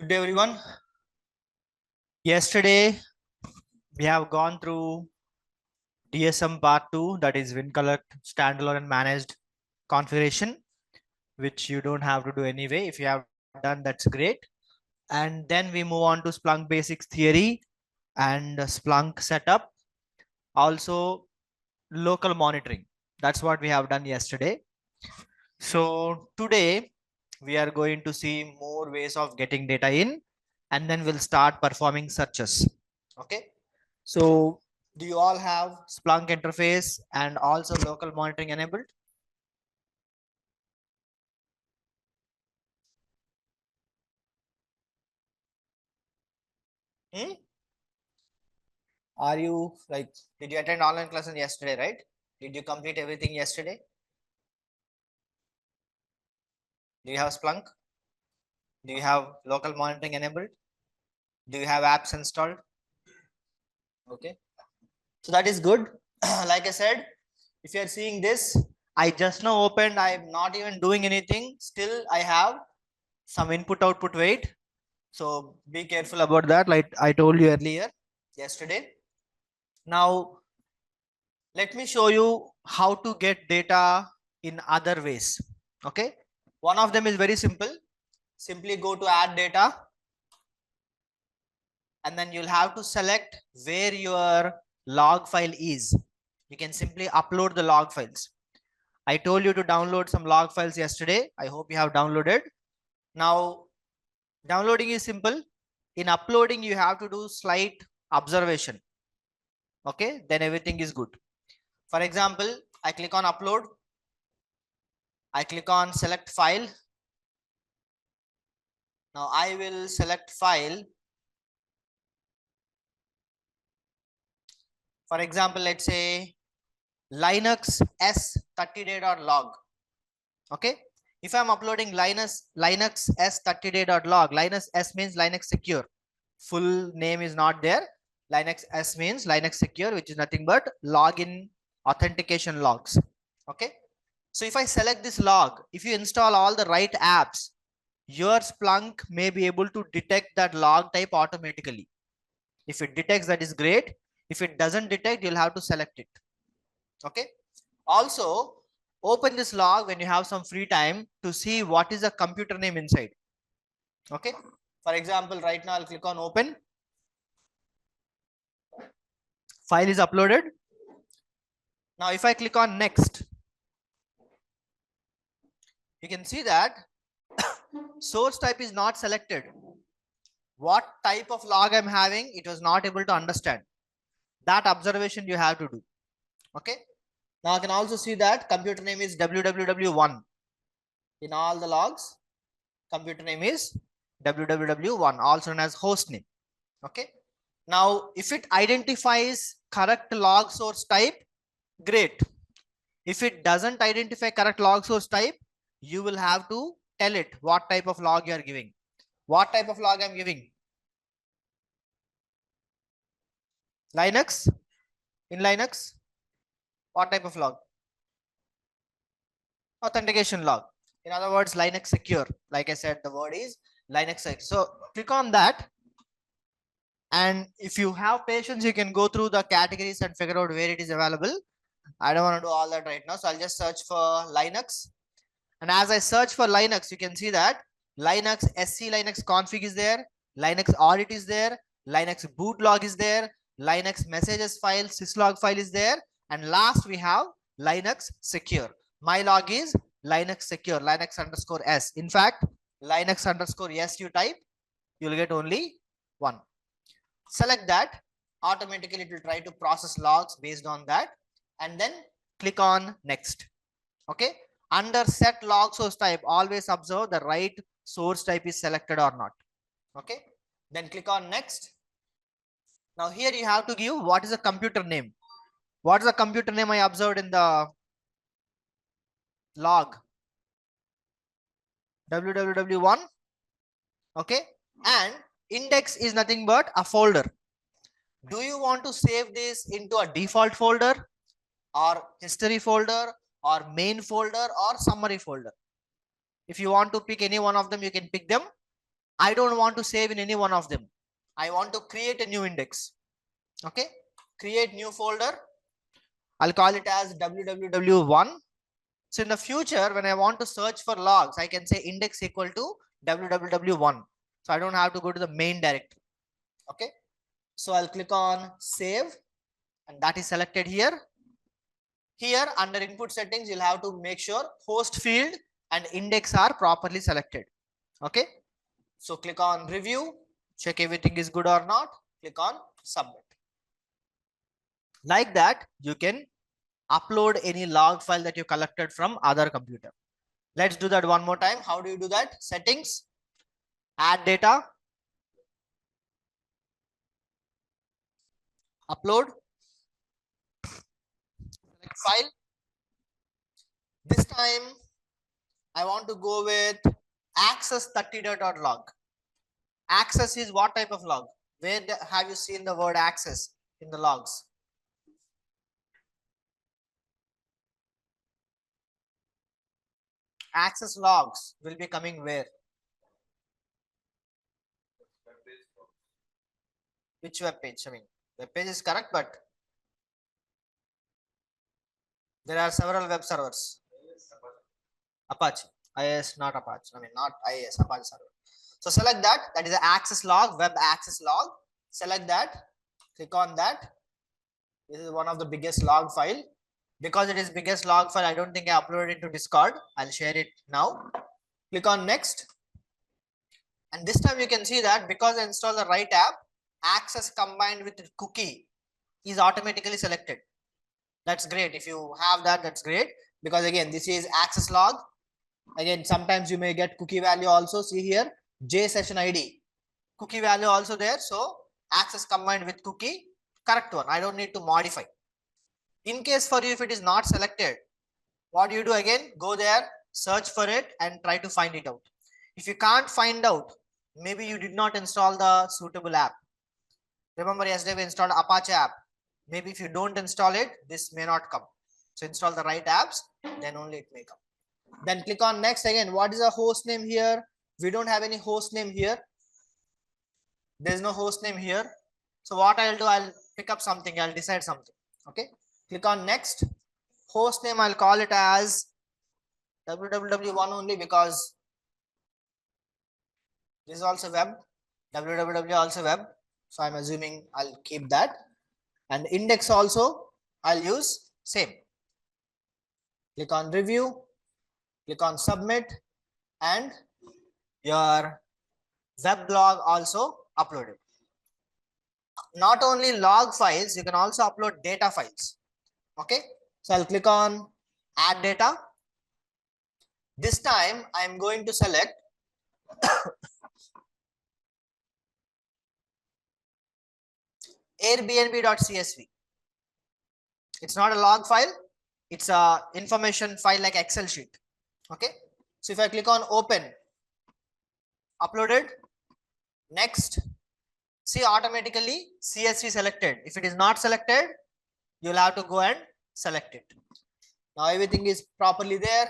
Good day, everyone. Yesterday, we have gone through DSM part 2, that is WinCollect standalone and managed configuration, which you don't have to do anyway. If you have done, that's great. And then we move on to Splunk basics theory and Splunk setup. Also, local monitoring. That's what we have done yesterday. So today, we are going to see more ways of getting data in, and then we'll start performing searches. Okay. So do you all have Splunk interface and also local monitoring enabled? Hmm? Are you like, did you attend online classes yesterday, right? Did you complete everything yesterday? Do you have Splunk? Do you have local monitoring enabled? Do you have apps installed? Okay. So that is good. Like I said, if you are seeing this, I just now opened, I'm not even doing anything. Still, I have some input output wait. So be careful about that. Like I told you earlier, yesterday. Now, let me show you how to get data in other ways. Okay. One of them is very simple. Simply go to add data. And then you'll have to select where your log file is. You can simply upload the log files. I told you to download some log files yesterday. I hope you have downloaded. Now, downloading is simple. In uploading, you have to do slight observation. Okay, then everything is good. For example, I click on upload. I click on select file. Now I will select file. For example, let's say Linux s30day.log. Okay. If I'm uploading Linux s30day.log, Linux s means Linux secure. Full name is not there. Linux s means Linux secure, which is nothing but login authentication logs. Okay. So if I select this log, if you install all the right apps, your Splunk may be able to detect that log type automatically. If it detects, that is great. If it doesn't detect, you'll have to select it. Okay. Also, open this log when you have some free time to see what is the computer name inside. Okay. For example, right now I'll click on open. File is uploaded. Now, if I click on next, you can see that source type is not selected. What type of log I'm having, it was not able to understand. That observation you have to do. Okay. Now I can also see that computer name is www1. In all the logs, computer name is www1, also known as host name. Okay. Now, if it identifies correct log source type, great. If it doesn't identify correct log source type, you will have to tell it what type of log you are giving. What type of log I'm giving? Linux. In Linux, what type of log? Authentication log. In other words, Linux secure. Like I said, the word is Linux secure. So click on that. And if you have patience, you can go through the categories and figure out where it is available. I don't want to do all that right now. So I'll just search for Linux. And as I search for Linux, you can see that Linux SC Linux config is there. Linux audit is there. Linux boot log is there. Linux messages file, syslog file is there. And last we have Linux secure. My log is Linux secure, Linux underscore S. In fact, Linux underscore S you type, you'll get only one. Select that. Automatically it will try to process logs based on that. And then click on next. Okay. Under set log source type, always observe the right source type is selected or not. Okay. Then click on next. Now here you have to give what is the computer name. What is the computer name I observed in the log? www1. Okay. And index is nothing but a folder. Do you want to save this into a default folder or history folder or main folder or summary folder? If you want to pick any one of them, you can pick them. I don't want to save in any one of them. I want to create a new index. Okay, create new folder. I'll call it as www1. So in the future, when I want to search for logs, I can say index equal to www1. So I don't have to go to the main directory. Okay, so I'll click on save, and that is selected here. Here under input settings, you'll have to make sure host field and index are properly selected. Okay, so click on review, check everything is good or not, click on submit. Like that, you can upload any log file that you collected from other computer. Let's do that one more time. How do you do that? Settings, add data, upload, select file. This time I want to go with access30.log. Access is what type of log? Where have you seen the word access in the logs? Access logs will be coming where? Which web page? I mean, web page is correct, but there are several web servers. Apache, IIS, not Apache. I mean, not IIS, Apache server. So select that. That is the access log, web access log. Select that. Click on that. This is one of the biggest log file. Because it is biggest log file, I don't think I uploaded it to Discord. I'll share it now. Click on next. And this time you can see that because I installed the right app, access combined with cookie is automatically selected. That's great. If you have that, that's great. Because again, this is access log. Again, sometimes you may get cookie value also. See here, J session ID. Cookie value also there. So access combined with cookie, correct one. I don't need to modify. In case for you, if it is not selected, what do you do again? Go there, search for it and try to find it out. If you can't find out, maybe you did not install the suitable app. Remember yesterday we installed Apache app. Maybe if you don't install it, this may not come. So install the right apps, then only it may come. Then click on next again. What is the host name here? We don't have any host name here. There's no host name here. So what I'll do, I'll pick up something. I'll decide something. Okay. Click on next. Host name, I'll call it as www1 only because this is also web. www also web. So I'm assuming I'll keep that. And index also I'll use same. Click on review, click on submit, and your web log also uploaded. Not only log files, you can also upload data files. Okay, so I'll click on add data. This time I'm going to select airbnb.csv. It's not a log file, it's a information file like Excel sheet. Okay, so if I click on open, uploaded, next, see automatically CSV selected. If it is not selected, you'll have to go and select it. Now everything is properly there.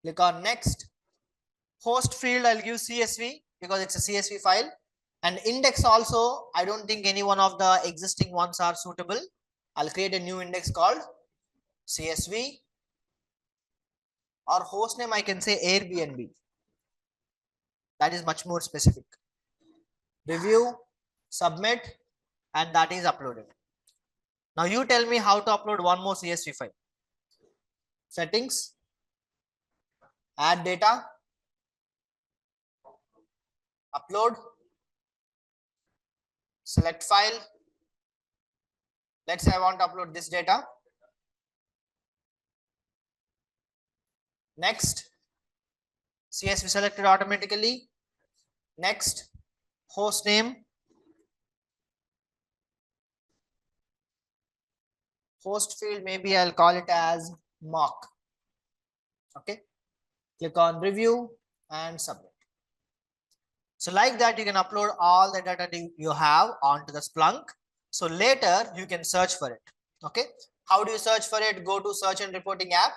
Click on next. Host field, I'll give CSV because it's a CSV file. And index also, I don't think any one of the existing ones are suitable. I'll create a new index called CSV, or host name I can say Airbnb. That is much more specific. Review, submit, and that is uploaded. Now you tell me how to upload one more CSV file. Settings, add data, upload, select file. Let's say I want to upload this data. Next, CSV selected automatically. Next, host name, host field, maybe I'll call it as mock. Okay, click on review and submit. So like that, you can upload all the data you have onto the Splunk. So later you can search for it. Okay, how do you search for it? Go to search and reporting app.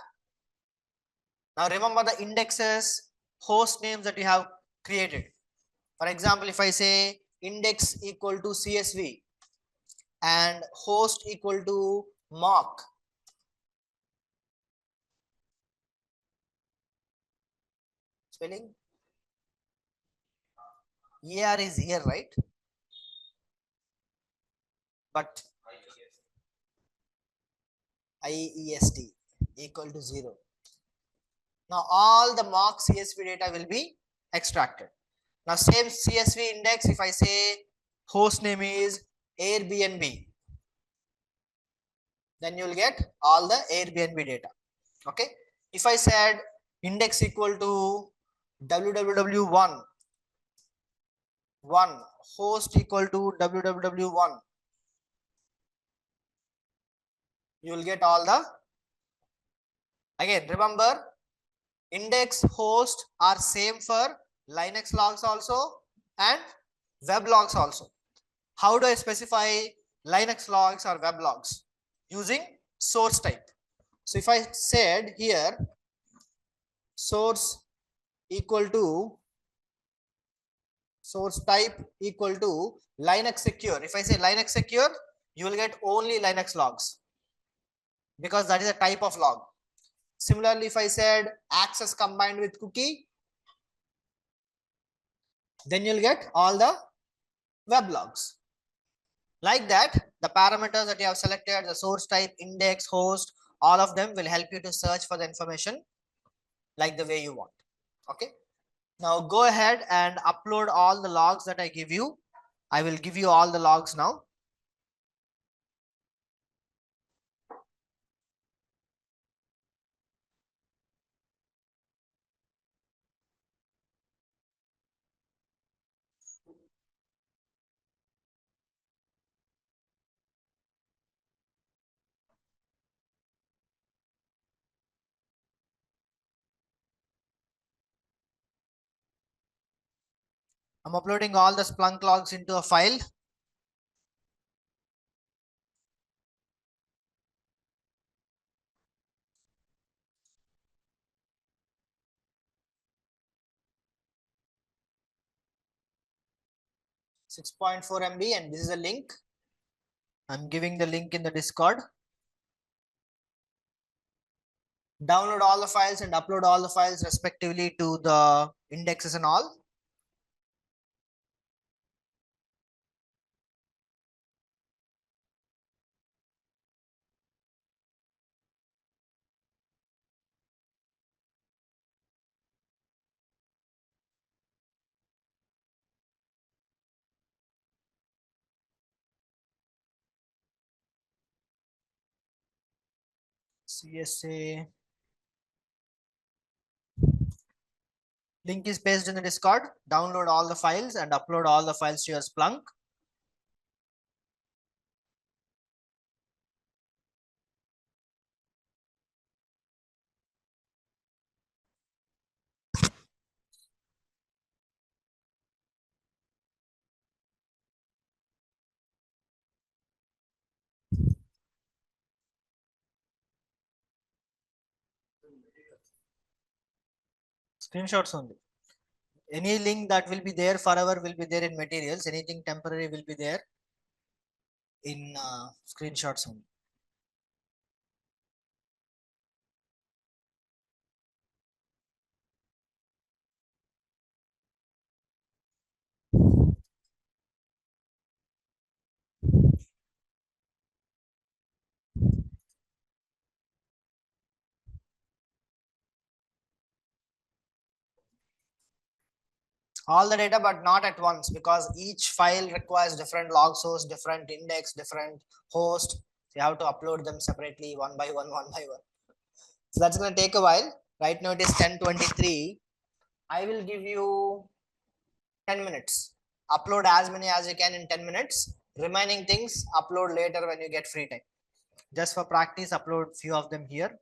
Now remember the indexes, host names that you have created. For example, if I say index equal to CSV and host equal to mock, spelling ER is here, right? But IEST equal to 0. Now all the mock CSV data will be extracted. Now same CSV index, if I say host name is Airbnb, then you will get all the Airbnb data. Okay. If I said index equal to www1, host equal to www1, you will get all the, again remember, index host are same for Linux logs also and web logs also. How do I specify Linux logs or web logs? Using source type. So if I said here source equal to source type equal to Linux secure. If I say Linux secure, you will get only Linux logs because that is a type of log. Similarly, if I said access combined with cookie, then you'll get all the web logs. Like that, the parameters that you have selected, the source type, index, host, all of them will help you to search for the information like the way you want. Okay. Now go ahead and upload all the logs that I give you. I will give you all the logs now. I'm uploading all the Splunk logs into a file. .4 MB, and this is a link. I'm giving the link in the Discord. Download all the files and upload all the files respectively to the indexes and all. CSA link is pasted in the Discord. Download all the files and upload all the files to your Splunk. Screenshots only. Any link that will be there forever will be there in materials. Anything temporary will be there in screenshots only. All the data, but not at once, because each file requires different log source, different index, different host. So you have to upload them separately, one by one, one by one. So that's going to take a while. Right now it is 10:23. I will give you 10 minutes. Upload as many as you can in 10 minutes. Remaining things, upload later when you get free time. Just for practice, upload few of them here.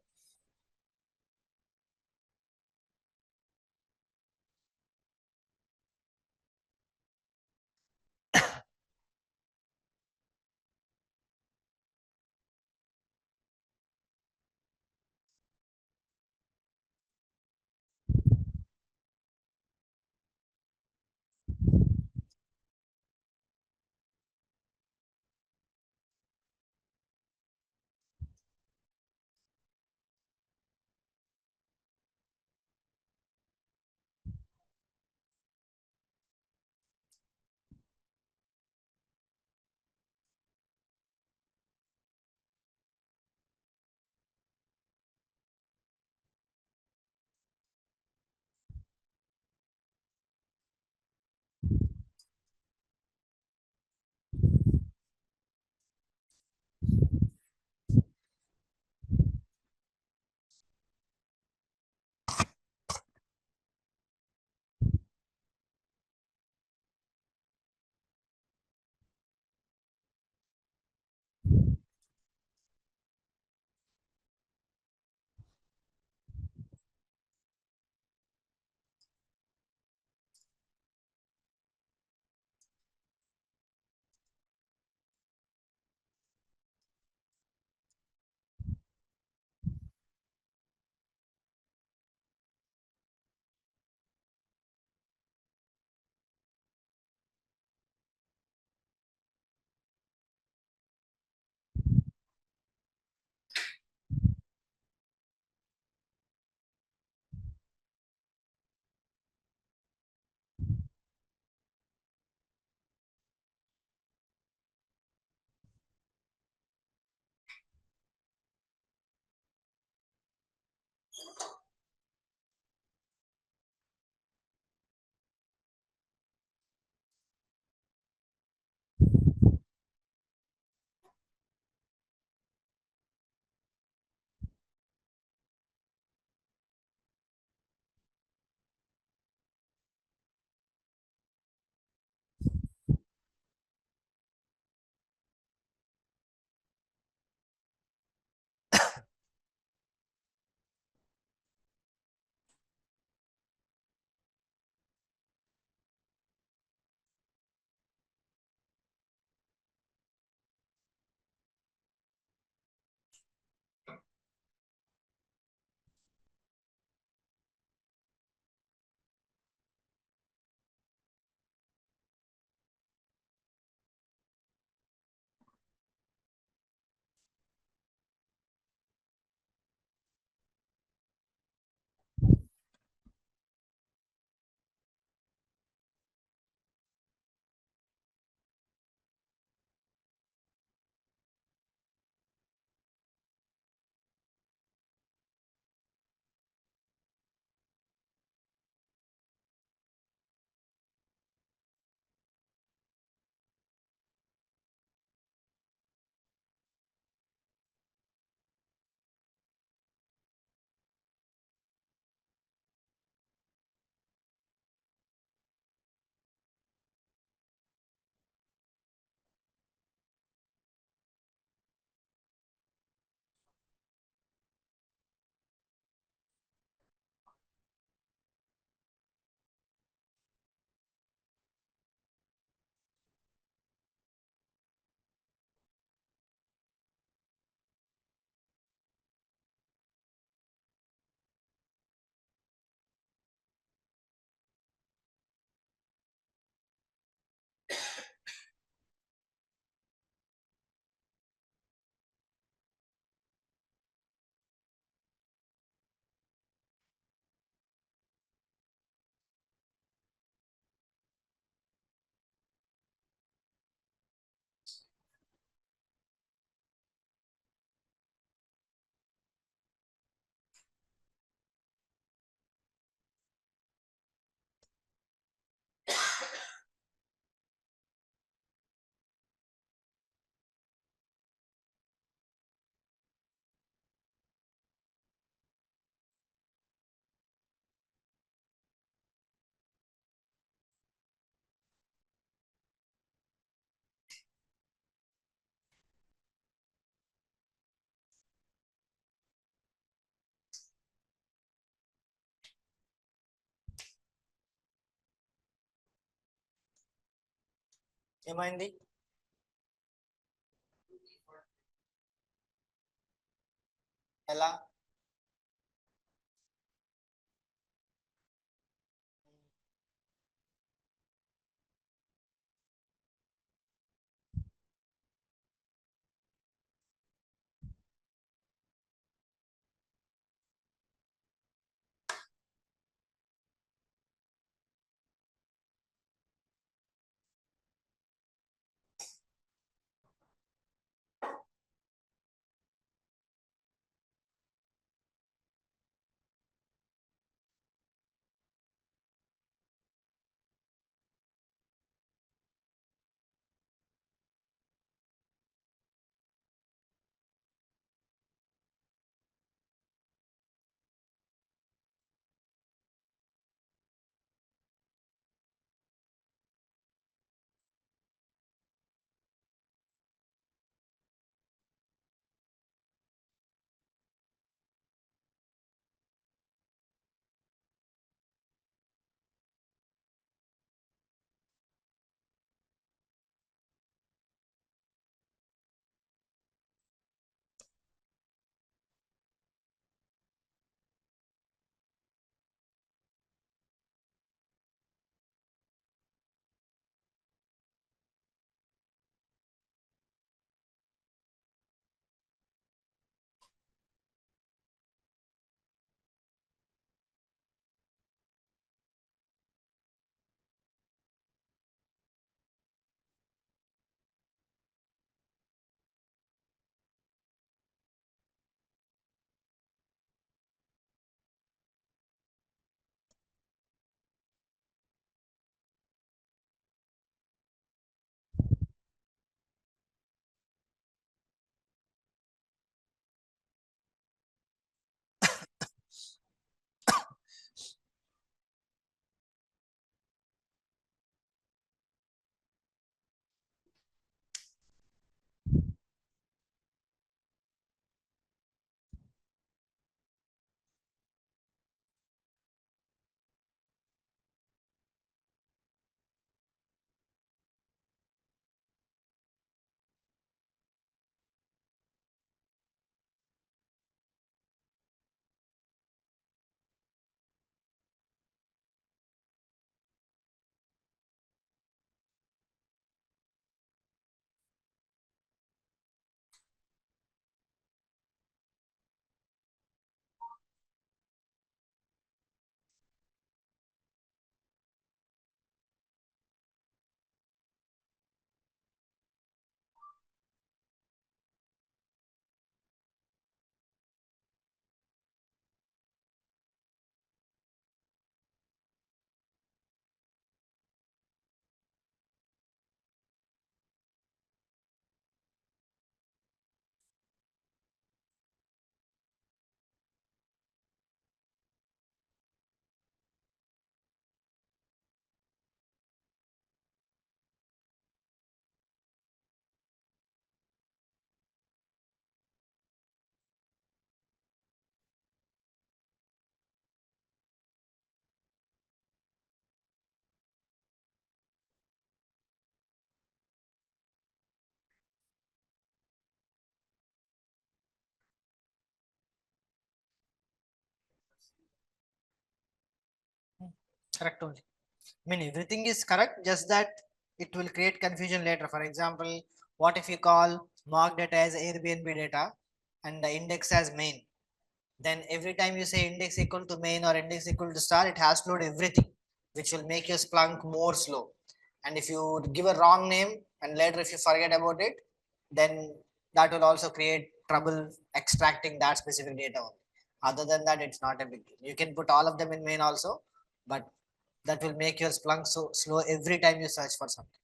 ఏమైంది? ఎలా? Correct only. I mean, everything is correct, just that it will create confusion later. For example, what if you call mock data as Airbnb data and the index as main? Then every time you say index equal to main or index equal to star, it has to load everything, which will make your Splunk more slow. And if you give a wrong name and later if you forget about it, then that will also create trouble extracting that specific data only. Other than that, it's not a big deal. You can put all of them in main also, but that will make your Splunk so slow every time you search for something.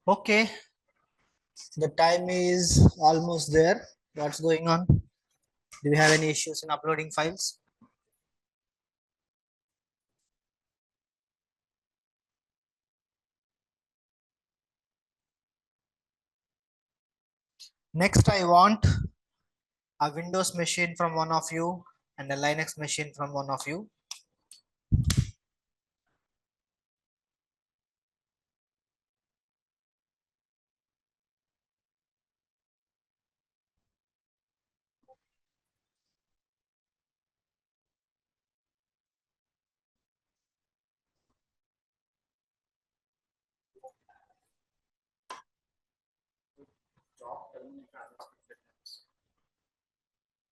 Okay, the time is almost there. What's going on? Do you have any issues in uploading files? Next, I want a Windows machine from one of you and a Linux machine from one of you.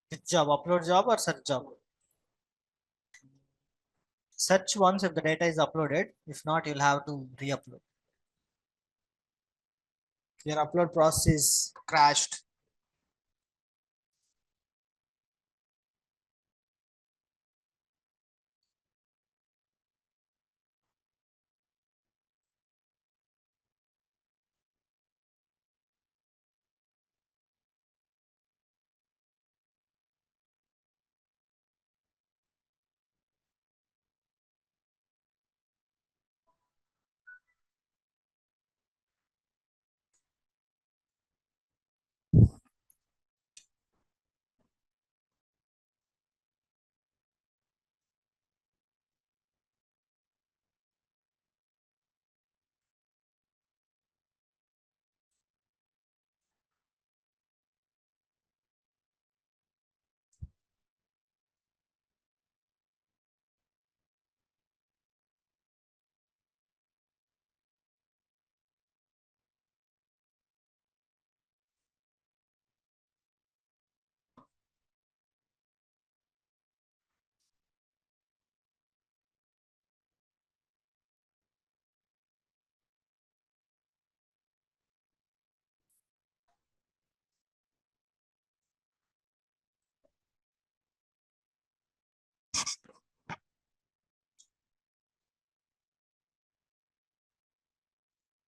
Which job? Upload job or search job? Search once if the data is uploaded. If not, you'll have to re-upload. Your upload process is crashed.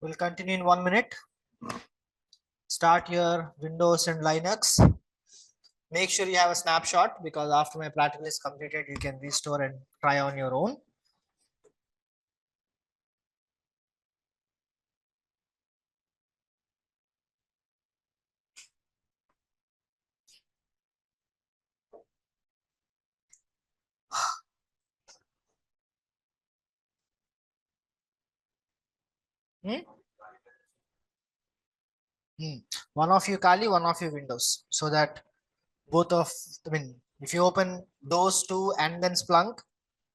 We'll continue in 1 minute. Start your Windows and Linux. Make sure you have a snapshot because after my practical is completed, you can restore and try on your own. Hmm? One of you Kali, one of you Windows, so that both of, I mean, if you open those two and then Splunk,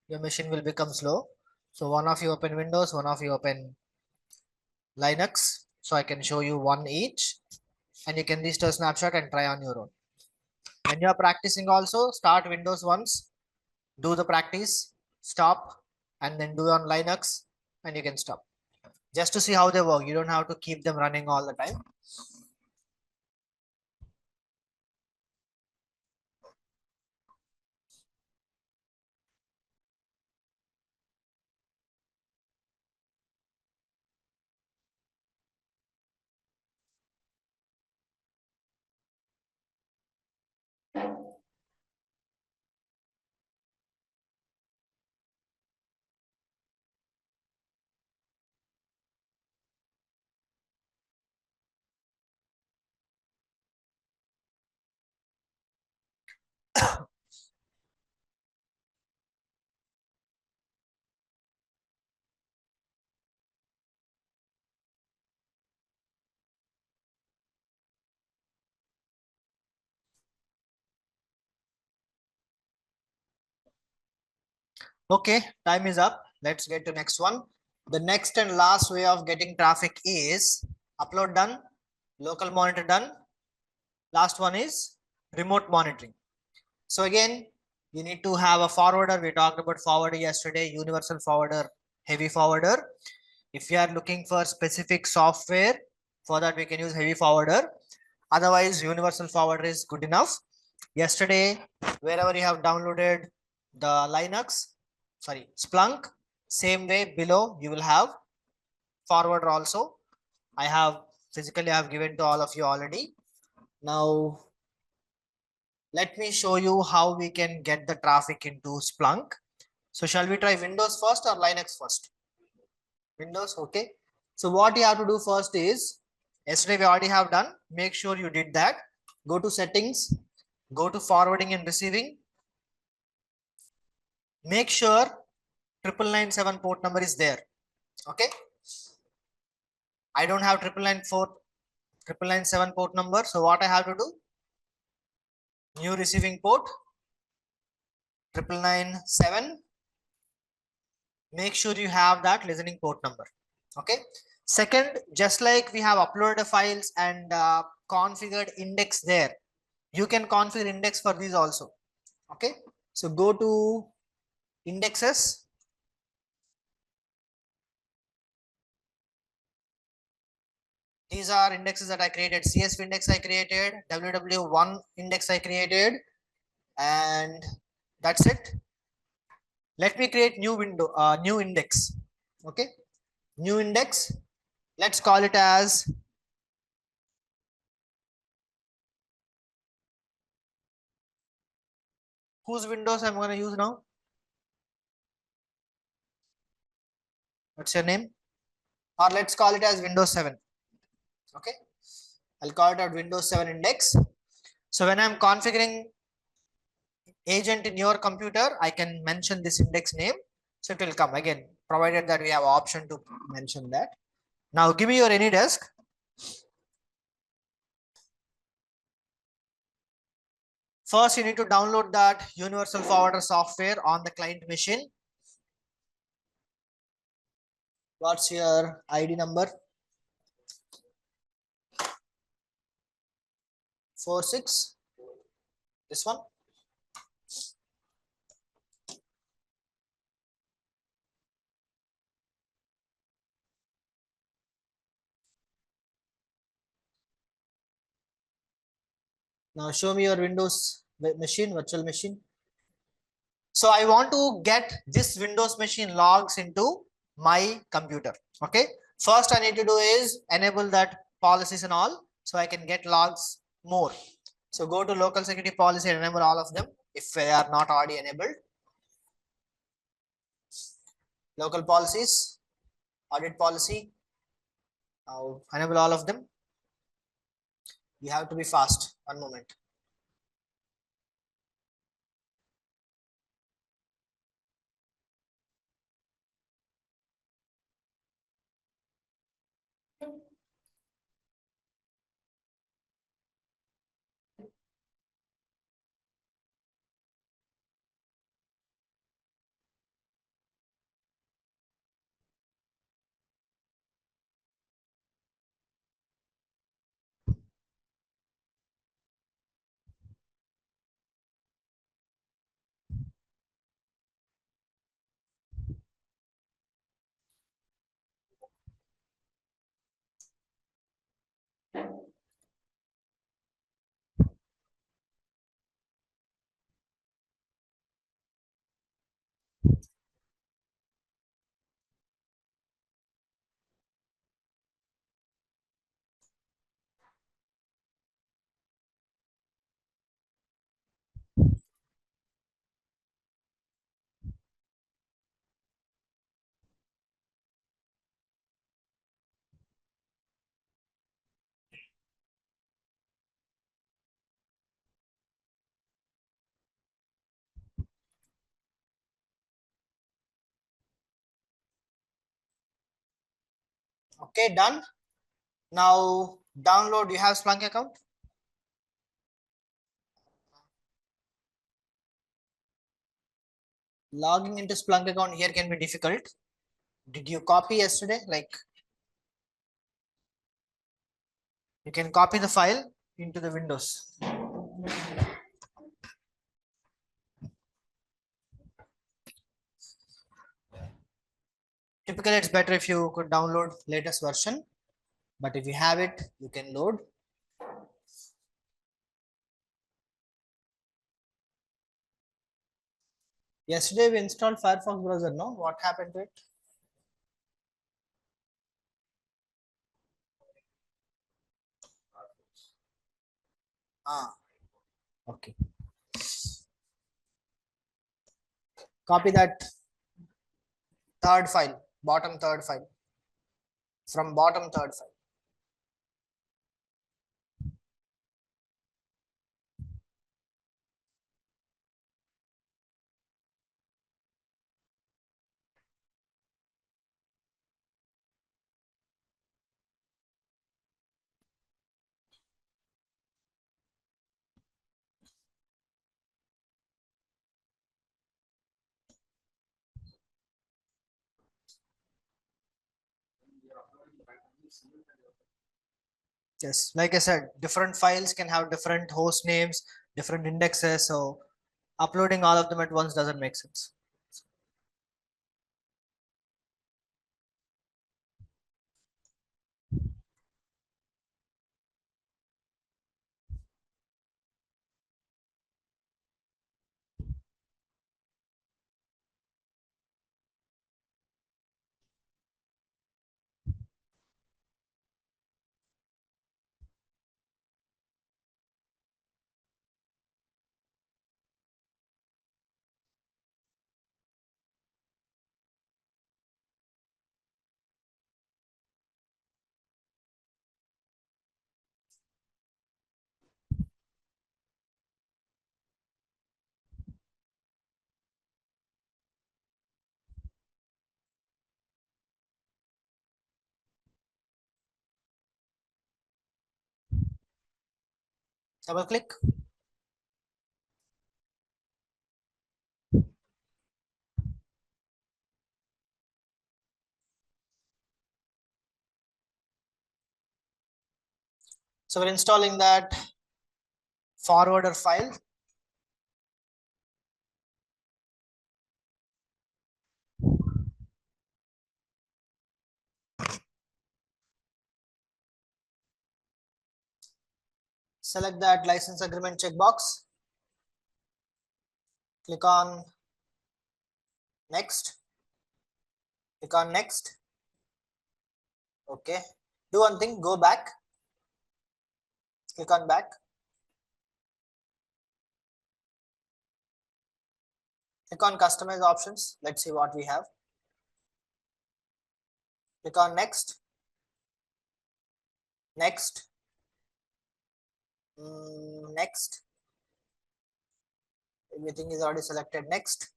your machine will become slow. So one of you open Windows, one of you open Linux. So I can show you one each, and you can restore snapshot and try on your own. When you are practicing also, start Windows once, do the practice, stop, and then do on Linux, and you can stop. Just to see how they work. You don't have to keep them running all the time. Okay, time is up. Let's get to next one. The next and last way of getting traffic is upload done, local monitor done. Last one is remote monitoring. So again, you need to have a forwarder. We talked about forwarder yesterday, universal forwarder, heavy forwarder. If you are looking for specific software, for that we can use heavy forwarder. Otherwise, universal forwarder is good enough. Yesterday, wherever you have downloaded the Linux, sorry, Splunk, same way below you will have forwarder also. I have physically I have given to all of you already. Now let me show you how we can get the traffic into Splunk. So shall we try Windows first or Linux first? Windows, okay. So what you have to do first is, yesterday we already have done, make sure you did that. Go to settings, go to forwarding and receiving. Make sure 9997 port number is there. Okay. I don't have 9997 port number. So what I have to do? New receiving port 9997. Make sure you have that listening port number. Okay. Second, just like we have uploaded files and configured index there, you can configure index for these also. Okay. So go to indexes. These are indexes that I created. CSV index I created, WW1 index I created, and that's it. Let me create new window, new index. Okay. New index. Let's call it as whose Windows I'm going to use now. What's your name? Or let's call it as Windows 7. Okay. I'll call it out Windows 7 index. So when I'm configuring agent in your computer, I can mention this index name. So it will come again, provided that we have option to mention that. Now give me your AnyDesk. First, you need to download that universal forwarder software on the client machine. What's your ID number? 46. This one. Now show me your Windows machine, virtual machine. So I want to get this Windows machine logs into my computer. Okay. First I need to do is enable that policies and all, so I can get logs more. So go to local security policy and enable all of them if they are not already enabled. Local policies, audit policy. Now enable all of them. You have to be fast. One moment. Okay, done. Now download. You have Splunk account? Logging into Splunk account here can be difficult. Did you copy yesterday? Like you can copy the file into the Windows. Typically, it's better if you could download latest version, but if you have it, you can load. Yesterday we installed Firefox browser. No, what happened to it? Okay. Copy that third file, bottom third file, from bottom third file. Yes, like I said, different files can have different host names, different indexes. So uploading all of them at once doesn't make sense. Double click. So we're installing that forwarder file. Select that license agreement checkbox. Click on next. Click on next. Okay. Do one thing, go back. Click on back. Click on customize options. Let's see what we have. Click on next. Next. Next. Everything is already selected. Next.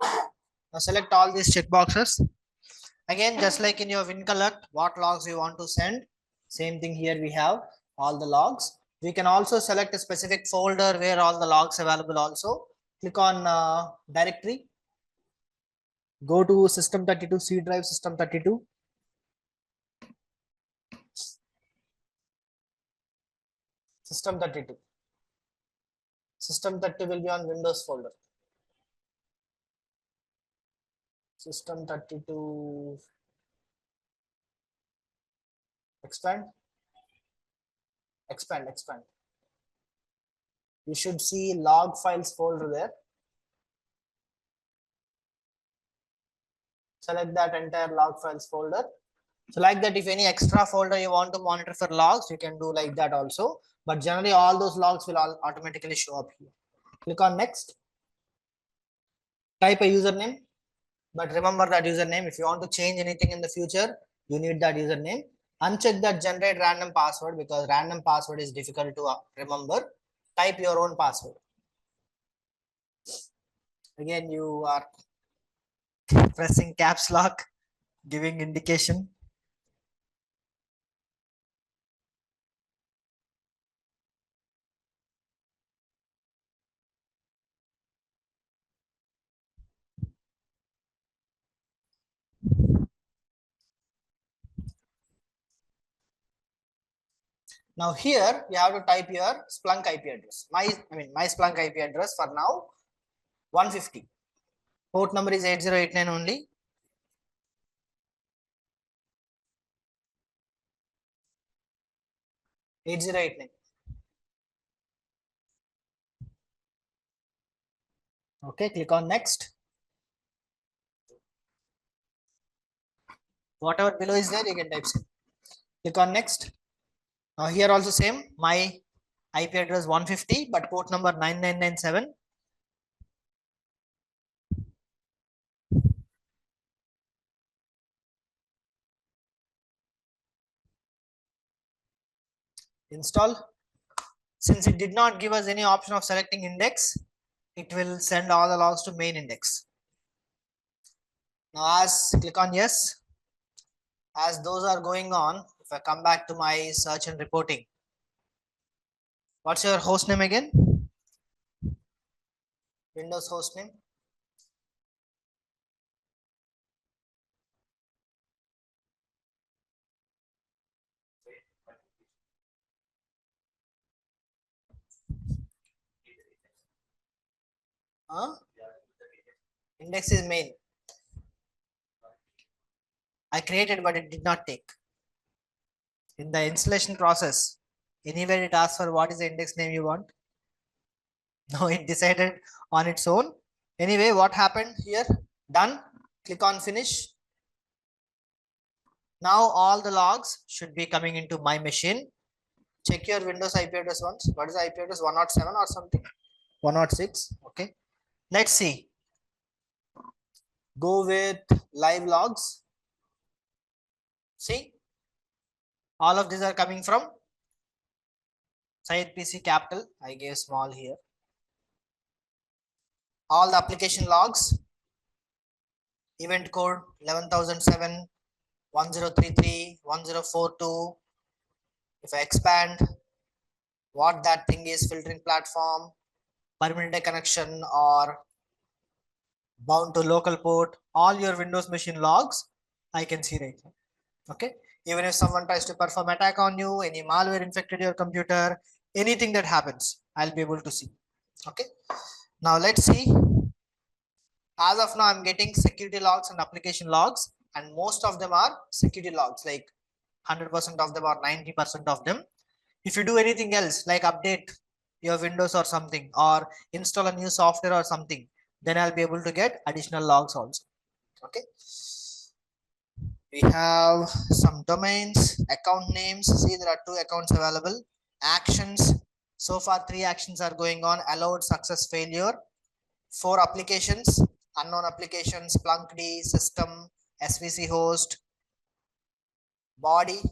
Now select all these checkboxes. Again, just like in your WinCollect, what logs you want to send. Same thing here we have all the logs. We can also select a specific folder where all the logs available also. Click on directory. Go to system32 C drive system32. System32. System30 will be on Windows folder. System32. Expand. Expand. You should see log files folder there. Select that entire log files folder. So like that, if any extra folder you want to monitor for logs, you can do like that also. But generally all those logs will all automatically show up here. Click on next. Type a username. But remember that username. If you want to change anything in the future, you need that username. Uncheck that generate random password because random password is difficult to remember. Type your own password. Again, you are pressing caps lock, giving indication. Now here you have to type your Splunk IP address. My Splunk IP address for now 150. Port number is 8089 only. Okay, click on next. Whatever below is there, you can type same. Click on next. Now here also same. My IP address 150, but port number 9997. Install. Since it did not give us any option of selecting index, it will send all the logs to main index. Now as click on yes, as those are going on, if I come back to my search and reporting, what's your host name again? Windows host name. Huh? Index is main. I created, but it did not take. In the installation process, anywhere it asks for what is the index name you want. No, it decided on its own. Anyway, what happened here? Done. Click on finish. Now all the logs should be coming into my machine. Check your Windows IP address once. What is the IP address? 107 or something? 106. Okay. Let's see. Go with live logs. See, all of these are coming from Syed PC capital. I gave small here. All the application logs. Event code 11,007, 1033, 1042. If I expand, what that thing is, filtering platform, permanent connection, or bound to local port, all your Windows machine logs I can see right now. Okay. Even if someone tries to perform attack on you, any malware infected your computer, anything that happens, I'll be able to see. Okay. Now let's see. As of now, I'm getting security logs and application logs, and most of them are security logs, like 100% of them or 90% of them. If you do anything else, like update your Windows or something, or install a new software or something, then I'll be able to get additional logs also. Okay. We have some domains, account names. See, there are 2 accounts available. Actions. So far, 3 actions are going on. Allowed, success, failure. 4 applications, unknown applications, Splunk D, system, SVC host, body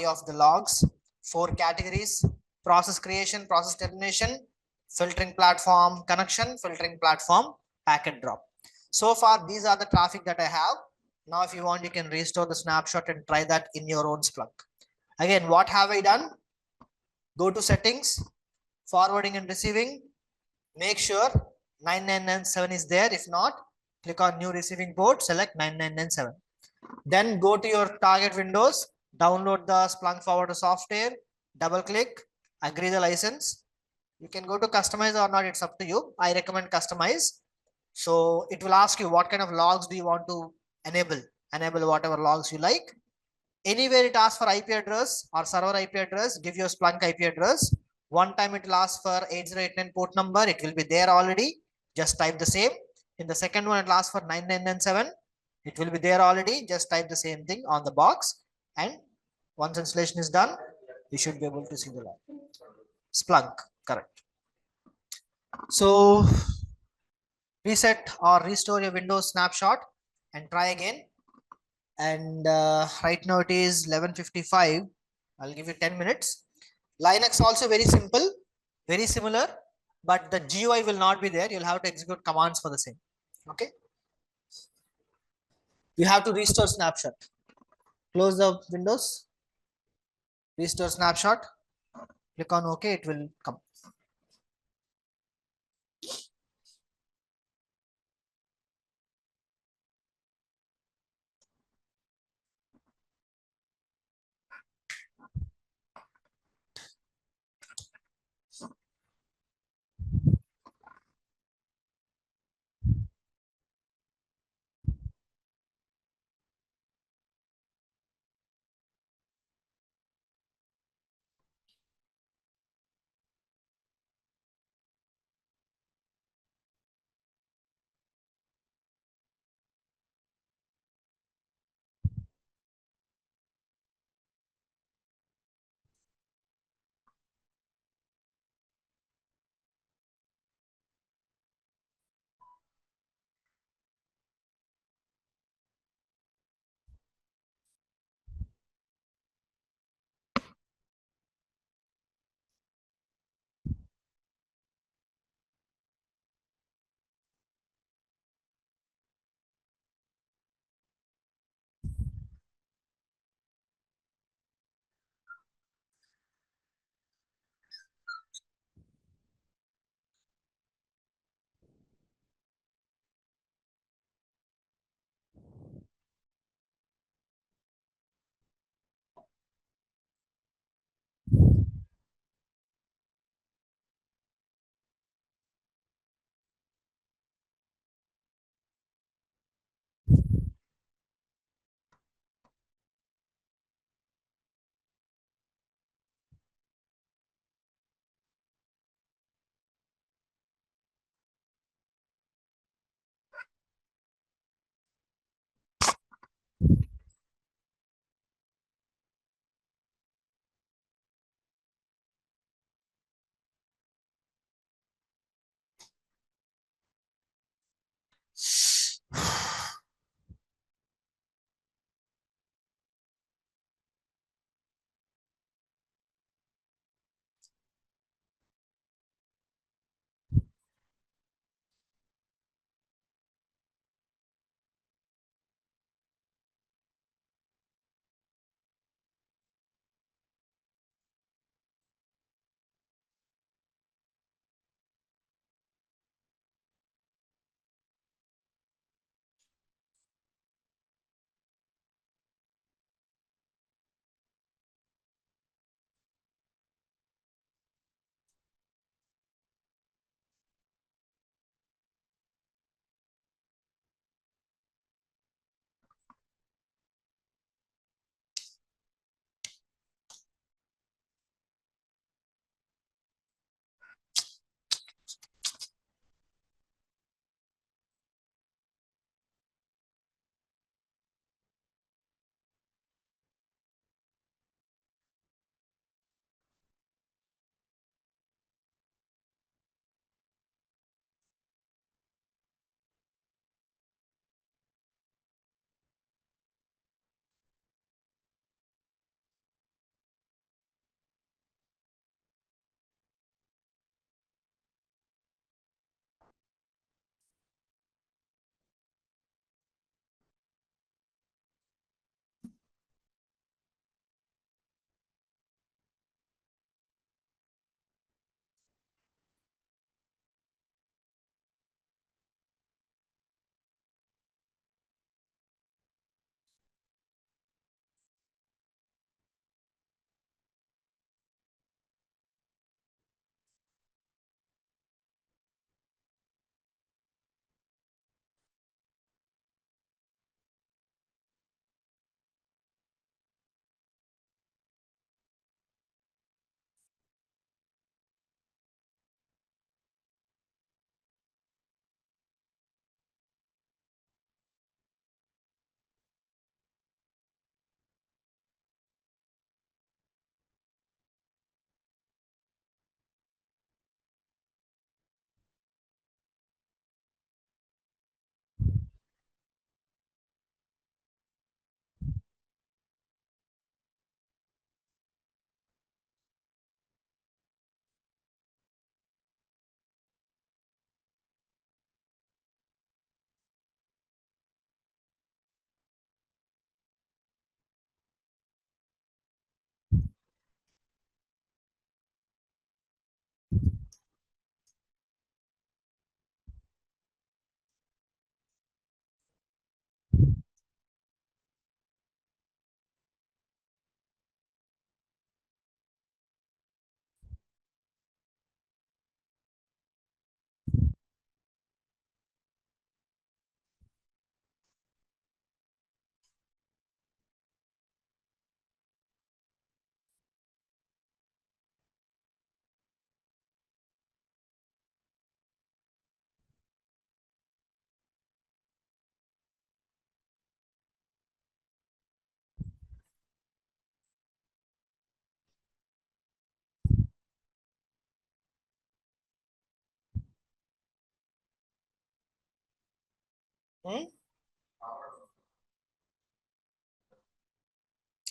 of the logs. 4 categories: process creation, process termination, filtering platform, connection, filtering platform, packet drop. So far, these are the traffic that I have. Now, if you want, you can restore the snapshot and try that in your own Splunk. Again, what have I done? Go to settings, forwarding and receiving. Make sure 9997 is there. If not, click on new receiving port, select 9997. Then go to your target windows, download the Splunk forwarder software, double click, agree the license. You can go to customize or not, it's up to you. I recommend customize. So it will ask you what kind of logs do you want to enable. Enable whatever logs you like. Anywhere it asks for IP address or server IP address, give your Splunk IP address. One time it will ask for 8089 port number, it will be there already. Just type the same. In the second one, it will ask for 9997. It will be there already. Just type the same thing on the box. And once installation is done, you should be able to see the log. Splunk, correct. So reset or restore your Windows snapshot and try again. And right now it is 11:55. I'll give you 10 minutes. Linux also very simple, very similar, but the GUI will not be there. You'll have to execute commands for the same. Okay. You have to restore snapshot. Close the windows, restore snapshot, click on OK, it will come.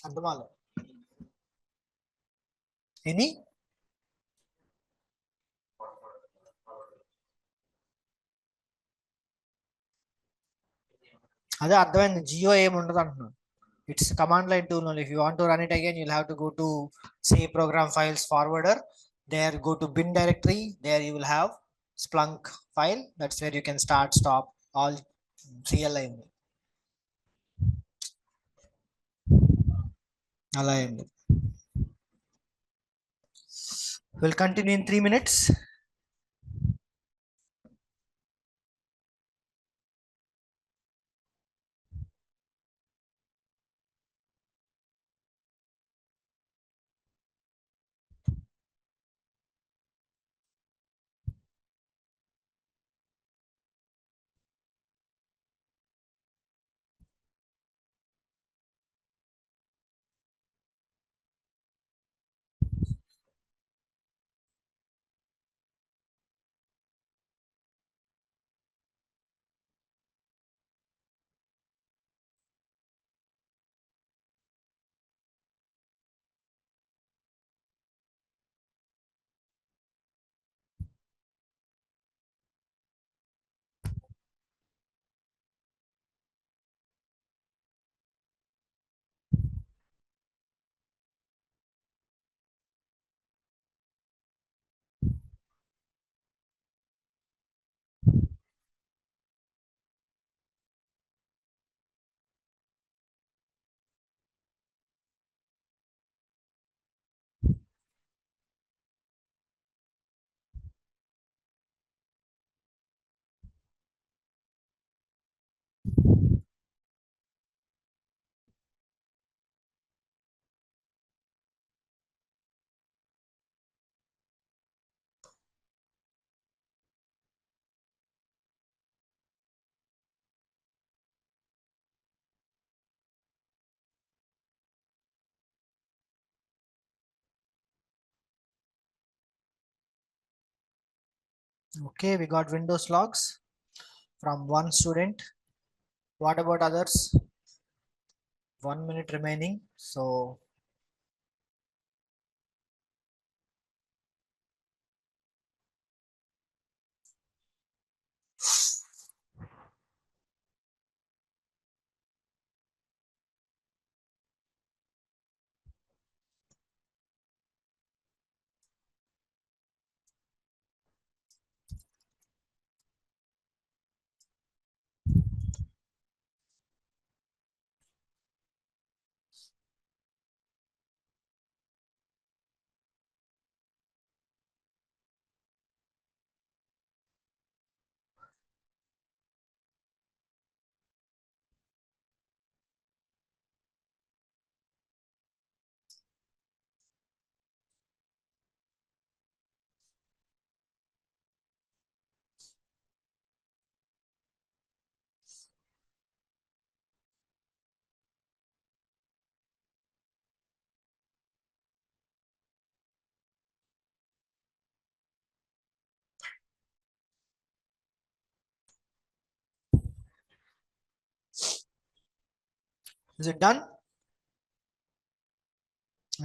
అర్థమాల ఎనీ అదే అర్థమైంది. జియో ఏమి ఉండదు అంటున్నాను. It's command line tool only. If you want to run it again, you'll have to go to C program files forwarder. There, go to bin directory. There you will have Splunk file. That's where you can start, stop all CLI. Aligned. We'll continue in 3 minutes. Okay, we got Windows logs from one student. What about others? 1 minute remaining. So is it done?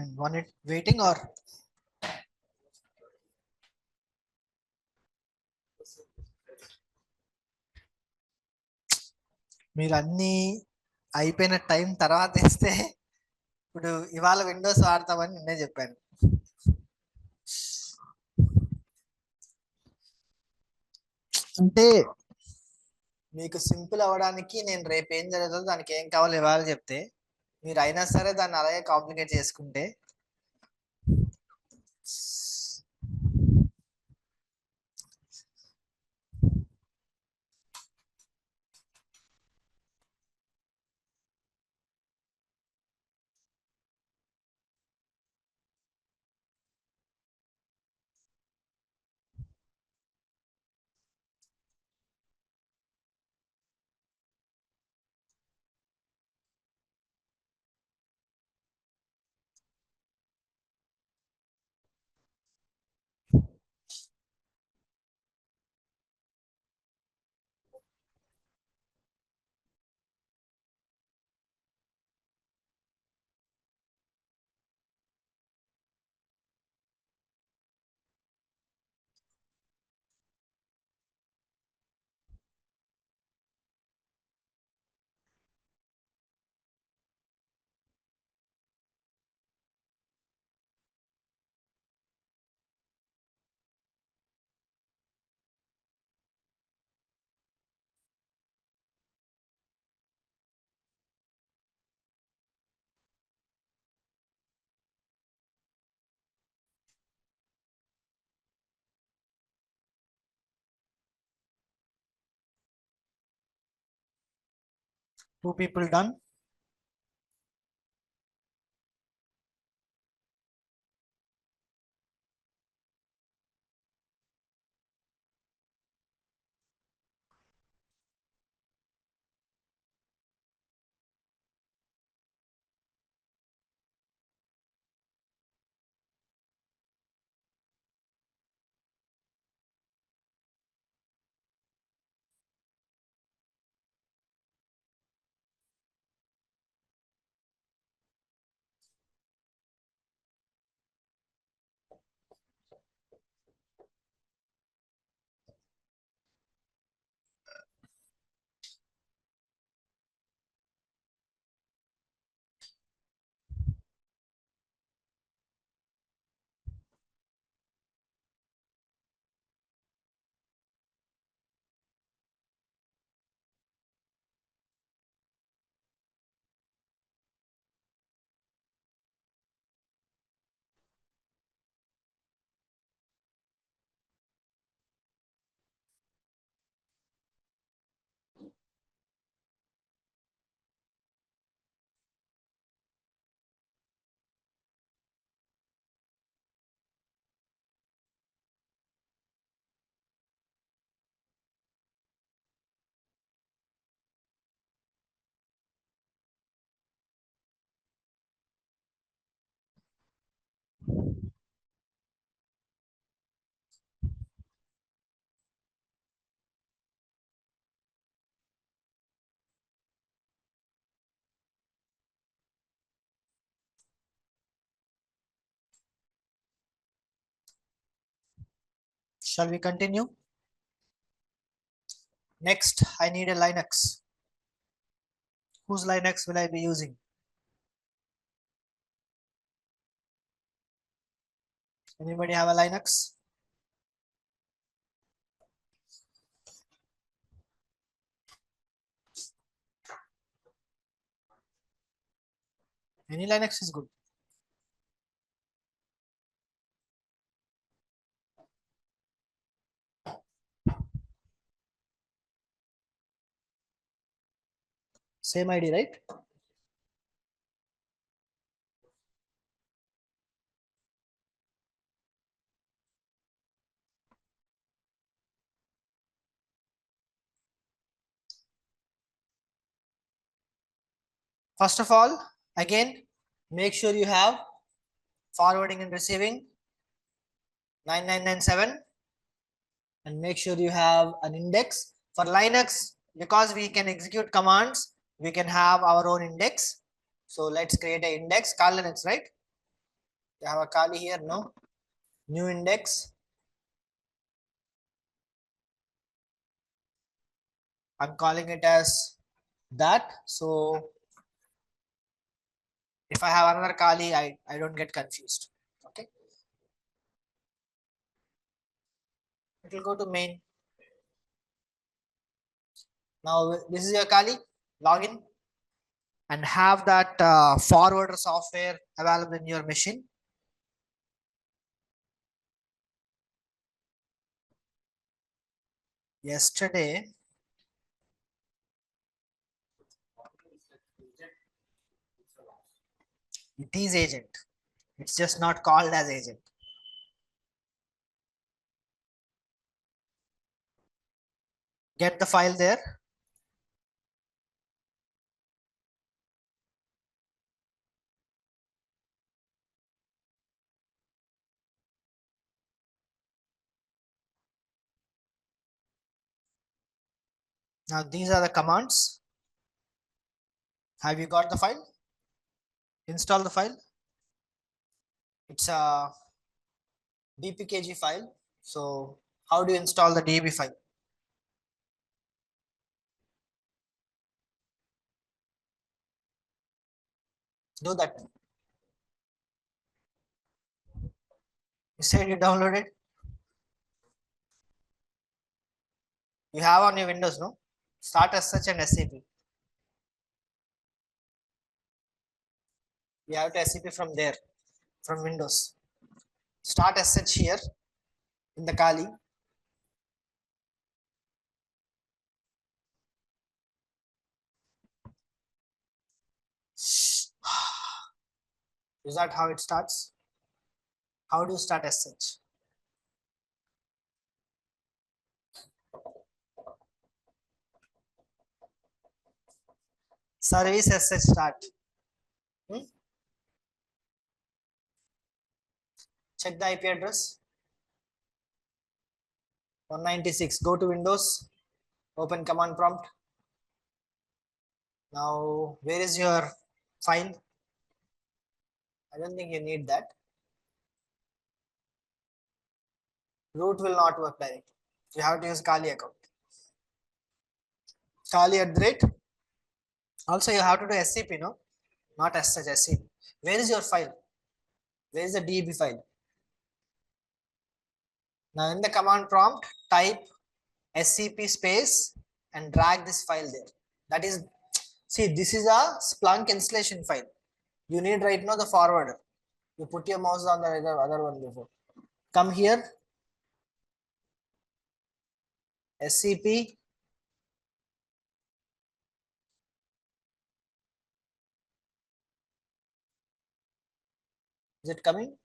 And 1 minute waiting or మీరు అన్నీ అయిపోయిన time తర్వాత ఇస్తే ఇప్పుడు ఇవాళ Windows వాడతామని నిన్నే చెప్పాను. అంటే మీకు సింపుల్ అవ్వడానికి నేను రేపు ఏం జరుగుతుందో దానికి ఏం కావాలో ఇవాళ చెప్తే మీరు అయినా సరే దాన్ని అలాగే కాంప్లికేట్ చేసుకుంటే 2 people done. Shall we continue? Next, I need a Linux. Whose Linux will I be using? Anybody have a Linux? Any Linux is good. Same ID, right? First of all, again, make sure you have forwarding and receiving 9997, and make sure you have an index for Linux. Because we can execute commands, we can have our own index. So let's create an index. Call Linux, right? You have a Kali here, no? New index. I'm calling it as that. So if I have another Kali, I don't get confused. Okay. It will go to main. Now this is your Kali. Login and have that forwarder software available in your machine. Yesterday, it is agent. It's just not called as agent. Get the file there. Now these are the commands. Have you got the file? Install the file. It's a dpkg file. So how do you install the db file? Do that. You said you downloaded. You have on your Windows, no? Start as such and SAP. You have to SAP from there, from Windows. Start as such here in the Kali. Is that how it starts? How do you start SH? Service SH start. Check the IP address. 196. Go to Windows. Open command prompt. Now, where is your file? I don't think you need that. Root will not work directly. You have to use Kali account. Kali @ Also, you have to do SCP, no? Not SH, SCP. Where is your file? Where is the DB file? Now, in the command prompt, type SCP space and drag this file there. That is, see, this is a Splunk installation file. You need right now the forwarder. You put your mouse on the other one before. Come here. SCP. Is it coming?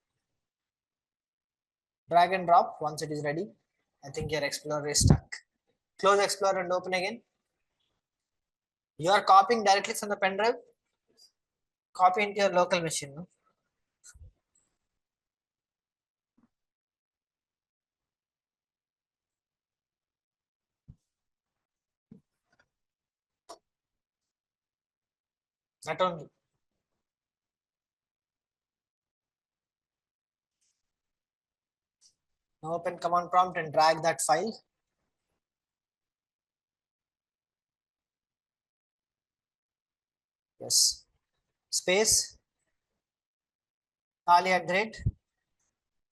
Drag and drop once it is ready. I think your Explorer is stuck. Close Explorer and open again. You are copying directly from the pen drive. Copy into your local machine. No? That only. Now open command prompt and drag that file. Yes. Space. Kali @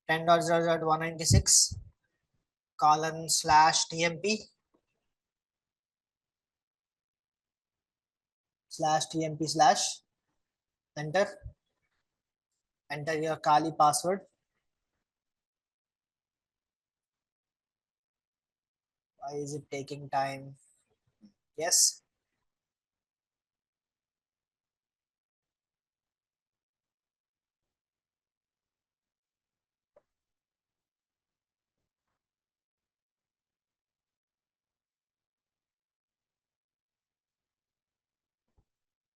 10.0.196 :/tmp /tmp/ enter. Enter your Kali password. Why is it taking time? Yes.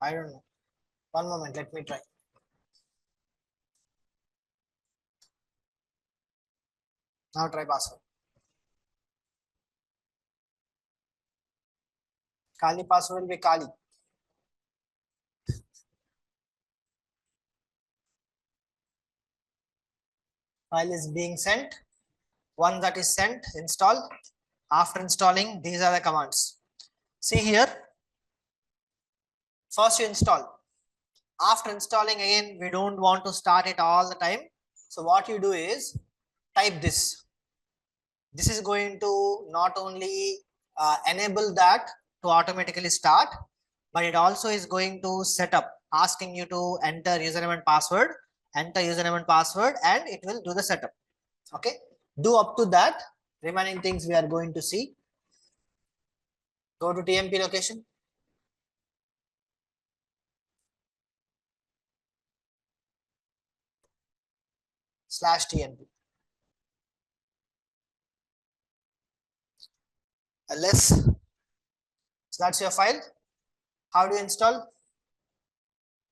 I don't know. One moment, let me try. Now try password. Kali password will be Kali. File is being sent. One that is sent, install. After installing, these are the commands. See here. First you install. After installing again, we don't want to start it all the time. So what you do is type this. This is going to not only enable that to automatically start, but it also is going to set up, asking you to enter username and password, and it will do the setup. Okay, do up to that. Remaining things we are going to see. Go to TMP location. /tmp. ls. So that's your file. How do you install?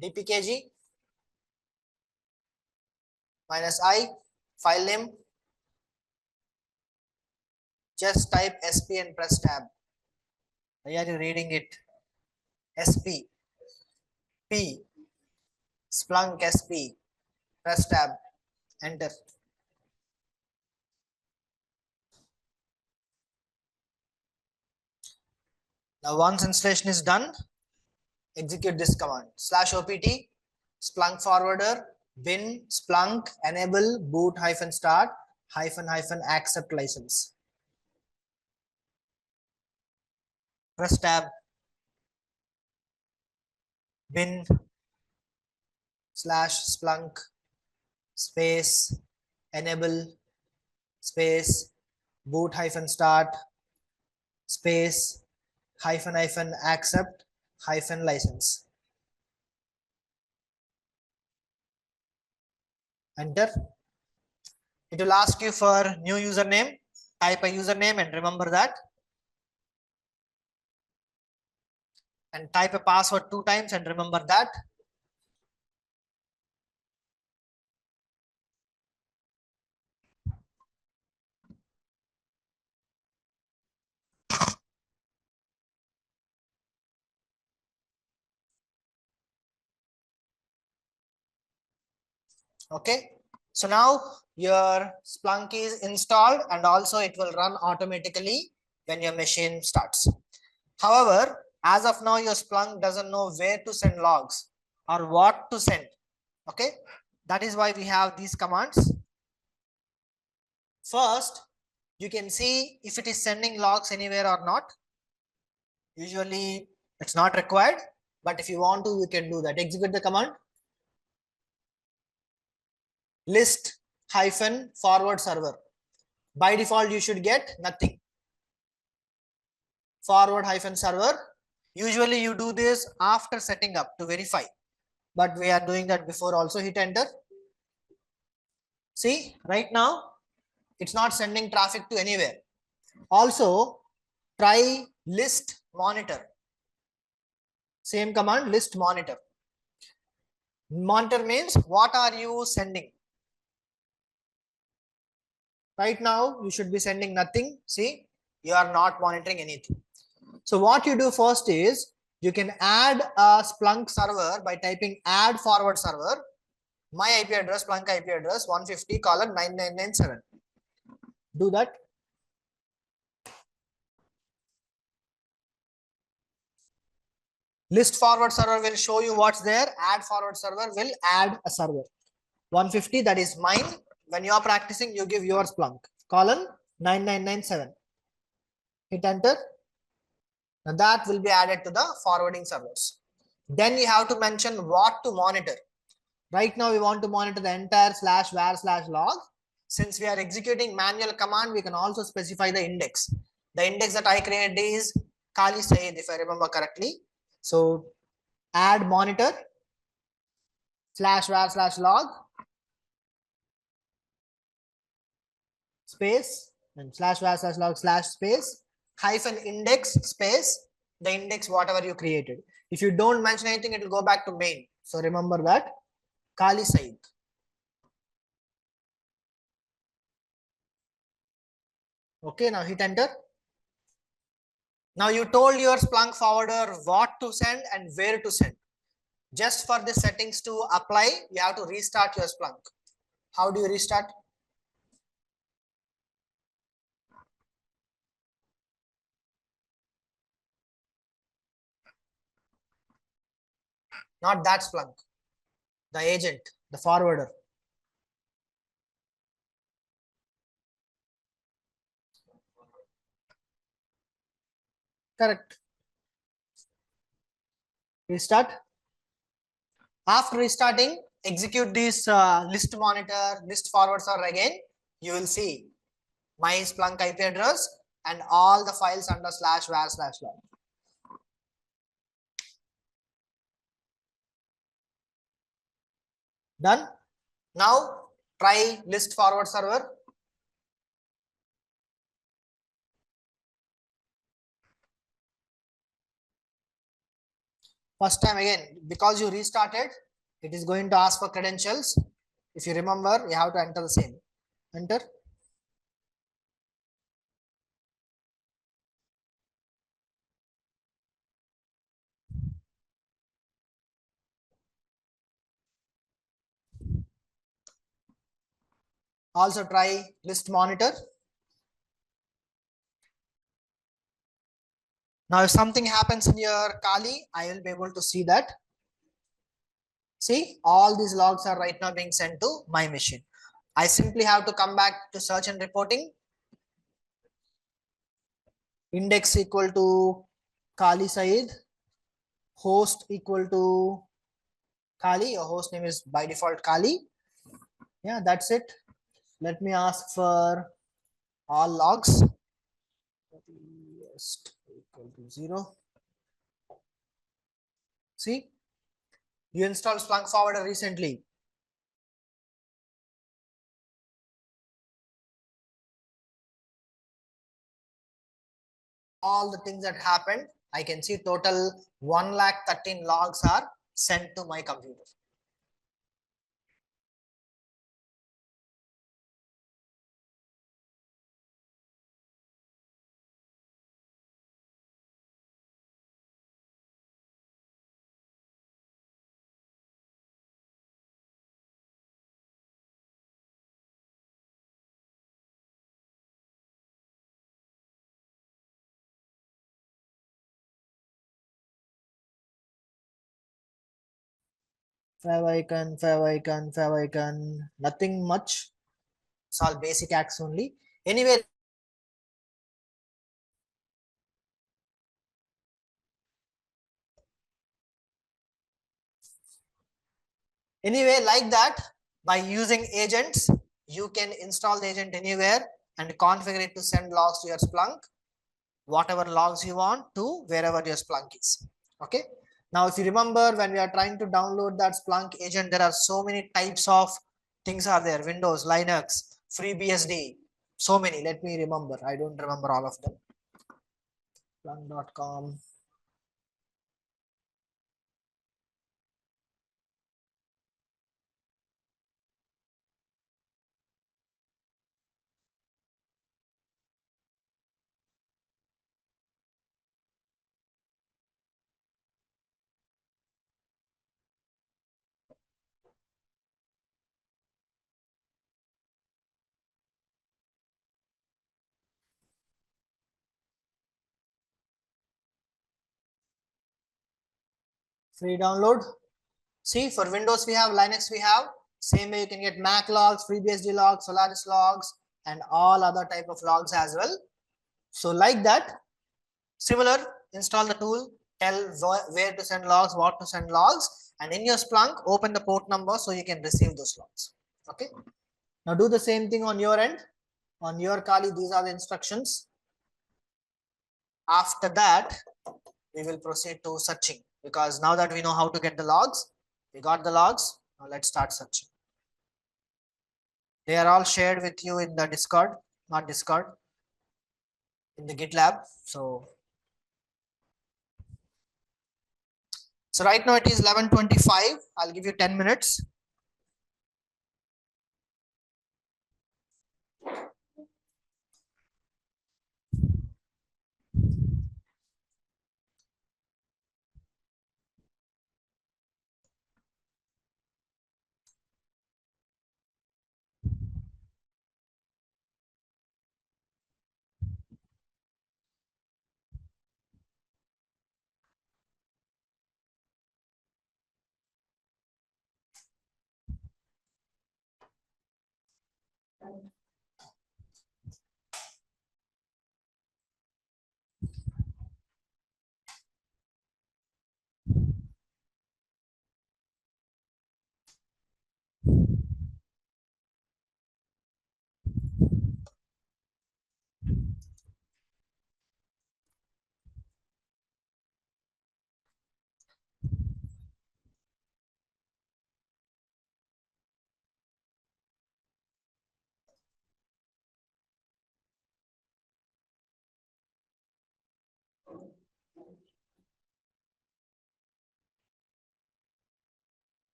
dpkg -i, file name. Just type sp and press tab. Why are you reading it? sp, p, Splunk sp, press tab, enter. Now once installation is done, execute this command /opt Splunk forwarder bin Splunk enable boot -start -- accept license. Press tab, bin /Splunk space enable space boot -start space -- accept license. Enter. It will ask you for new username. Type a username and remember that. And type a password 2 times and remember that. Okay. So now your Splunk is installed and also it will run automatically when your machine starts. However, as of now, your Splunk doesn't know where to send logs or what to send. Okay. That is why we have these commands. First, you can see if it is sending logs anywhere or not. Usually it's not required, but if you want to, you can do that. Execute the command. List hyphen forward server. By default, you should get nothing. Forward hyphen server. Usually you do this after setting up to verify, but we are doing that before also. Hit enter. See, right now it's not sending traffic to anywhere. Also, try list monitor. Same command, list monitor. Monitor means what are you sending? Right now, you should be sending nothing. See, you are not monitoring anything. So what you do first is you can add a Splunk server by typing add forward server. My IP address, Splunk IP address 150:9997. Do that. List forward server will show you what's there. Add forward server will add a server. 150, that is mine. When you are practicing, you give your Splunk colon 9997. Hit enter. Now that will be added to the forwarding servers. Then you have to mention what to monitor. Right now we want to monitor the entire /var/log. Since we are executing manual command, we can also specify the index. The index that I created is Kali Saeed, if I remember correctly. So add monitor /var/log space and /var/log /space hyphen index space the index whatever you created. If you don't mention anything, it will go back to main. So remember that. Kali Saeed. Okay, now hit enter. Now you told your Splunk forwarder what to send and where to send. Just for the settings to apply, you have to restart your Splunk. How do you restart? Not that Splunk, the agent, the forwarder. Correct. Restart. After restarting, execute this list monitor, list forward server again. You will see my Splunk IP address and all the files under /var/log. Done. Now try list forward server. First time again, because you restarted, it is going to ask for credentials. If you remember, you have to enter the same. Enter. Also try list monitor. Now if something happens in your Kali, I will be able to see that. See, all these logs are right now being sent to my machine. I simply have to come back to search and reporting. Index equal to Kali Saeed. Host equal to Kali. Your host name is by default Kali. Yeah, that's it. Let me ask for all logs. Equal to 0. See, you installed Splunk Forwarder recently. all the things that happened. I can see total 1,13 logs are sent to my computer. Favicon, nothing much. It's all basic acts only. Anyway, like that, by using agents, you can install the agent anywhere and configure it to send logs to your Splunk, whatever logs you want to wherever your Splunk is. Okay. Now, if you remember when we are trying to download that Splunk agent, there are so many types of things are there: Windows, Linux, FreeBSD, so many. Let me remember. I don't remember all of them. Splunk.com. Free download. See, for Windows we have, Linux we have. Same way you can get Mac logs, FreeBSD logs, Solaris logs, and all other type of logs as well. So like that, similar, install the tool, tell where to send logs, what to send logs, and in your Splunk, open the port number so you can receive those logs. Okay. Now do the same thing on your end. On your Kali, these are the instructions. After that, we will proceed to searching, because now that we know how to get the logs, we got the logs. Now let's start searching. They are all shared with you in the Discord, not Discord, in the GitLab. So right now it is 11:25. I'll give you 10 minutes.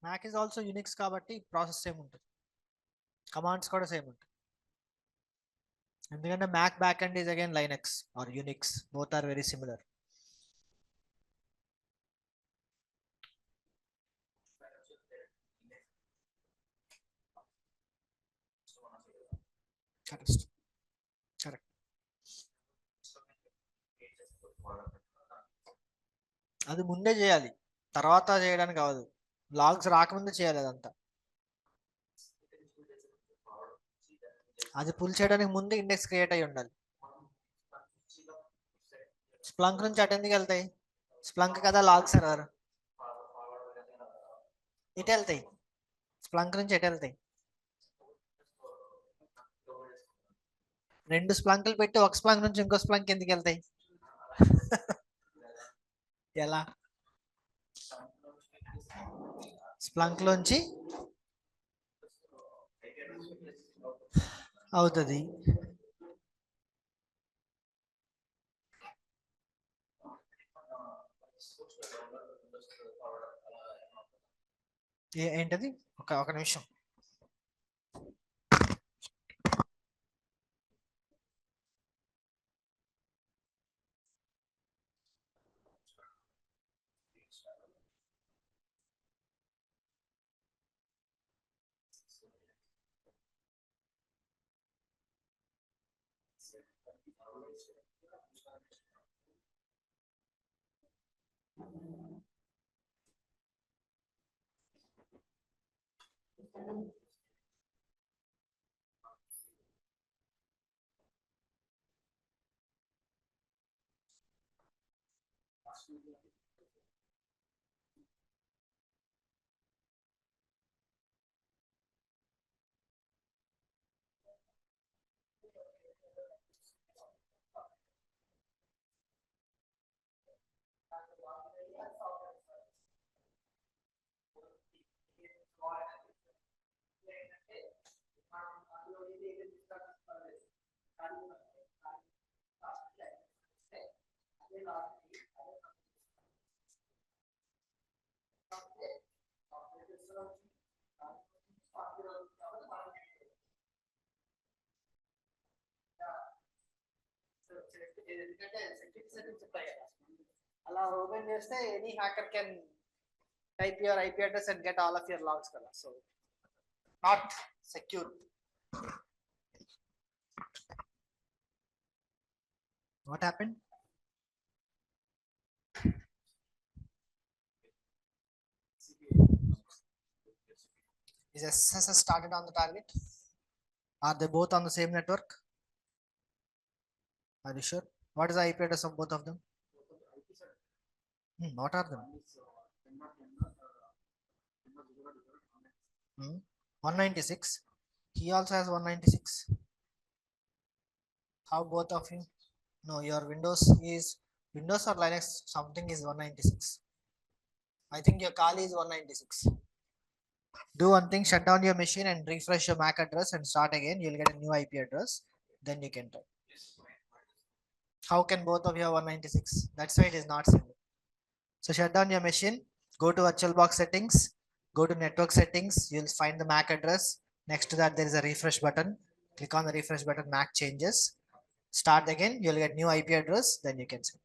Mac is also Unix కాబట్టి process same ఉంటుంది, commands కూడా same ఉంటాయి. ఎందుకంటే Mac back end is again Linux or Unix, both are very similar. Correct, correct. అది ముందే చేయాలి, తర్వాత చేయడానికి అవ్వదు. లాగ్స్ రాకముందే చేయాలి అదంతా. అది పుల్ చేయడానికి ముందు ఇండెక్స్ క్రియేట్ అయ్యి ఉండాలి. స్ప్లంక్ నుంచి అటు ఎందుకు వెళ్తాయి? స్ప్లంక్ కదా లాగ్ సర్వర్. ఎటు వెళ్తాయి? స్ప్లంక్ నుంచి ఎటు వెళ్తాయి? రెండు స్ప్లంకులు పెట్టి ఒక స్ప్లంక్ నుంచి ఇంకో స్ప్లంక్ ఎందుకు వెళ్తాయి? ఎలా? స్ప్లంక్ లోంచి అవుతుంది. ఏంటది? ఒక నిమిషం. అలా ఓపెన్ చేస్తే any hacker can type your IP address and get all of your logs color. So not secure. What happened? Is SSS started on the target? Are they both on the same network? Are you sure? What is the IP address of both of them? What are them? 196. He also has 196. How both of you? No, your Windows or Linux. Something is 196. I think your Kali is 196. Do one thing, shut down your machine and refresh your MAC address and start again. You'll get a new IP address. Then you can type. How can both of you have 196? That's why it is not simple. So shut down your machine, go to VirtualBox settings, go to network settings. You'll find the MAC address. Next to that, there is a refresh button. Click on the refresh button, MAC changes. Start again. You'll get new IP address. Then you can set.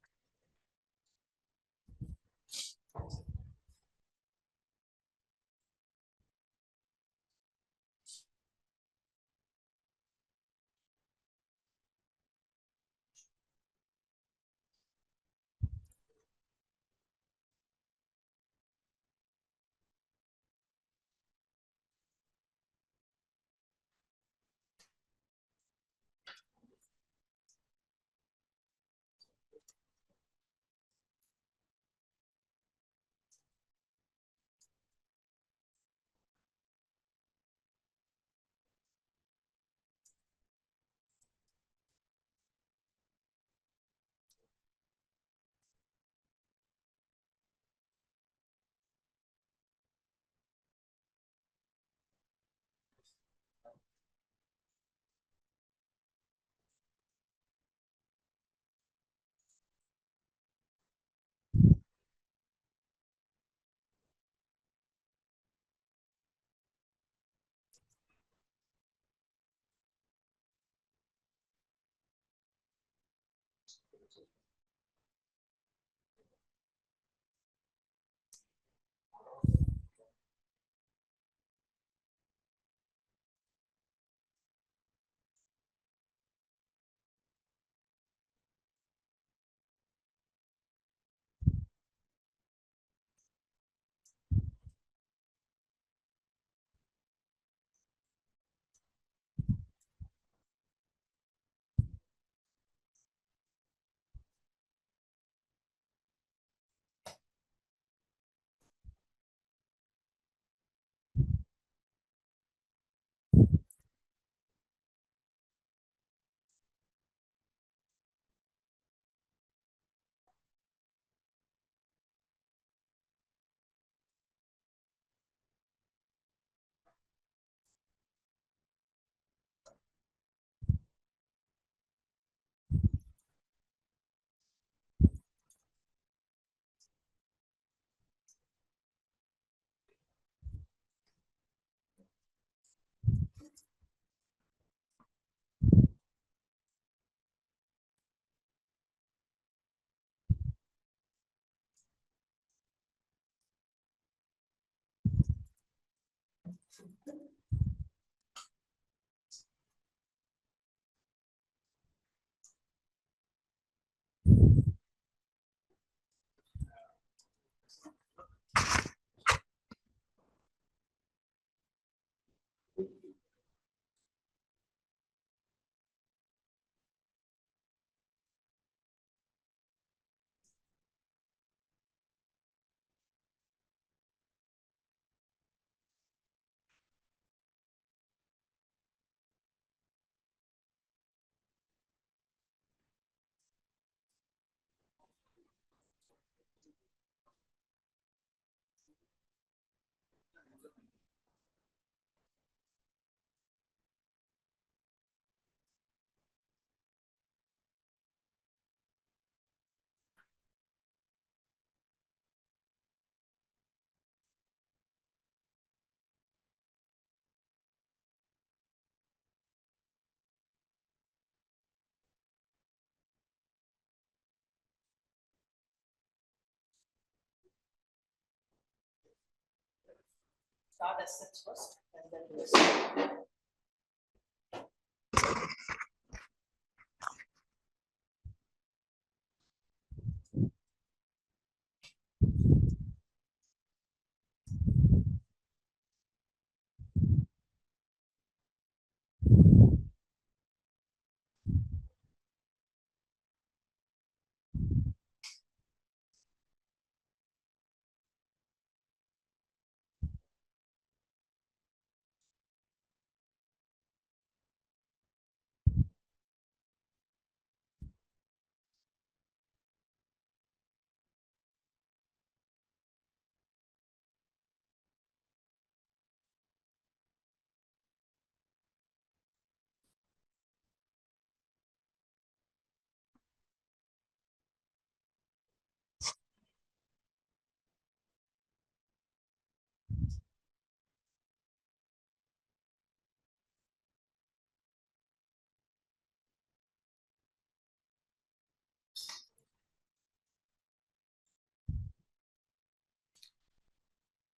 Start assets first and then this.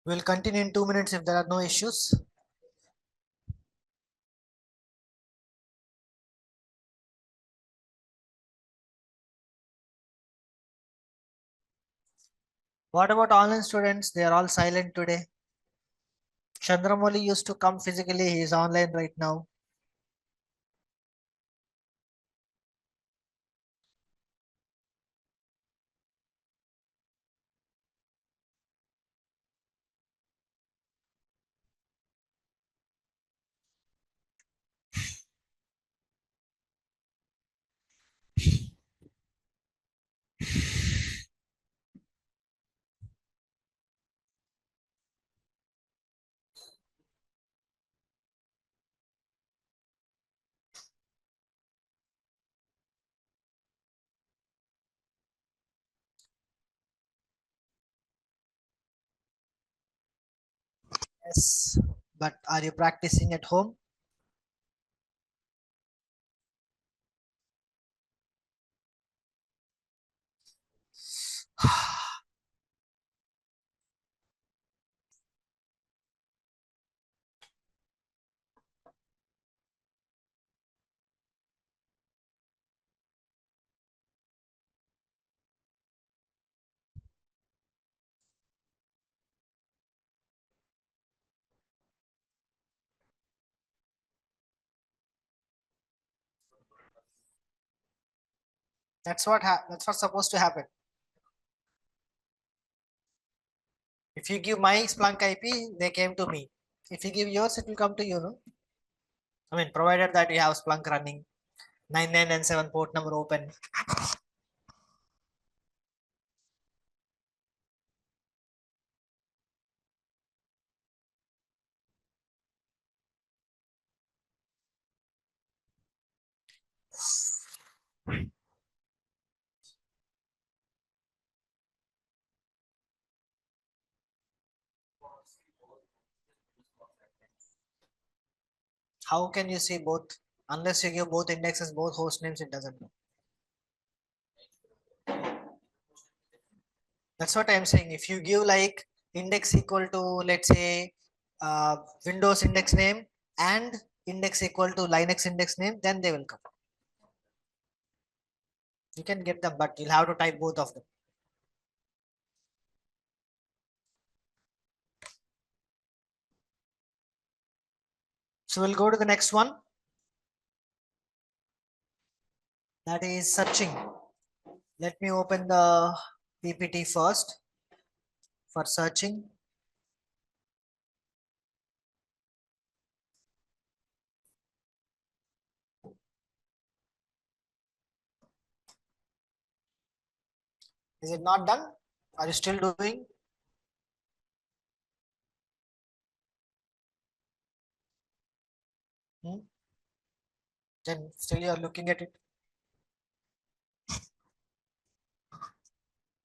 We'll continue in 2 minutes if there are no issues. What about online students? They are all silent today. Chandramoli used to come physically. He is online right now. Yes. But are you practicing at home? That's what's supposed to happen. If you give my Splunk IP, they came to me. If you give yours, it will come to you, no? I mean, provided that you have Splunk running, 9997 port number open. How can you see both? Unless you give both indexes, both host names, it doesn't. That's what I'm saying. If you give like index equal to, let's say, Windows index name and index equal to Linux index name, then they will come. You can get them, but you'll have to type both of them. So we'll go to the next one. That is searching. Let me open the PPT first for searching. Is it not done? Are you still doing? Hmm? Then still you are looking at it.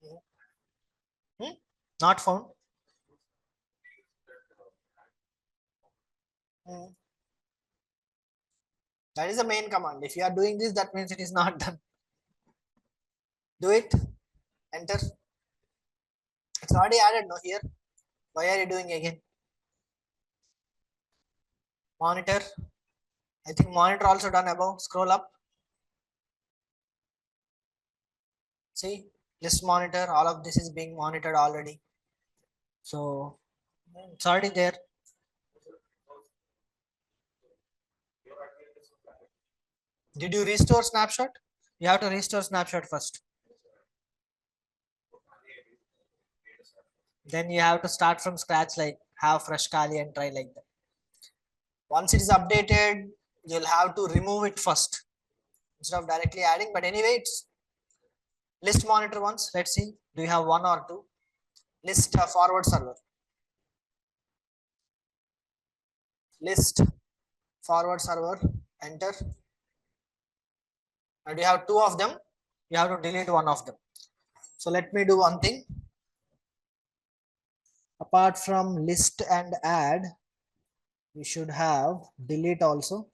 Hmm? Hmm? Not found. Hmm. That is the main command. If you are doing this, that means it is not done. Do it. Enter. It's already added no here. Why are you doing again? Monitor. I think monitor also done above. Scroll up. See, list monitor. All of this is being monitored already. So it's already there. Did you restore snapshot? You have to restore snapshot first. Then you have to start from scratch, like have fresh Kali and try like that. Once it is updated, you'll have to remove it first instead of directly adding. But anyway, it's list monitor once. Let's see. Do you have one or two? List forward server. List forward server. Enter. And you have two of them. You have to delete one of them. So let me do one thing. Apart from list and add, we should have delete also.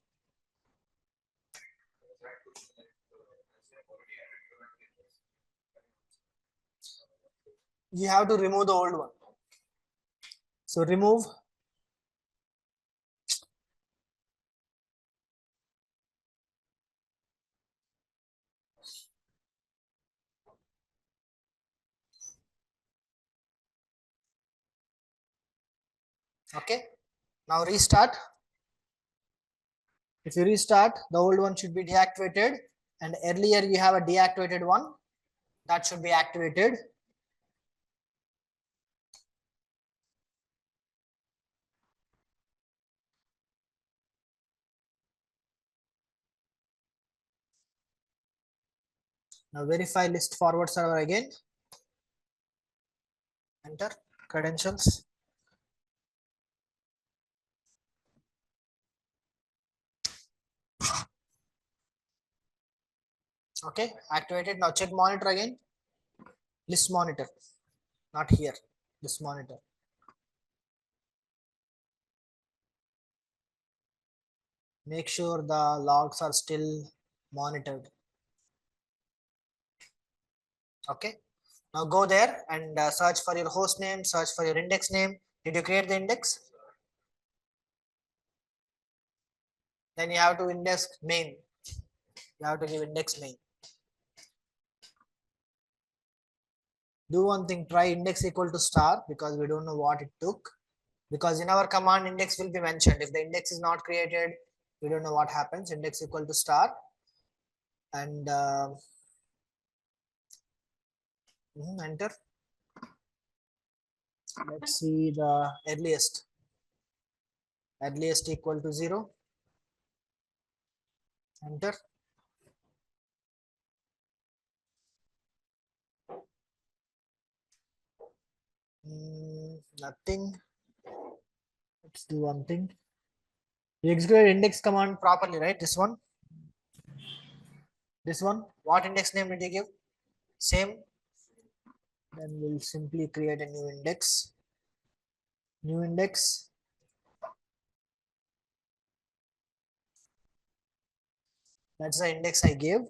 You have to remove the old one. So remove. Okay. Now restart. If you restart, the old one should be deactivated, and earlier you have a deactivated one that should be activated. Now verify list forward server again. Enter credentials. Okay, activated. Now check monitor again. List monitor, not here. List monitor. Make sure the logs are still monitored. Okay. Now go there and search for your host name, search for your index name. Did you create the index? Then you have to index main. You have to give index main. Do one thing, try index equal to star because we don't know what it took. Because in our command index will be mentioned. If the index is not created, we don't know what happens. Index equal to star. And enter. Let's see the earliest. Earliest equal to 0. Enter. Nothing. Let's do one thing. You execute index command properly, right? This one. This one. What index name did you give? Same. Then we'll simply create a new index. New index. That's the index I gave.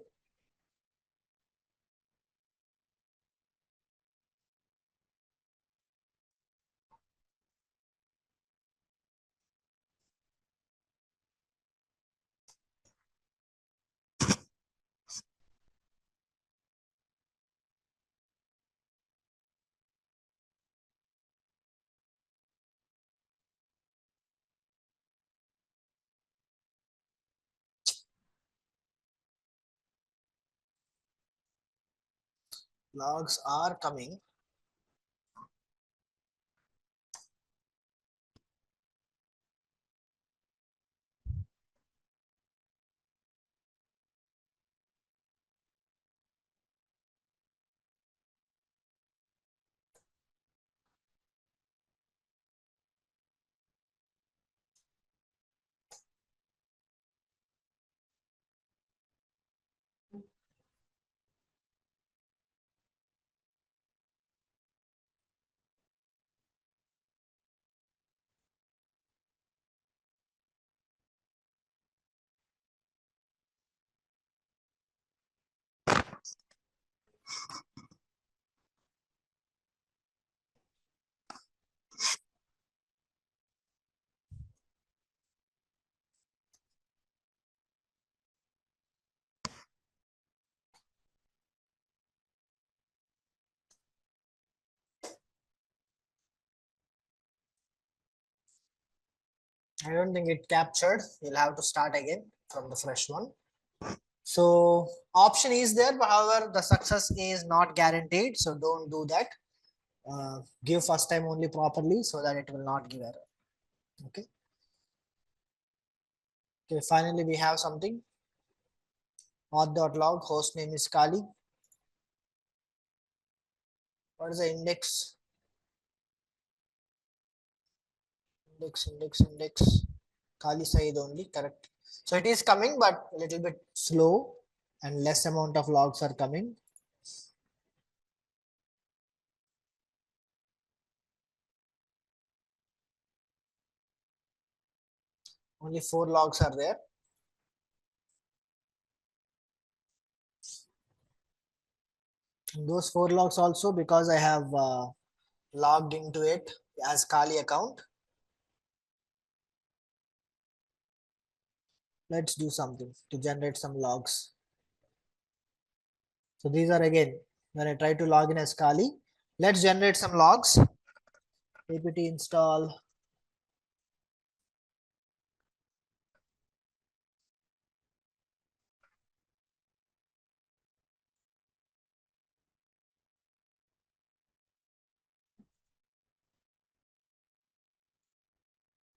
Logs are coming. I don't think it captured. You'll have to start again from the fresh one. So option is there, but however, the success is not guaranteed. So don't do that. Give first time only properly so that it will not give error. Okay. Okay. Finally, we have something. Auth.log host name is Kali. What is the index? Index. Kali side only, correct. So it is coming, but a little bit slow and less amount of logs are coming. Only 4 logs are there. And those 4 logs also, because I have logged into it as Kali account. Let's do something to generate some logs. So these are again, when I try to log in as Kali, let's generate some logs. apt install.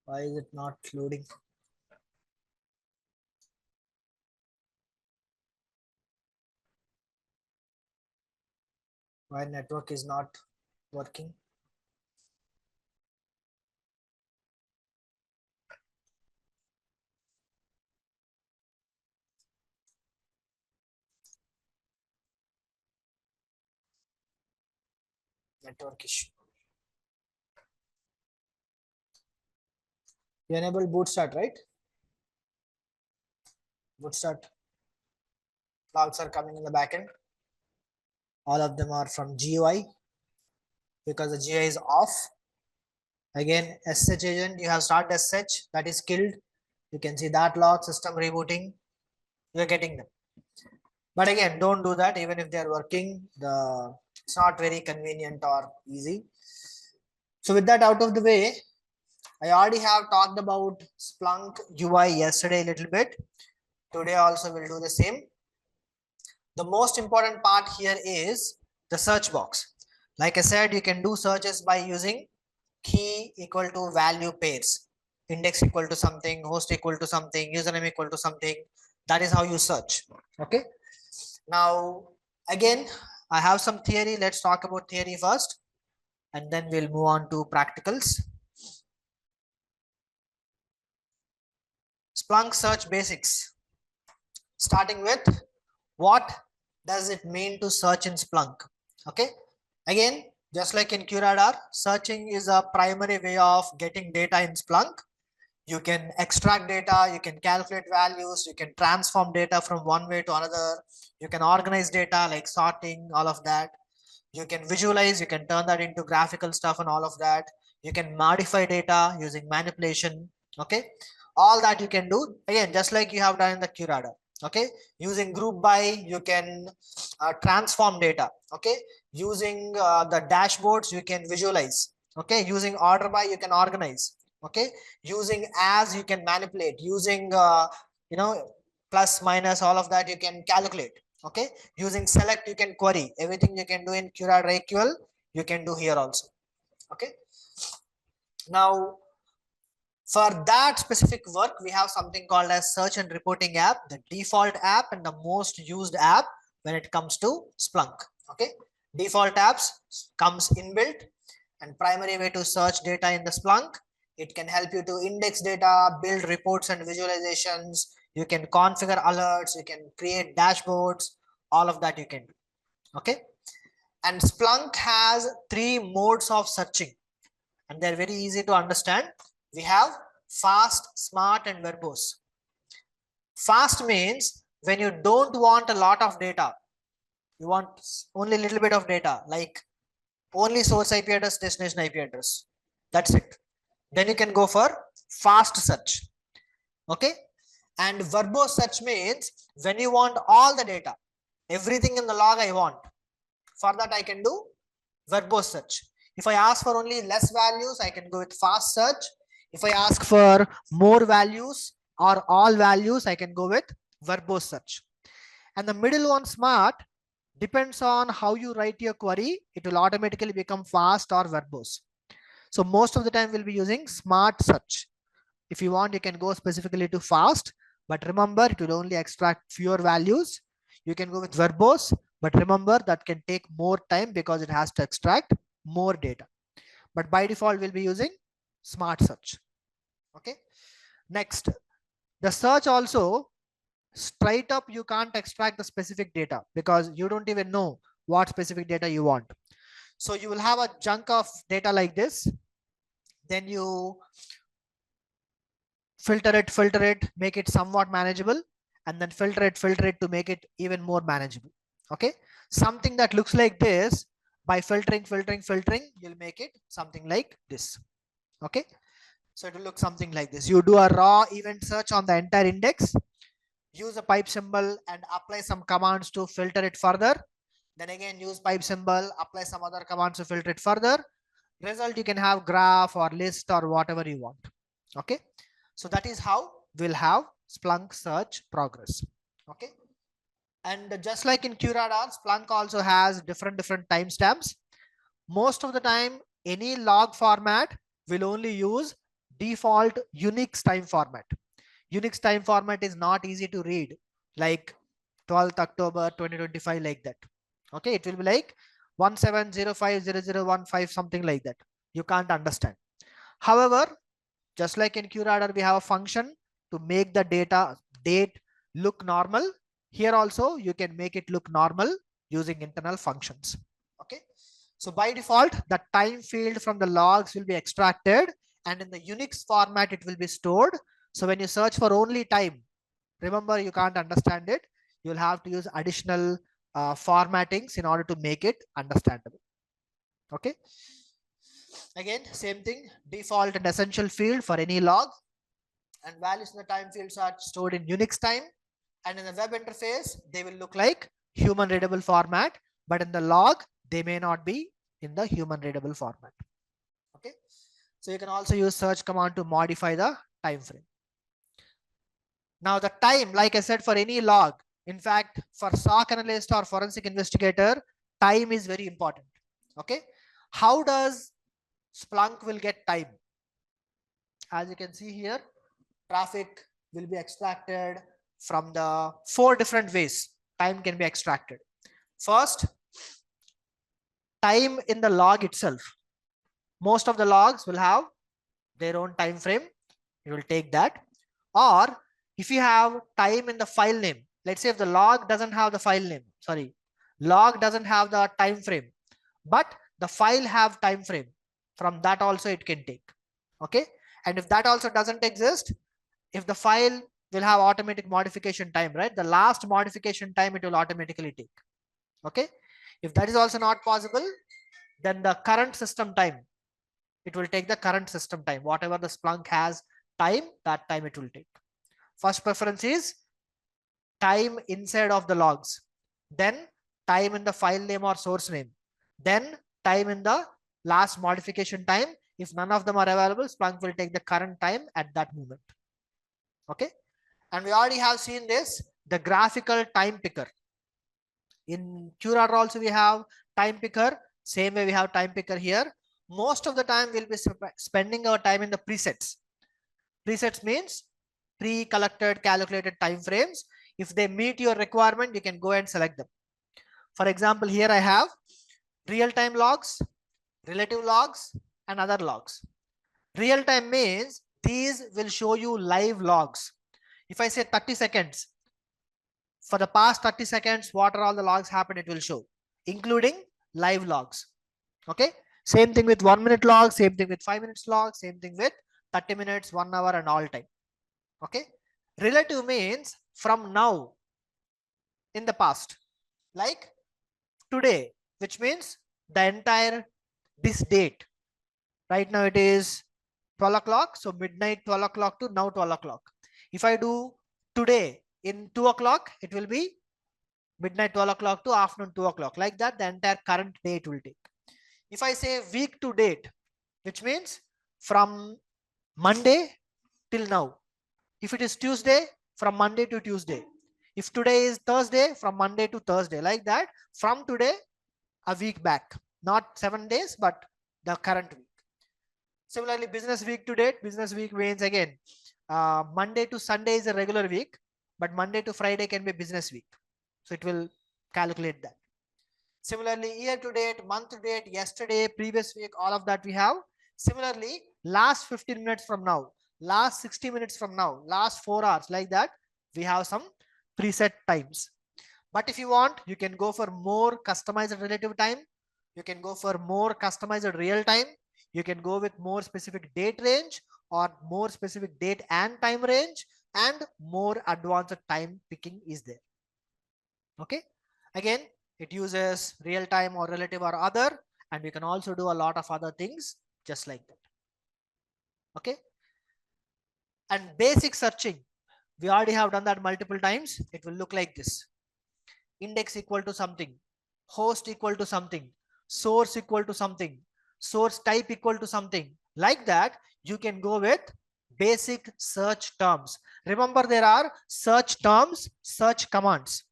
Why is it not loading? Why network is not working? Network issue. You enable bootstart, right? Bootstart logs are coming in the backend. All of them are from GUI because the GUI is off. Again, SH agent, you have start SH, that is killed. You can see that log, system rebooting. You're getting them. But again, don't do that even if they're working. It's not very convenient or easy. So with that out of the way, I already have talked about Splunk UI yesterday a little bit. Today also we'll do the same. The most important part here is the search box. Like I said, you can do searches by using key equal to value pairs, index equal to something, host equal to something, username equal to something. That is how you search. Okay. Now, again, I have some theory. Let's talk about theory first, and then we'll move on to practicals. Splunk search basics. Starting with what does it mean to search in Splunk? Okay. Again, just like in QRadar, searching is a primary way of getting data in Splunk. You can extract data, you can calculate values, you can transform data from one way to another. You can organize data like sorting, all of that. You can visualize, you can turn that into graphical stuff and all of that. You can modify data using manipulation. Okay. All that you can do again, just like you have done in the QRadar. Okay. Using group by, you can transform data. Okay. Using the dashboards, you can visualize. Okay. Using order by, you can organize. Okay. Using as, you can manipulate. Using plus minus, all of that you can calculate. Okay, using select you can query everything you can do in QRadar AQL, you can do here also. Okay, now for that specific work we have something called as search and reporting app, the default app and the most used app when it comes to Splunk. Okay, default apps comes inbuilt and primary way to search data in the Splunk. It can help you to index data, build reports and visualizations. You can configure alerts, you can create dashboards, all of that you can do. Okay, and Splunk has 3 modes of searching and they're very easy to understand. We have fast, smart and verbose. Fast means when you don't want a lot of data, you want only a little bit of data, like only source IP address, destination IP address. That's it. Then you can go for fast search. Okay, and verbose search means when you want all the data, everything in the log I want. For that I can do verbose search. If I ask for only less values, I can go with fast search. If I ask for more values or all values, I can go with verbose search. And the middle one, smart, depends on how you write your query. It will automatically become fast or verbose. So most of the time we'll be using smart search. If you want, you can go specifically to fast, but remember it will only extract fewer values. You can go with verbose, but remember that can take more time because it has to extract more data. But by default, we'll be using smart search. Okay. Next, the search also straight up, you can't extract the specific data because you don't even know what specific data you want. So you will have a chunk of data like this. Then you filter it, make it somewhat manageable, and then filter it to make it even more manageable. Okay, something that looks like this, by filtering, you'll make it something like this. Okay, so it will look something like this. You do a raw event search on the entire index, use a pipe symbol and apply some commands to filter it further. Then again use pipe symbol, apply some other commands to filter it further. Result, you can have graph or list or whatever you want. Okay, so that is how we'll have Splunk search progress. Okay, and just like in QRadar, Splunk also has different timestamps. Most of the time, any log format will only use default Unix time format. Unix time format is not easy to read, like 12th October 2025, like that. Okay, it will be like 17050015, something like that. You can't understand. However, just like in QRadar, we have a function to make the date look normal. Here also, you can make it look normal using internal functions. Okay. So by default, the time field from the logs will be extracted and in the Unix format, it will be stored. So when you search for only time, remember you can't understand it. You'll have to use additional formattings in order to make it understandable. Okay. Again, same thing, default and essential field for any log, and values in the time fields are stored in Unix time, and in the web interface, they will look like human readable format, but in the log, they may not be in the human readable format. Okay. So you can also use search command to modify the time frame. Now the time, like I said, for any log, in fact, for SOC analyst or forensic investigator, time is very important. Okay. How does Splunk will get time? As you can see here, traffic will be extracted from the 4 different ways time can be extracted. First, time in the log itself. Most of the logs will have their own time frame. You will take that. Or if you have time in the file name, let's say if the log doesn't have the file name, log doesn't have the time frame, but the file have time frame, from that also it can take. Okay. And if that also doesn't exist, if the file will have automatic modification time, right? The last modification time it will automatically take. Okay. If that is also not possible, then the current system time, it will take the current system time. Whatever the Splunk has time, that time it will take. First preference is time inside of the logs, then time in the file name or source name, then time in the last modification time. If none of them are available, Splunk will take the current time at that moment. Okay. And we already have seen this, the graphical time picker. In QRadar also we have time picker. Same way we have time picker here. Most of the time we'll be spending our time in the presets. Presets means pre-collected calculated time frames. If they meet your requirement, you can go and select them. For example, here I have real-time logs, relative logs, and other logs. Real-time means these will show you live logs. If I say 30 seconds, for the past 30 seconds, what are all the logs happened, it will show, including live logs. Okay. Same thing with 1 minute log, same thing with 5 minutes log, same thing with 30 minutes, 1 hour, and all time. Okay. Relative means from now in the past, like today, which means the entire this date. Right now it is 12 o'clock. So midnight 12 o'clock to now 12 o'clock. If I do today in 2 o'clock, it will be midnight 12 o'clock to afternoon 2 o'clock. Like that, the entire current date will take. If I say week to date, which means from Monday till now. If it is Tuesday, from Monday to Tuesday. If today is Thursday, from Monday to Thursday. Like that, from today, a week back. Not 7 days, but the current week. Similarly, business week to date. Business week means again, Monday to Sunday is a regular week, but Monday to Friday can be business week. So it will calculate that. Similarly, year to date, month to date, yesterday, previous week, all of that we have. Similarly, last 15 minutes from now, last 60 minutes from now, last 4 hours, like that, we have some preset times. But if you want, you can go for more customized relative time. You can go for more customized real time. You can go with more specific date range or more specific date and time range, and more advanced time picking is there. Okay. Again, it uses real time or relative or other, and we can also do a lot of other things just like that. Okay. And basic searching, we already have done that multiple times. It will look like this: index equal to something, host equal to something, source equal to something, source type equal to something. Like that, you can go with basic search terms. Remember, there are search terms, search commands.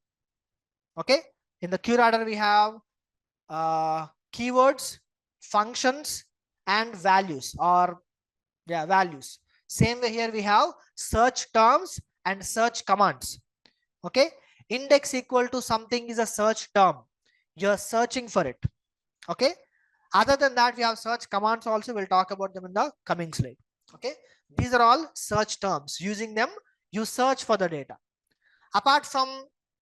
Okay. In the QRadar, we have keywords, functions, and values, or values. Same way here we have search terms and search commands. Okay. Index equal to something is a search term. You're searching for it. Okay. Other than that, we have search commands also. We'll talk about them in the coming slide. Okay. These are all search terms. Using them, you search for the data. Apart from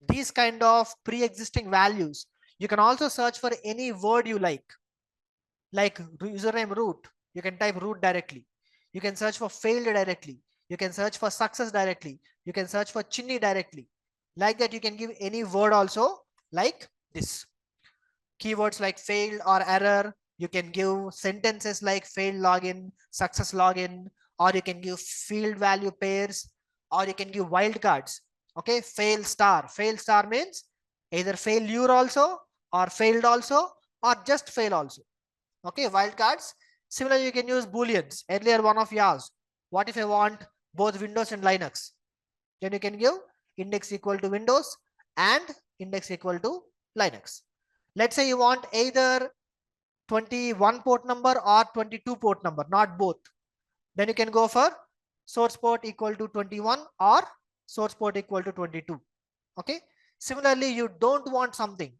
these kind of pre-existing values, you can also search for any word you like username root. You can type root directly. You can search for failed directly. You can search for success directly. You can search for Chinni directly. Like that, you can give any word also like this. Keywords like failed or error. You can give sentences like failed login, success login, or you can give field value pairs, or you can give wildcards. Okay, fail star. Fail star means either failure also, or failed also, or just fail also. Okay, wildcards. Similarly, you can use booleans. Earlier one of you asked, what if I want both Windows and Linux? Then you can give index equal to Windows and index equal to Linux. Let's say you want either 21 port number or 22 port number, not both. Then you can go for source port equal to 21 or source port equal to 22. Okay. Similarly, you don't want something,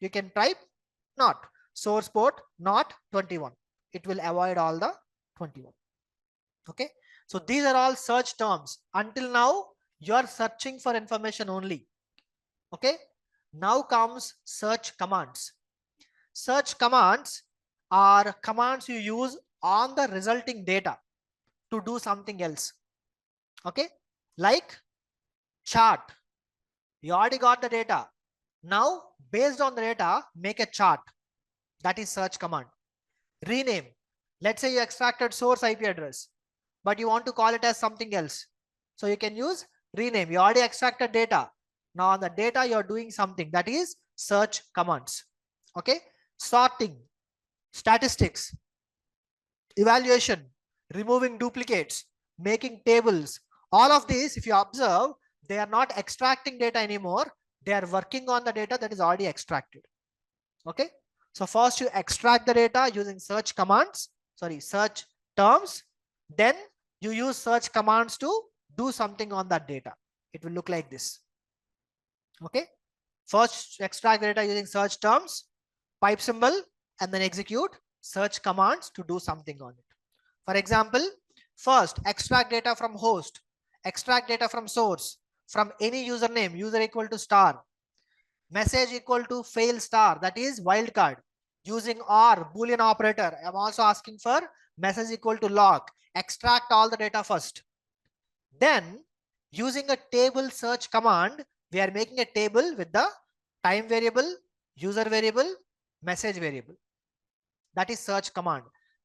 you can type not source port not 21. It will avoid all the 21. Okay. So these are all search terms. Until now, you are searching for information only. Okay. Now comes search commands. Search commands are commands you use on the resulting data to do something else. Okay. Like chart. You already got the data. Now, based on the data, make a chart. That is search command. Rename. Let's say you extracted source IP address, but you want to call it as something else. So you can use rename. You already extracted data. Now on the data, you're doing something. That is search commands. Okay. Sorting, statistics, evaluation, removing duplicates, making tables. All of these, if you observe, they are not extracting data anymore. they are working on the data that is already extracted. Okay. So first you extract the data using search commands, search terms. Then you use search commands to do something on that data. It will look like this. Okay. First extract the data using search terms, pipe symbol, and then execute search commands to do something on it. For example, first extract data from host, extract data from source, from any username, user equal to star, message equal to fail star, that is wildcard, using or boolean operator. I'm also asking for message equal to log. Extract all the data first. Then using a table search command, we are making a table with the time variable, user variable, message variable. That is search command.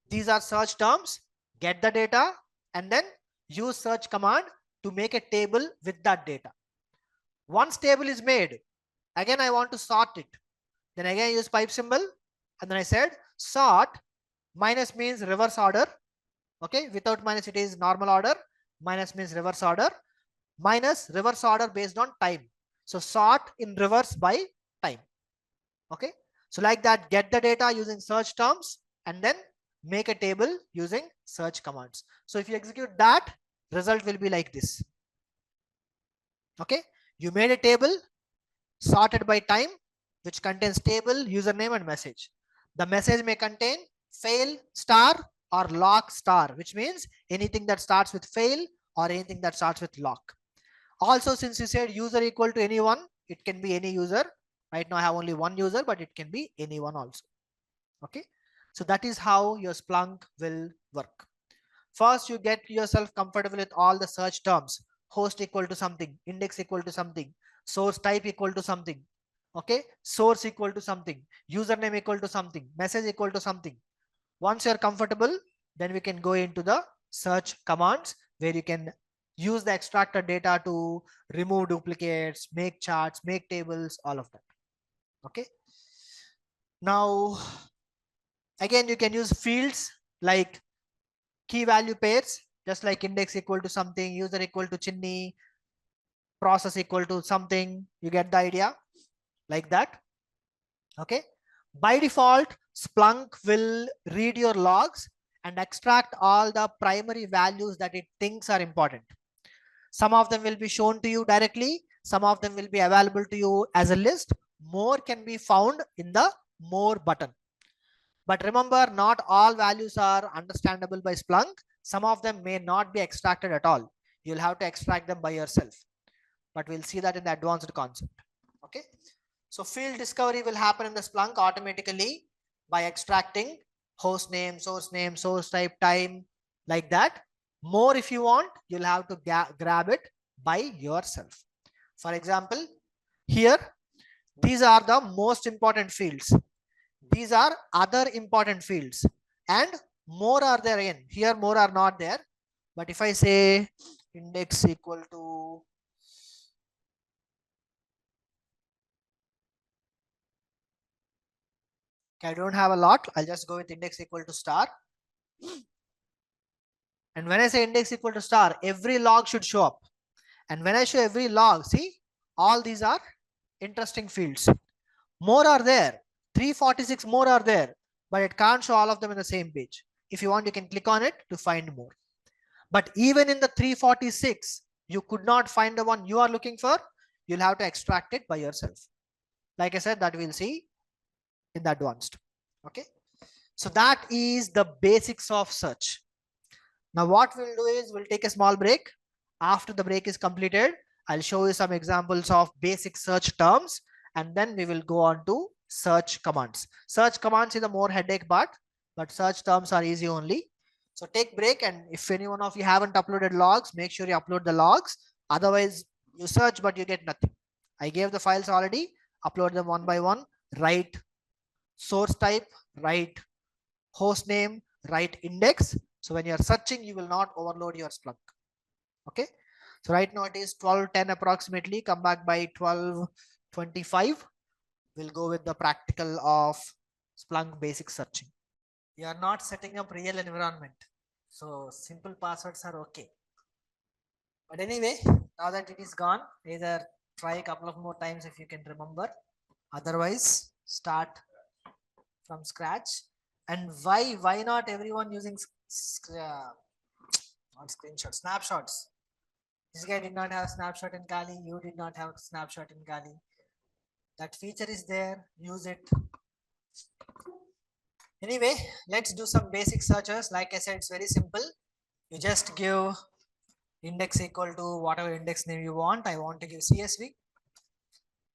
These are search terms. Get the data and then use search command to make a table with that data. Once table is made, again I want to sort it. Then again I use pipe symbol, and then I said sort, minus means reverse order. Okay, without minus it is normal order, minus means reverse order, minus reverse order based on time. So sort in reverse by time. Okay, so like that, get the data using search terms and then make a table using search commands. So if you execute that, result will be like this. Okay, you made a table sorted by time, which contains table, username, and message. The message may contain fail star or lock star, which means anything that starts with fail or anything that starts with lock. Also, since you said user equal to anyone, it can be any user. Right now I have only one user, but it can be anyone also. Okay, so that is how your Splunk will work. First, you get yourself comfortable with all the search terms. Host equal to something, index equal to something, source type equal to something, okay, source equal to something, username equal to something, message equal to something. Once you're comfortable, then we can go into the search commands where you can use the extracted data to remove duplicates, make charts, make tables, all of that. Okay. Now, again, you can use fields like key value pairs, just like index equal to something, user equal to Chinni, process equal to something. You get the idea, like that. Okay. By default, Splunk will read your logs and extract all the primary values that it thinks are important. Some of them will be shown to you directly. Some of them will be available to you as a list. More can be found in the more button. But remember, not all values are understandable by Splunk. Some of them may not be extracted at all. You'll have to extract them by yourself. But we'll see that in the advanced concept. Okay. So field discovery will happen in the Splunk automatically by extracting host name, source type, time, like that. More if you want, you'll have to grab it by yourself. For example, here, these are the most important fields. These are other important fields, and more are there in here. More are not there. But if I say index equal to I don't have a lot, I'll just go with index equal to star. And when I say index equal to star, every log should show up. And when I show every log, see, all these are interesting fields. More are there, 346 more are there, but it can't show all of them in the same page. If you want, you can click on it to find more. But even in the 346, you could not find the one you are looking for. You'll have to extract it by yourself. Like I said, that we'll see in the advanced. Okay. So that is the basics of search. Now what we'll do is we'll take a small break. After the break is completed, I'll show you some examples of basic search terms, and then we will go on to search commands. Search commands is a more headache part, but search terms are easy only. So take break, and if any one of you haven't uploaded logs, make sure you upload the logs. Otherwise, you search but you get nothing. I gave the files already. Upload them one by one. Write source type, write host name, write index. So when you are searching, you will not overload your Splunk. Okay. So right now it is 12:10 approximately. Come back by 12:25. We'll go with the practical of Splunk basic searching. You are not setting up real environment, so simple passwords are okay. But anyway, now that it is gone, either Try a couple of more times if you can remember. Otherwise, start from scratch. And why not everyone using not screenshot, snapshots? This guy did not have snapshot in Kali. You did not have snapshot in Kali. That feature is there. Use it. Anyway, let's do some basic searches. Like I said, it's very simple. You just give index equal to whatever index name you want. I want to give CSV,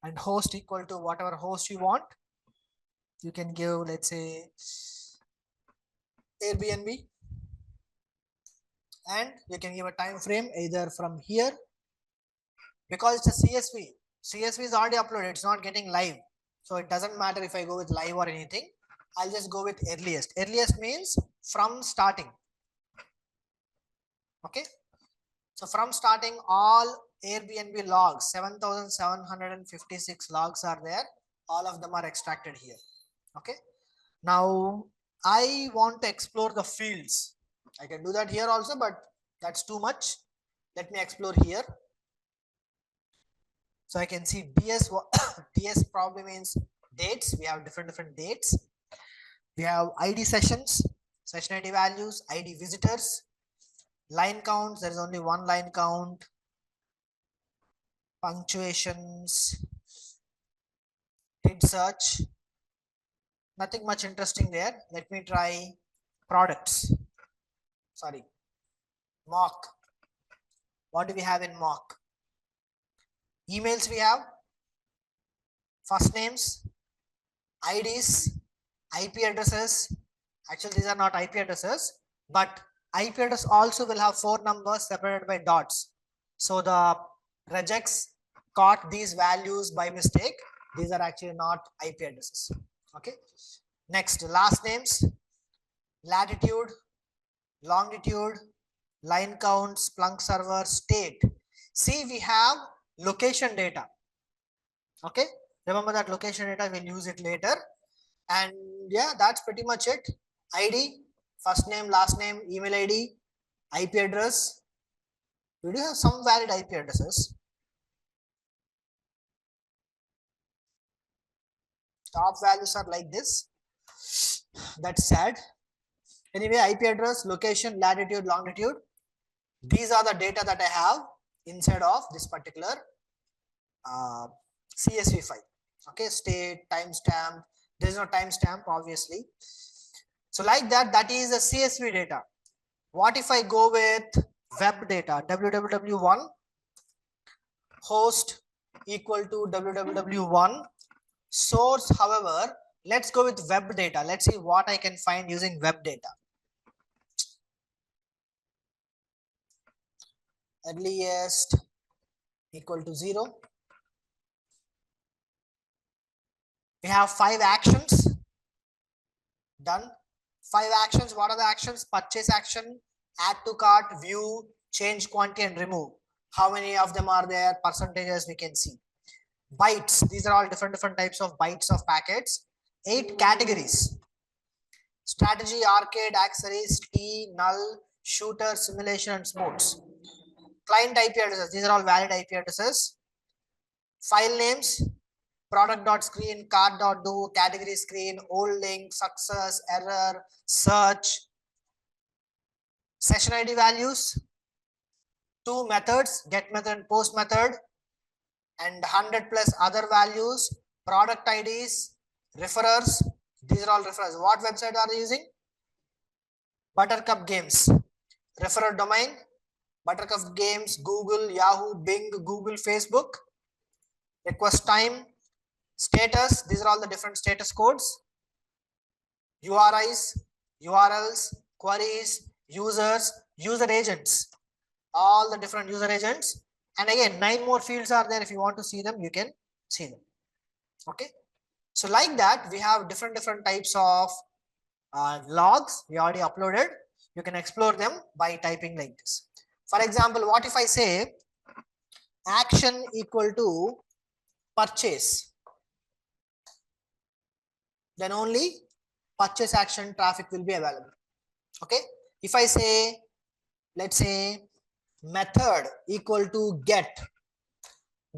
and host equal to whatever host you want. You can give, let's say, Airbnb, and you can give a time frame either from here, because it's a CSV. CSV is already uploaded. It's not getting live. So it doesn't matter if I go with live or anything. I'll just go with earliest. Earliest means from starting. Okay. So from starting, all Airbnb logs, 7,756 logs are there. All of them are extracted here. Okay. Now I want to explore the fields. I can do that here also, but that's too much. Let me explore here. So I can see DS. DS probably means dates. We have different dates. We have ID sessions, session ID values, ID visitors, line counts. There is only one line count. Punctuations, did search. Nothing much interesting there. Let me try products. Sorry, mock. What do we have in mock? Emails we have, first names, IDs, IP addresses. Actually, these are not IP addresses, but IP address also will have 4 numbers separated by dots. So the regex caught these values by mistake. These are actually not IP addresses. Okay. Next, last names, latitude, longitude, line count, Splunk server, state. See, we have location data. Okay. Remember that location data, we'll use it later. And yeah, that's pretty much it. ID, first name, last name, email ID, IP address. We do have some valid IP addresses. Top values are like this. That's sad. Anyway, IP address, location, latitude, longitude. These are the data that I have inside of this particular CSV file. Okay, state, timestamp. There is no timestamp, obviously. So like that, that is the CSV data. What if I go with web data? www1 host equal to www1 source. However, let's go with web data. Let's see what I can find using web data. Earliest equal to 0. We have 5 actions. Done. 5 actions. What are the actions? Purchase action, add to cart, view, change quantity, and remove. How many of them are there? Percentages we can see. Bytes. These are all different types of bytes of packets. 8 categories. Strategy, arcade, accessories, T, null, shooter, simulation, and sports. Client IP addresses. These are all valid IP addresses. File names. Product.screen, card.do, category screen, old link, success, error, search. Session ID values, 2 methods, get method and post method, and 100 plus other values, product IDs, referrers. These are all referrers. What website are they using? Buttercup Games. Referrer domain, Buttercup Games, Google, Yahoo, Bing, Google, Facebook. Request time, status. These are all the different status codes. URIs, URLs, queries, users, user agents, all the different user agents. And again, 9 more fields are there. If you want to see them, you can see them. Okay. So like that, we have different types of logs we already uploaded. You can explore them by typing like this. For example, what if I say action equal to purchase? Then only purchase action traffic will be available. Okay. If I say, let's say method equal to get,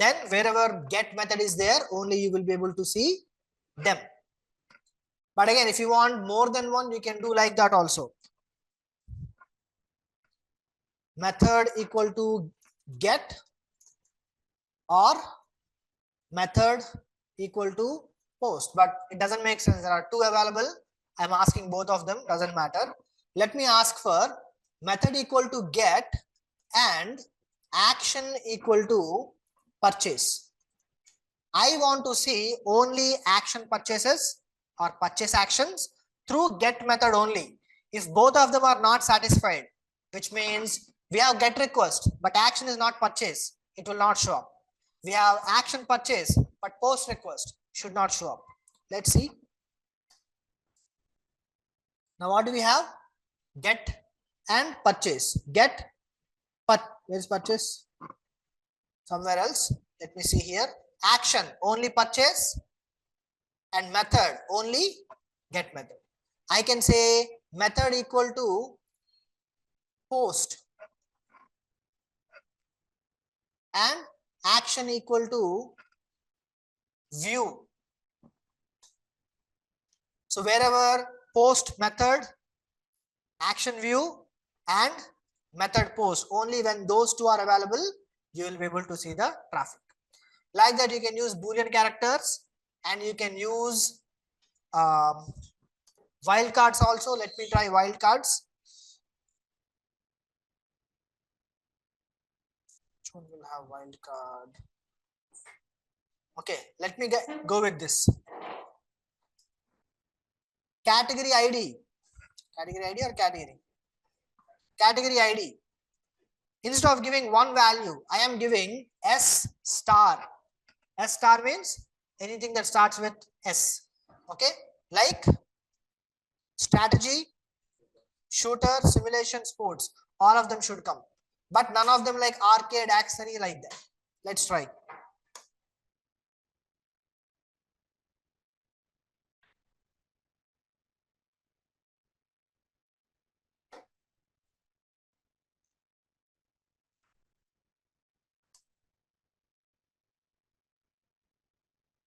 Then wherever get method is there, only you will be able to see them. But again, if you want more than one, you can do like that also. Method equal to get or method equal to post, but it doesn't make sense. There are two available. I'm asking both of them, doesn't matter. Let me ask for method equal to get and action equal to purchase. I want to see only action purchases or purchase actions through get method only. If both of them are not satisfied, which means we have get request, but action is not purchase, it will not show up. We have action purchase, but post request should not show up. Let's see. Now what do we have? Get and purchase. Get, where's purchase? Somewhere else. Let me see here. Action only purchase and method only get method. I can say method equal to post and action equal to view. So wherever post method, action view and method post, only when those two are available, you will be able to see the traffic. Like that, you can use Boolean characters and you can use wildcards also. Let me try wildcards. Which one will have wildcard? Okay, let me go with this. Category ID. Category ID or category? Category ID. Instead of giving one value, I am giving S star. S star means anything that starts with S. Okay, like strategy, shooter, simulation, sports. All of them should come, but none of them like arcade, accessory, like that. Let's try.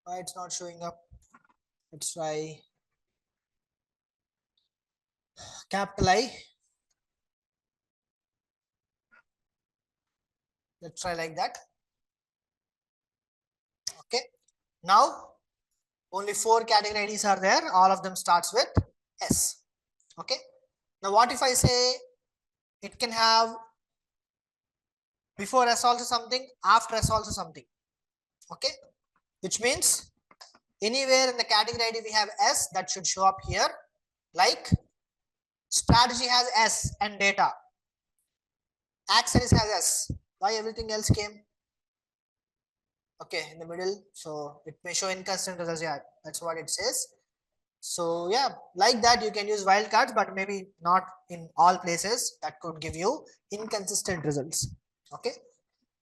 Why it's not showing up? Let's try capital I. Let's try like that. Okay. Now only 4 category IDs are there. All of them starts with S. Okay. Now what if I say it can have before S also something, after S also something. Okay. Which means anywhere in the category ID we have S, that should show up here. Like strategy has S and data. Accessories has S. Why everything else came? Okay, in the middle. So it may show inconsistent results. Yeah, that's what it says. So yeah, like that you can use wildcards, but maybe not in all places. That could give you inconsistent results. Okay.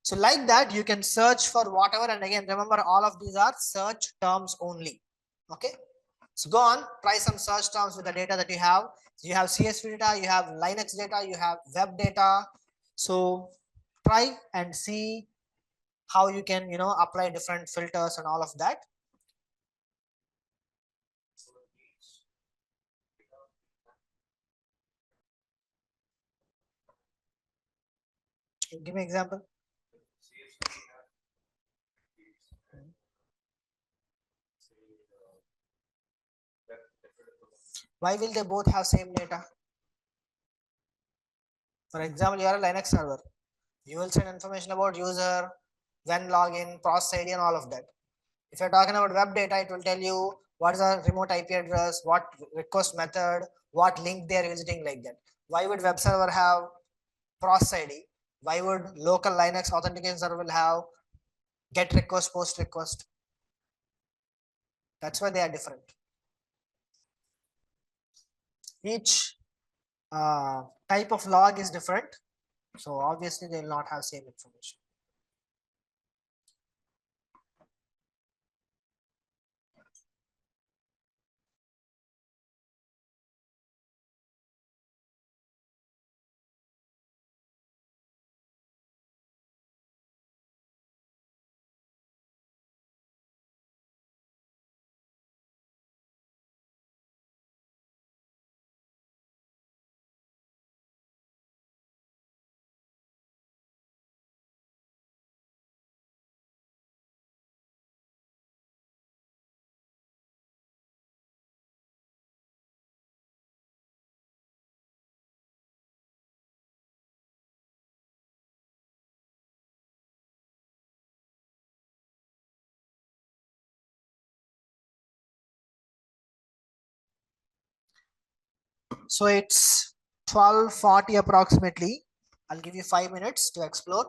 So like that you can search for whatever, and again remember all of these are search terms only. Okay. So go on, try some search terms with the data that you have. You have CSV data, you have Linux data, you have web data. So try and see how you can, apply different filters and all of that. Give me an example. Why will they both have same data? For example, you are a Linux server. You will send information about user, when login, process ID, and all of that. If you're talking about web data, it will tell you what is the remote IP address, what request method, what link they are visiting, like that. Why would web server have process ID? Why would local Linux authentication server will have get request, post request? That's why they are different. Each type of log is different. So obviously they will not have same information. So it's 12:40 approximately. I'll give you 5 minutes to explore.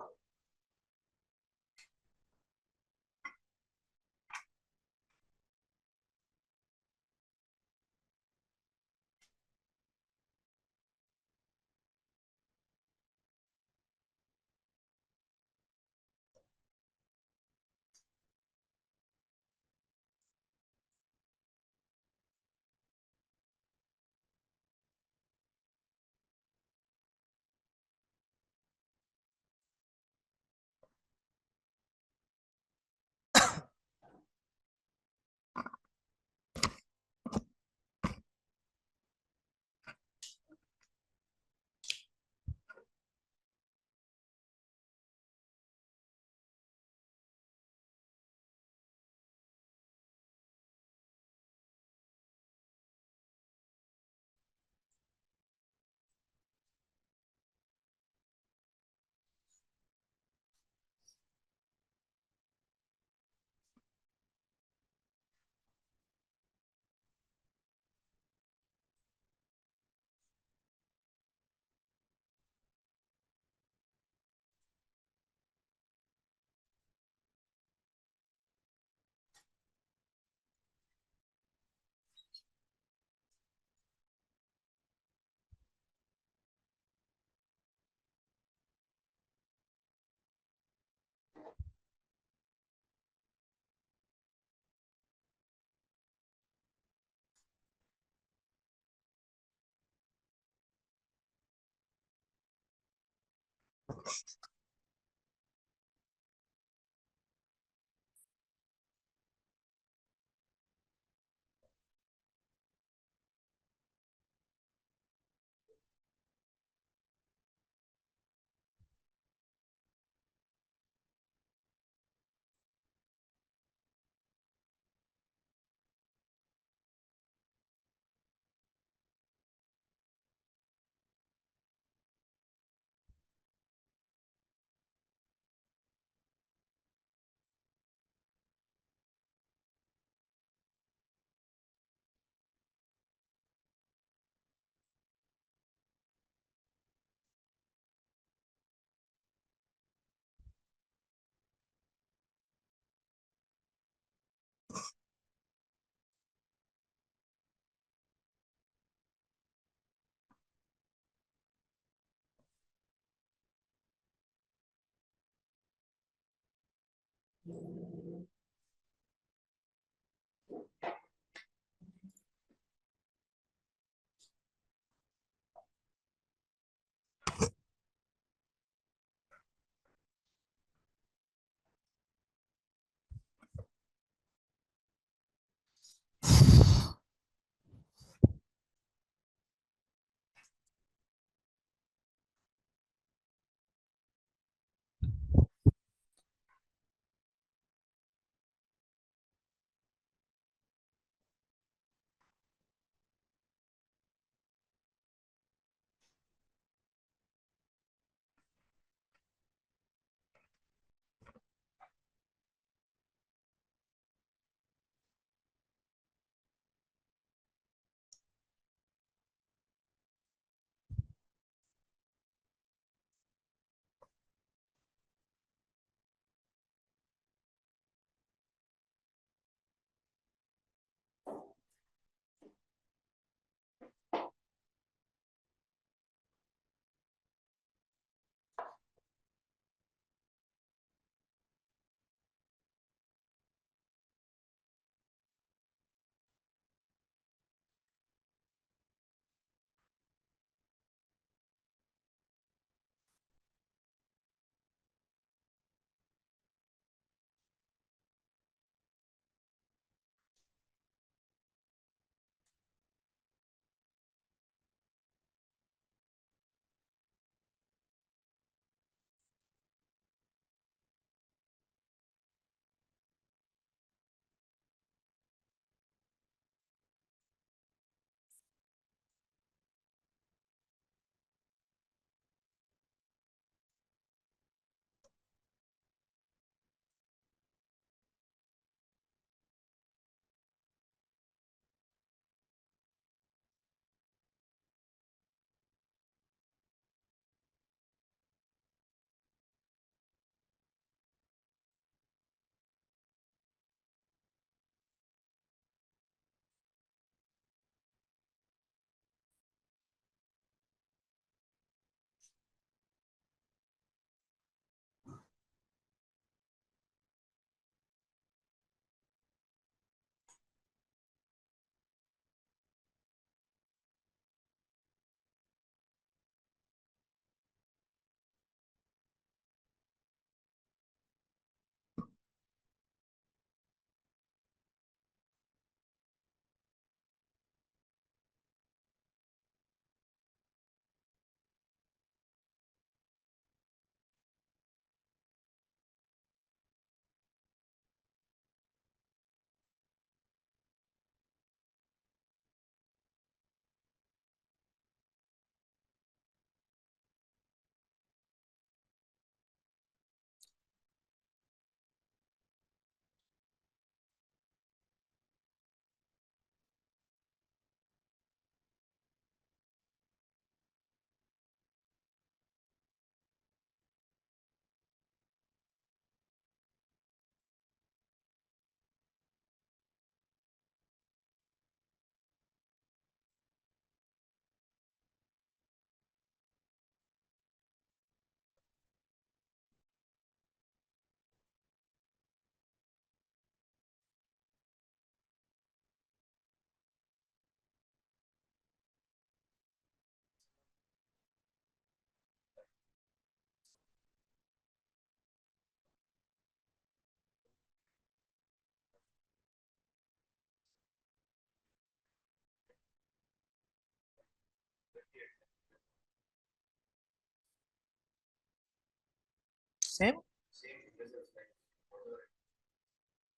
Same.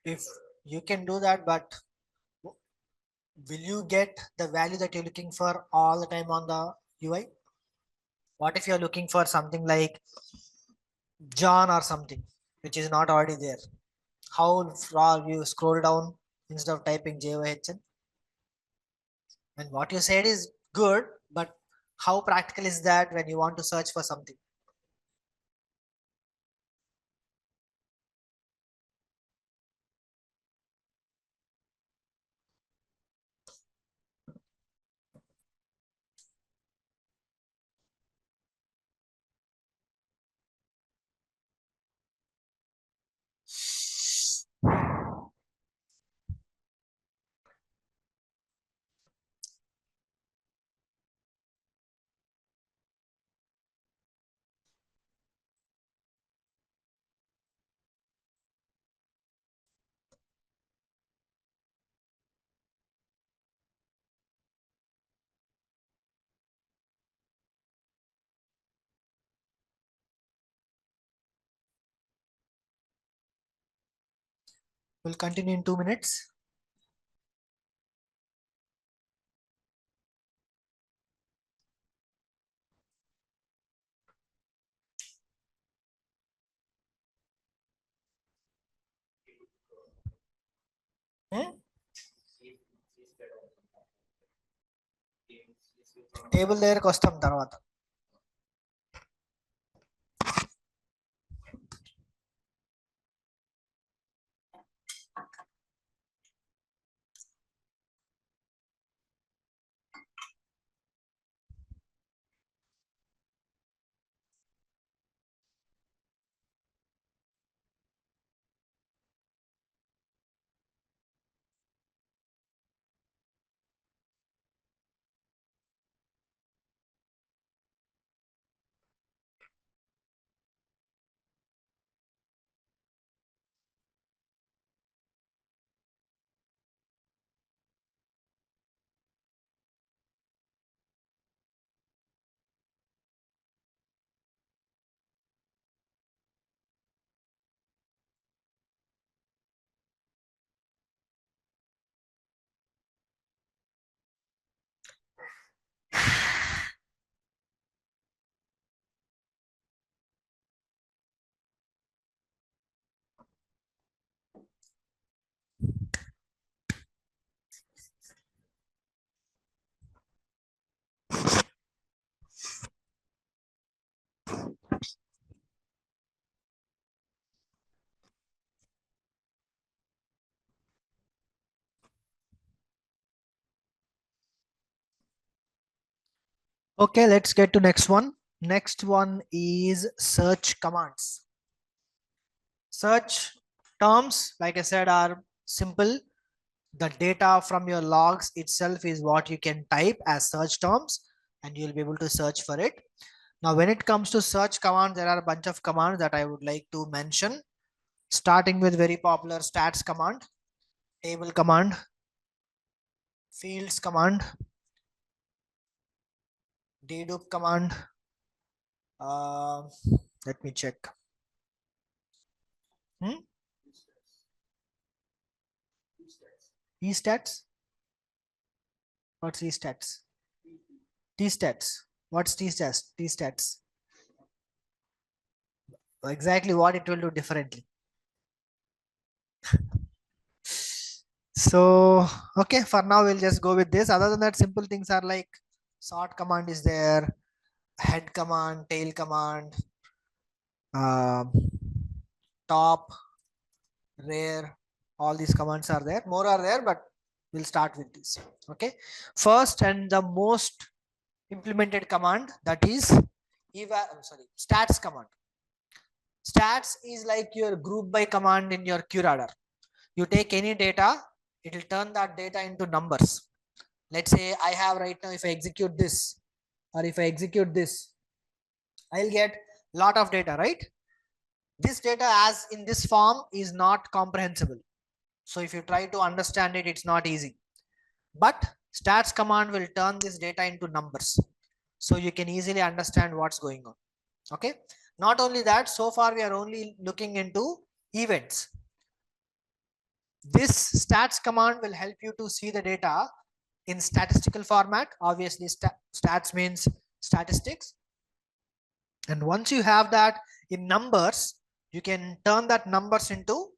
If you can do that, but will you get the value that you're looking for all the time on the UI? What if you're looking for something like John or something which is not already there? How far you scroll down instead of typing JOHN? And what you said is good, but how practical is that when you want to search for something? We'll continue in 2 minutes. Table దగ్గరకు వస్తాం తర్వాత. Okay, let's get to next one. Next one is search commands. Search terms, like I said, are simple. The data from your logs itself is what you can type as search terms and you'll be able to search for it. Now, when it comes to search commands, there are a bunch of commands that I would like to mention, starting with very popular stats command, table command, fields command, dedupe command. Let me check. E-stats? What's E-stats? T-stats. What's T-stats? T-stats. Exactly what it will do differently. So, okay, for now we'll just go with this. Other than that, simple things are like sort command is there, head command, tail command, top, rear, all these commands are there. More are there, but we'll start with this. Okay, first and the most implemented command, that is stats command. Stats is like your group by command in your QRadar. You take any data, it will turn that data into numbers. Let's say I have right now, if I execute this or if I execute this, I'll get a lot of data, right? This data as in this form is not comprehensible. So if you try to understand it, it's not easy. But stats command will turn this data into numbers. So you can easily understand what's going on. Okay. Not only that, so far we are only looking into events. This stats command will help you to see the data in statistical format. Obviously, stats means statistics. And once you have that in numbers, you can turn that numbers into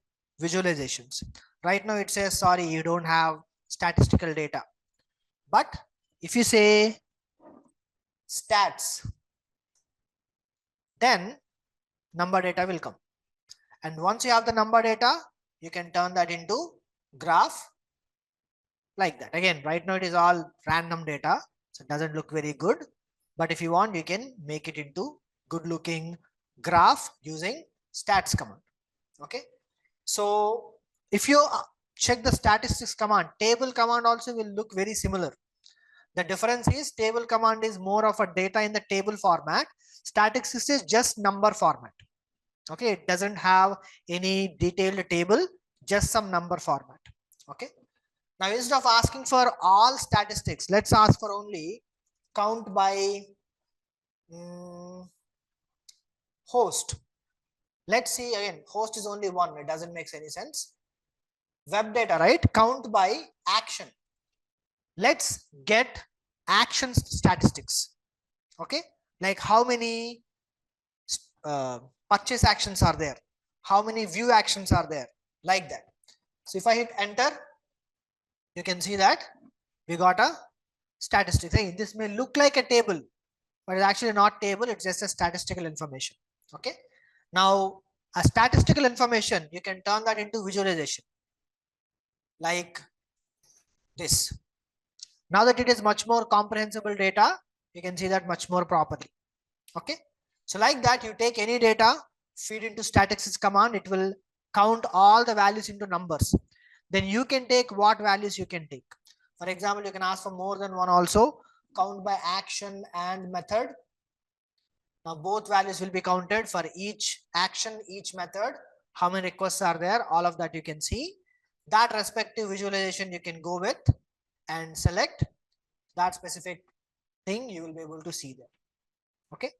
visualizations. Right now it says, sorry, you don't have statistical data. But if you say stats, then number data will come. And once you have the number data, you can turn that into graph like that. Again, right now it is all random data, so it doesn't look very good. But if you want, you can make it into good looking graph using stats command. Okay. So if you check the statistics command, table command also will look very similar. The difference is table command is more of a data in the table format. Statistics is just number format. Okay, it doesn't have any detailed table, just some number format. Okay. Now instead of asking for all statistics, let's ask for only count by host. Let's see again, host is only one, it doesn't make any sense. Web data, right? Count by action. Let's get action statistics. Okay, like how many purchase actions are there, how many view actions are there, like that. So if I hit enter, you can see that we got a statistics. Hey, this may look like a table, but it's actually not table, it's just a statistical information. Okay, now a statistical information, you can turn that into visualization like this. Now that it is much more comprehensible data, you can see that much more properly. Okay, so like that, you take any data, feed into statistics command, it will count all the values into numbers. Then you can take what values you can take. For example, you can ask for more than one also, count by action and method. Now both values will be counted for each action, each method, how many requests are there, all of that you can see. That respective visualization you can go with and select that specific thing, you will be able to see there. Okay,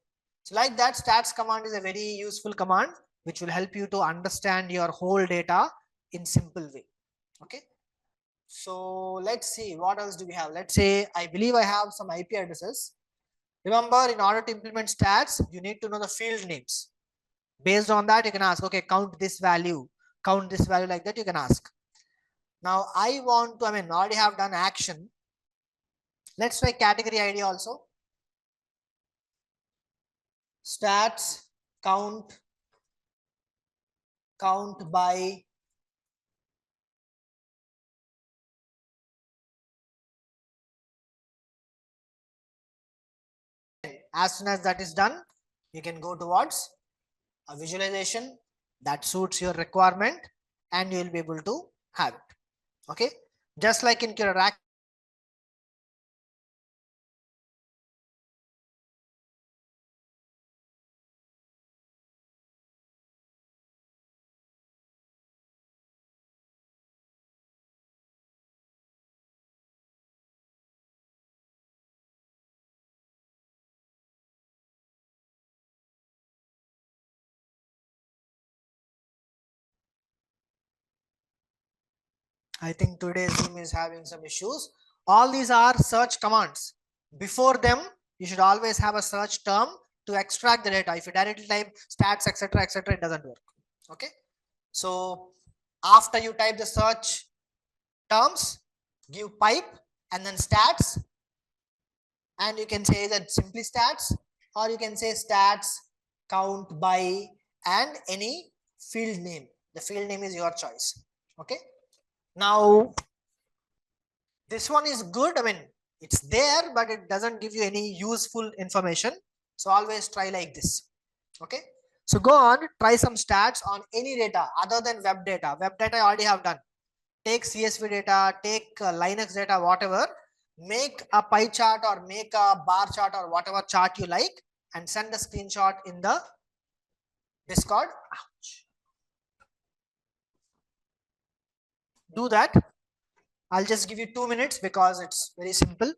so like that, stats command is a very useful command which will help you to understand your whole data in simple way. Okay, so let's see what else do we have. Let's say I believe I have some IP addresses. Remember, in order to implement stats, you need to know the field names. Based on that, you can ask, okay, count this value, like that you can ask. Now I want to, already have done action. Let's try category ID also. Stats count by as soon as that is done, you can go towards a visualization that suits your requirement and you will be able to have it. Okay, just like in your rack. I think today's Zoom is having some issues. All these are search commands. Before them, you should always have a search term to extract the data. If you directly type stats, etc., etc., it doesn't work. Okay, so after you type the search terms, give pipe and then stats, and you can say that simply stats, or you can say stats count by and any field name. The field name is your choice. Okay, now this one is good. It's there, but it doesn't give you any useful information. So always try like this. Okay, so go on, try some stats on any data other than web data. Web data I already have done. Take CSV data, take Linux data, whatever. Make a pie chart or make a bar chart or whatever chart you like and send a screenshot in the Discord. Ouch. Do that. I'll just give you 2 minutes because it's very simple.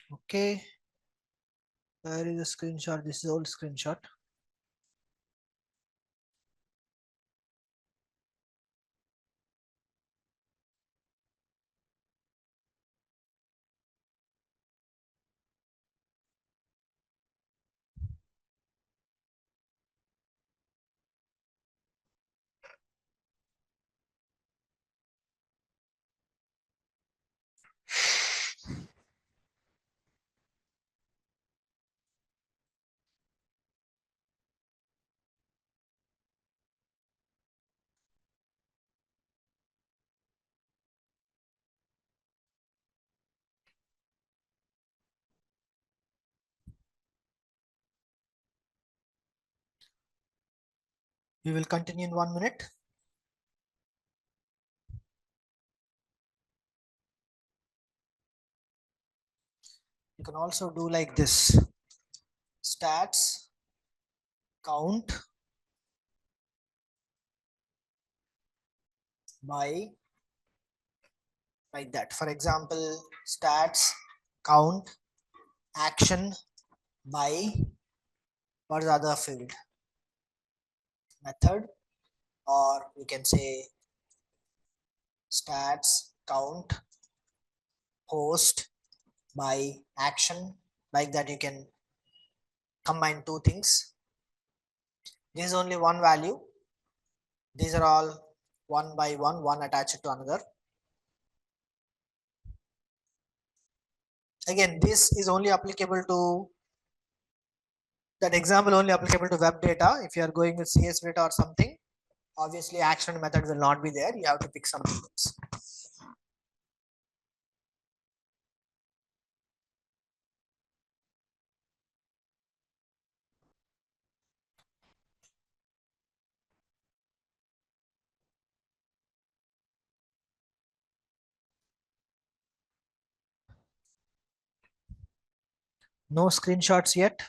Okay, where is the screenshot? This is old screenshot. We will continue in 1 minute. You can also do like this: stats count by, like that. For example, stats count action by, what is the other field, method, or we can say stats count host by action. Like that, you can combine two things. This is only one value. These are all one by one attached to another. Again, this is only applicable to, that example only applicable to web data. If you are going with CS data or something, obviously action method will not be there. You have to pick something else. No screenshots yet.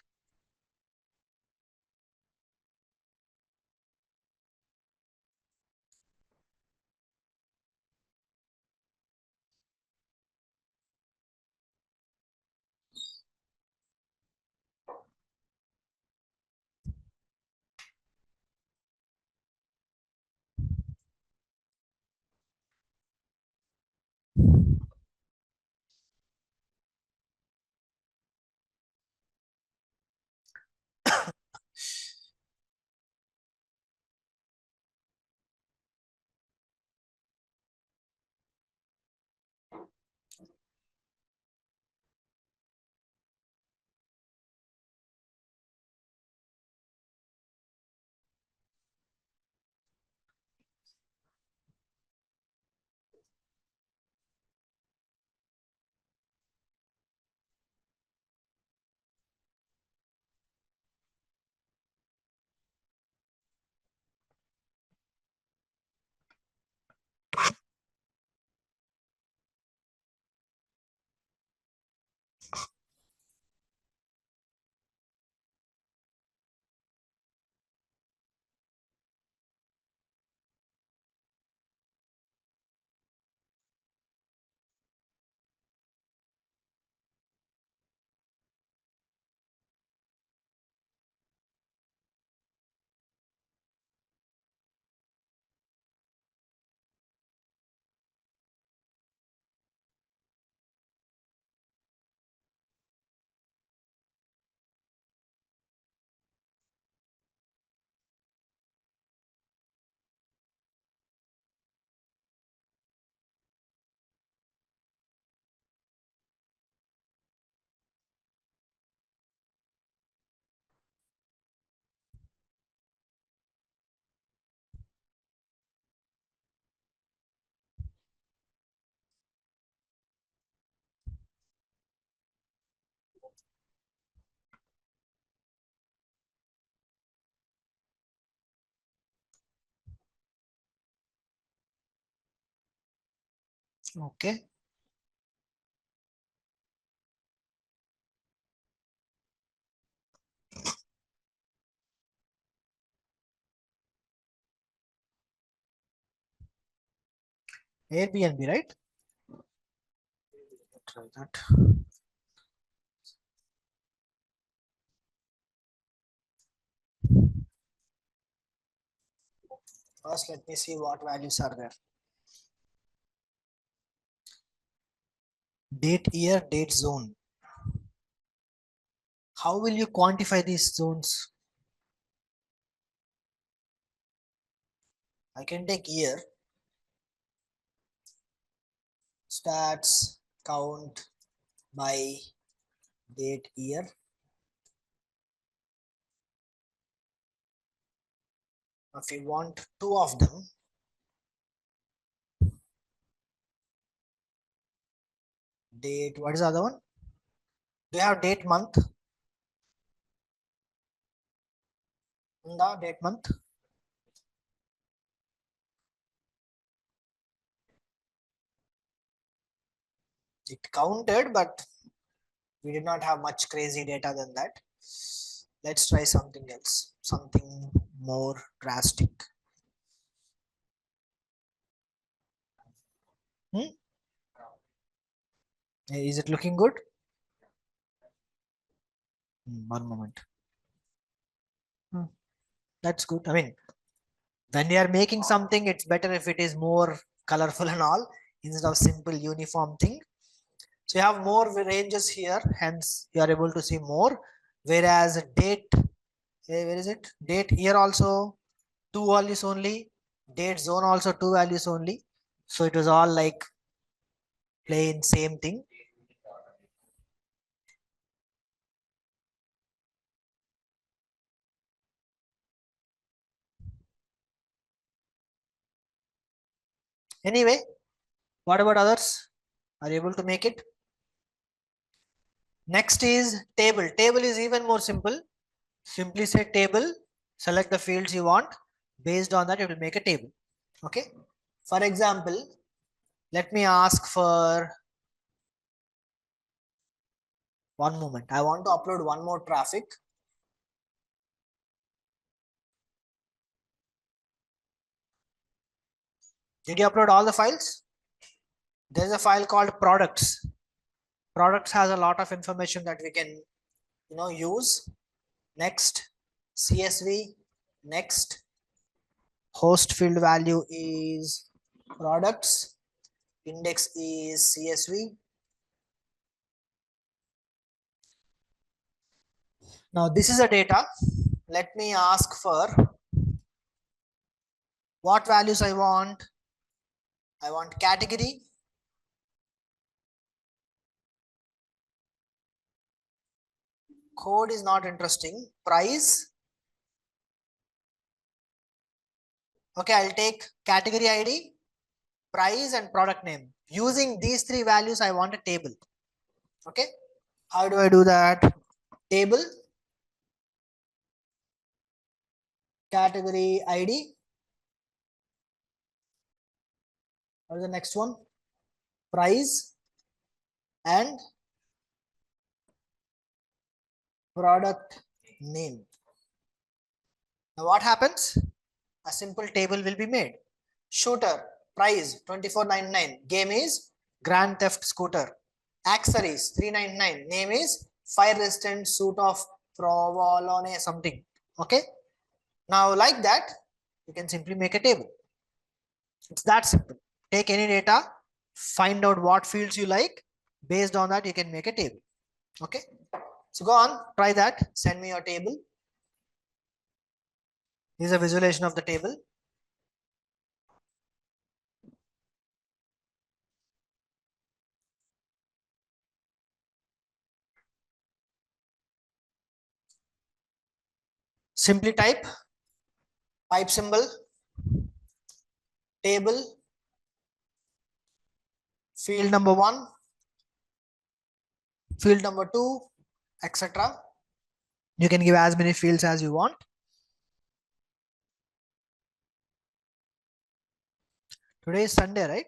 Okay. Airbnb, right? Try that. First, let me see what values are there. Date, year, date, zone. How will you quantify these zones? I can take year, stats, count by date, year. If you want two of them, date, what is the other one? Do you have date, month? The date, month. It counted, but we did not have much crazy data than that. Let's try something else, something more drastic. Hmm? Is it looking good? One moment. That's good. I mean, when you are making something, it's better if it is more colorful and all instead of simple uniform thing. So you have more ranges here, hence you are able to see more. Whereas date, where is it? Date, year also two values only. Date, zone also two values only. So it was all like plain same thing. Anyway, what about others? Are you able to make it? Next is table. Table is even more simple. Simply say table, select the fields you want. Based on that, it will make a table. Okay. For example, let me ask for one moment. I want to upload one more traffic. Did you upload all the files? There's a file called products. Products has a lot of information that we can use. Next, CSV. Next, host field value is products. Index is CSV. Now this is a data. Let me ask for what values I want. I want category. Code is not interesting. Price. Okay, I'll take category ID, price and product name. Using these three values, I want a table. Okay. How do I do that? Table, category ID. What is the next one? Price and product name. Now what happens? A simple table will be made. Shooter, price 24.99. Game is Grand Theft Scooter. Accessories 399. Name is fire resistant suit of provolone something. Okay. Now like that, you can simply make a table. It's that simple. Take any data, find out what fields you like. Based on that, you can make a table. Okay. So go on, try that. Send me your table. This is a visualization of the table. Simply type pipe symbol, table, field number 1, field number 2, etc. You can give as many fields as you want. Today is Sunday, right?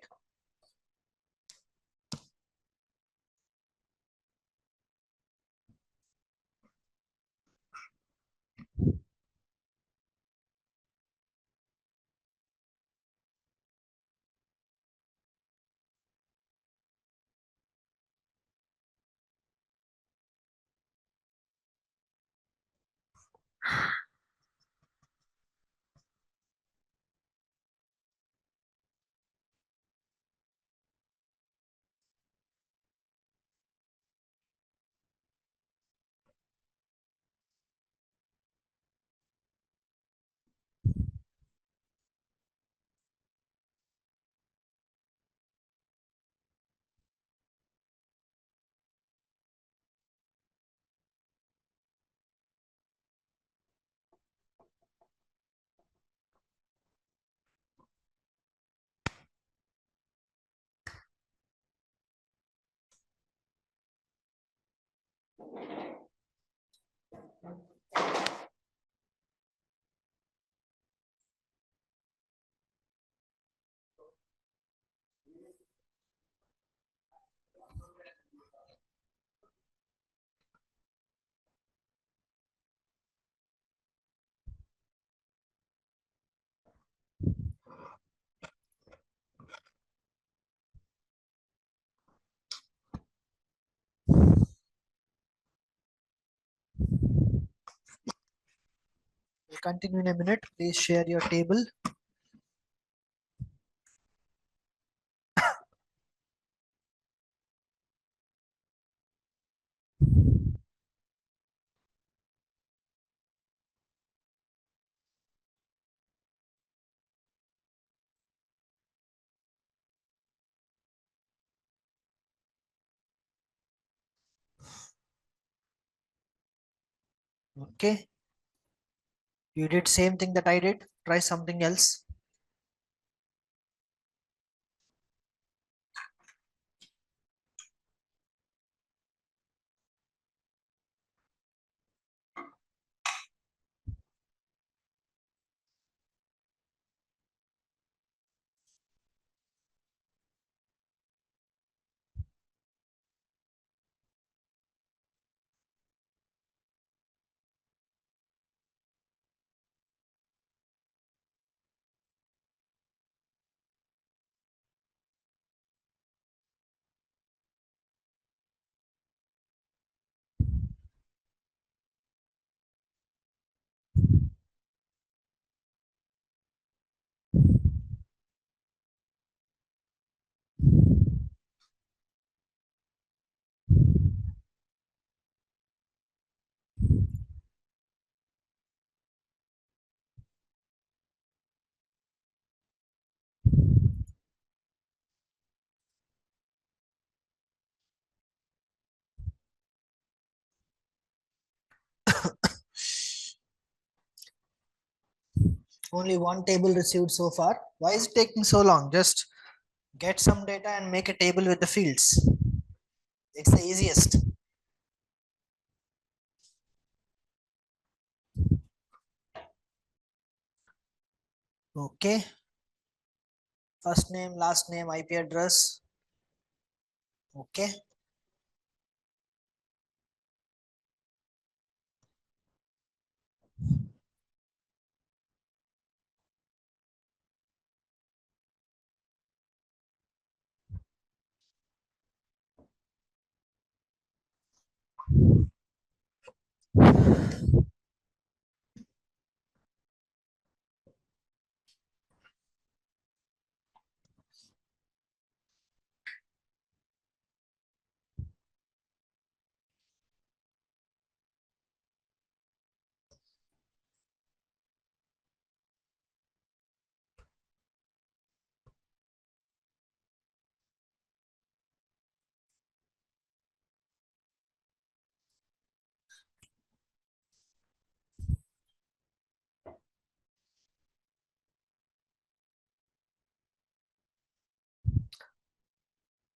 We'll continue in a minute. Please share your table. Okay. You did same thing that I did. Try something else. Only one table received so far. Why is it taking so long? Just get some data and make a table with the fields. It's the easiest. Okay. First name, last name, IP address. Okay.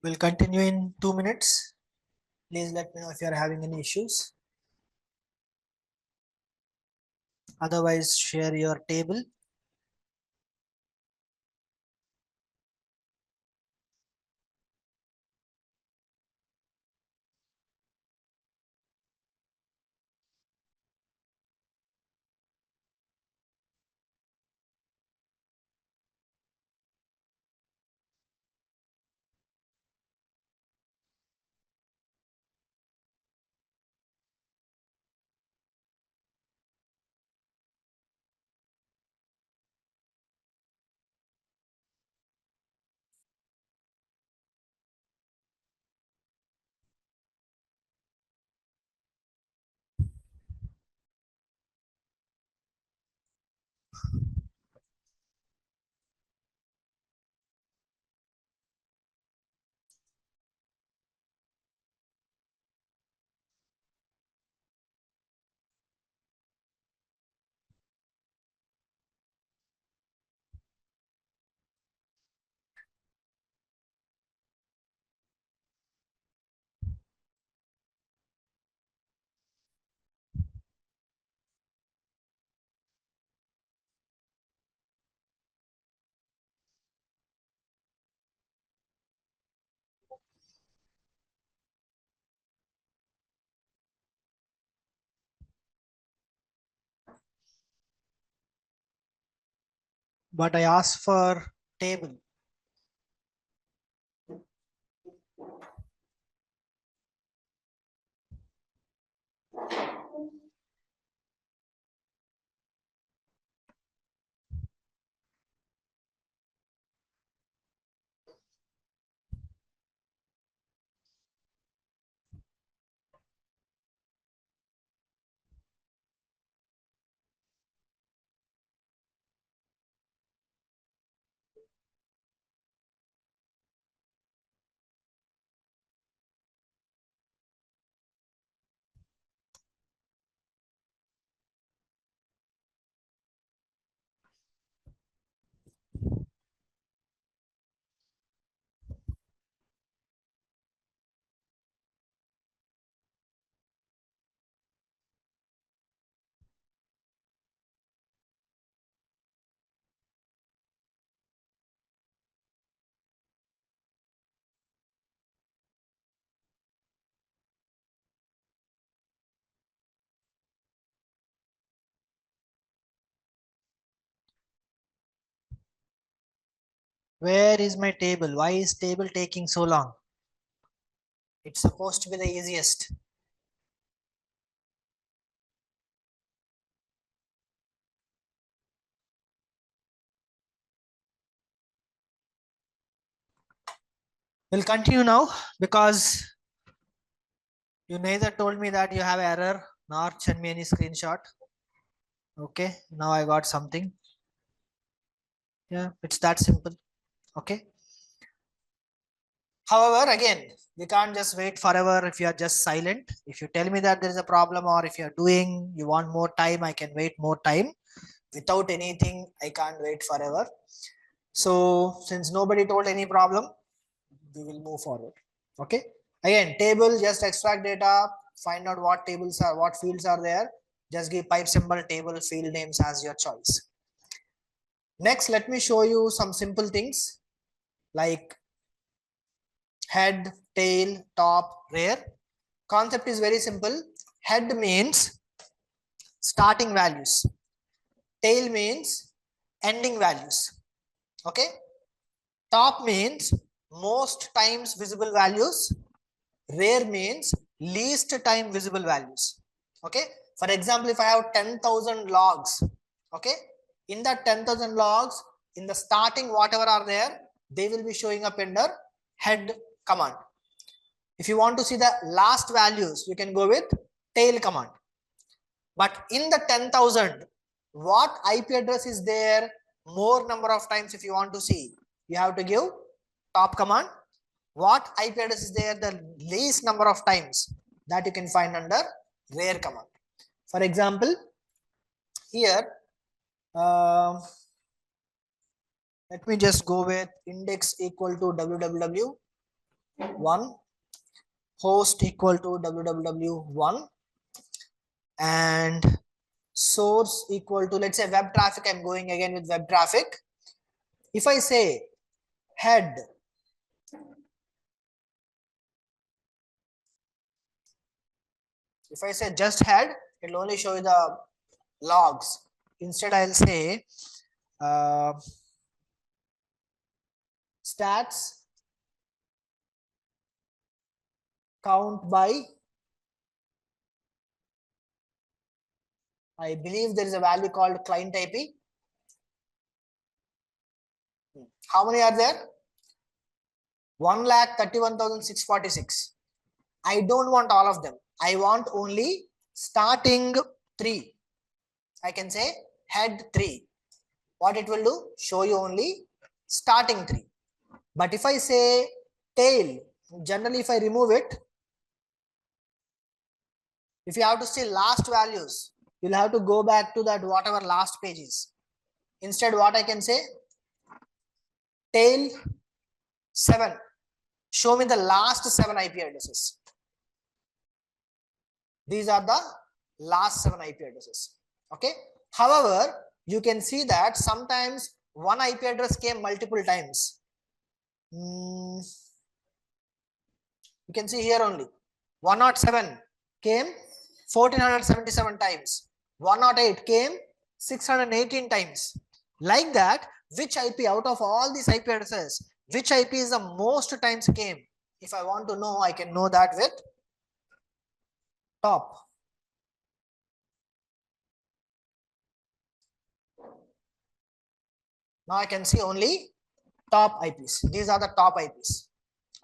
We'll continue in 2 minutes. Please let me know if you are having any issues. Otherwise, share your table. but I asked for table. Where is my table? Why is table taking so long? It's supposed to be the easiest. We'll continue now because you neither told me that you have error nor send me any screenshot. Okay, now I got something. Yeah, it's that simple. Okay. However, again, we can't just wait forever if you are just silent. If you tell me that there is a problem or if you are doing, you want more time, I can wait more time. Without anything, I can't wait forever. So since nobody told any problem, we will move forward. Okay. Again, table, just extract data, find out what tables are, what fields are there. Just give pipe symbol, table, field names as your choice. Next, let me show you some simple things like head, tail, top, rear. Concept is very simple. Head means starting values. Tail means ending values. Okay. Top means most times visible values. Rear means least time visible values. Okay. For example, if I have 10,000 logs, okay, in that 10,000 logs, in the starting whatever are there, they will be showing up under head command. If you want to see the last values, you can go with tail command. But in the 10,000, what IP address is there more number of times if you want to see, you have to give top command. What IP address is there the least number of times, that you can find under rear command. For example, here, let me just go with index equal to www1, host equal to www1, and source equal to, let's say, web traffic. I'm going again with web traffic. If I say head, if I say just head, it will only show you the logs. Instead, I'll say stats count by, I believe there is a value called client IP. How many are there? 1,31,646. I don't want all of them. I want only starting 3. I can say head 3. What it will do? Show you only starting 3. But if I say tail, generally if I remove it, if you have to see last values, you'll have to go back to that whatever last page is. Instead, what I can say, tail 7. Show me the last 7 IP addresses. These are the last 7 IP addresses. Okay. However, you can see that sometimes one IP address came multiple times. You can see here only 107 came 1477 times. 108 came 618 times. Like that, which IP out of all these IP addresses, which IP is the most times came? If I want to know, I can know that with top. Now I can see only top IPs. These are the top IPs.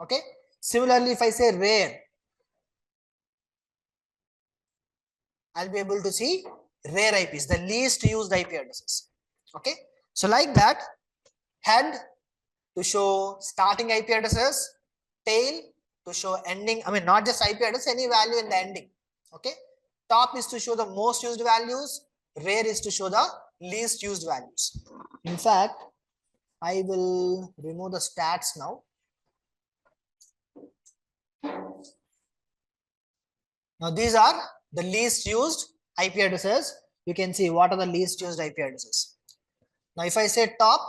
Okay. Similarly, if I say rare, I'll be able to see rare IPs, the least used IP addresses. Okay. So like that, head to show starting IP addresses, tail to show ending. I mean, not just IP address, any value in the ending. Okay. Top is to show the most used values. Rare is to show the least used values. In fact, I will remove the stats now. Now these are the least used IP addresses. You can see what are the least used IP addresses. Now if I say top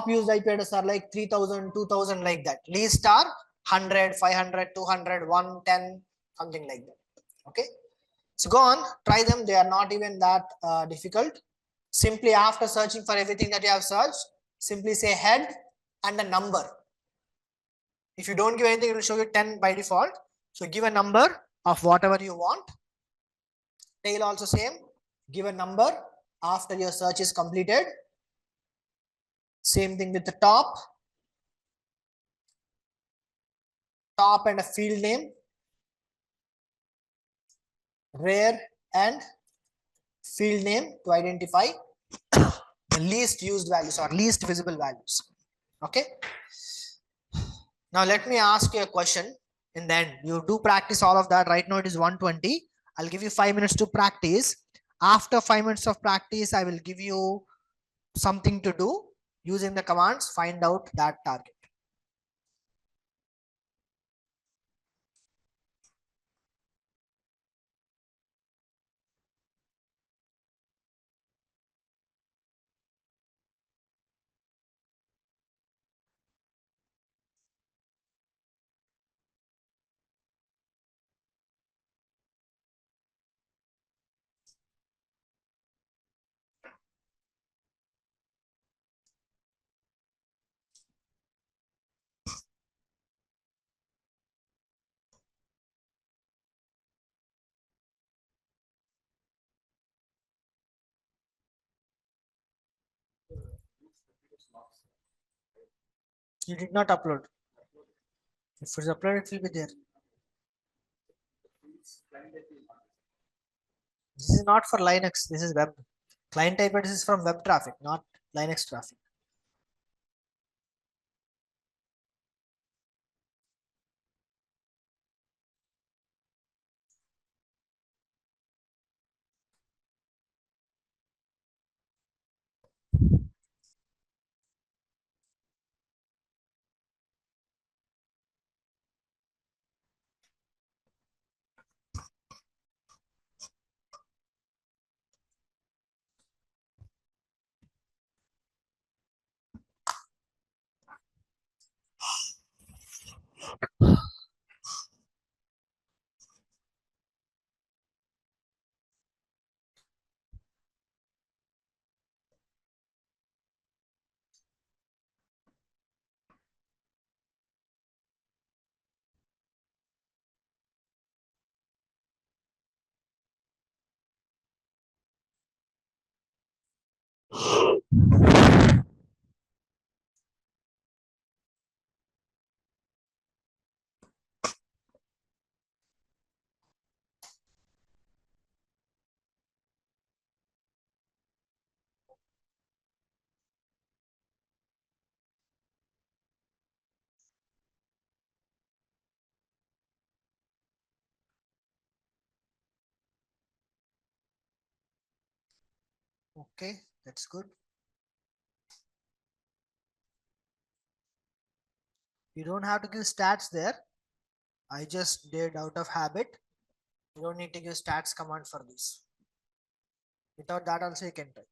used IP addresses are like 3000, 2000 like that. Least are 100, 500, 200, 110, something like that. Okay. So go on, try them. They are not even that difficult. Simply after searching for everything that you have searched, simply say head and a number. If you don't give anything, it will show you 10 by default. So give a number of whatever you want. Tail also same. Give a number after your search is completed. Same thing with the top. Top and a field name. Rare and field name to identify the least used values or least visible values. Okay. Now let me ask you a question. And then you do practice all of that. Right now it is 1:20. I'll give you 5 minutes to practice. After 5 minutes of practice, I will give you something to do using the commands. Find out that target. You did not upload. If it's uploaded, it will be there. This is not for Linux. This is web. Client type address is from web traffic, not Linux traffic. Okay, that's good. You don't have to give stats there. I just did out of habit. You don't need to give stats command for this. Without that also you can try.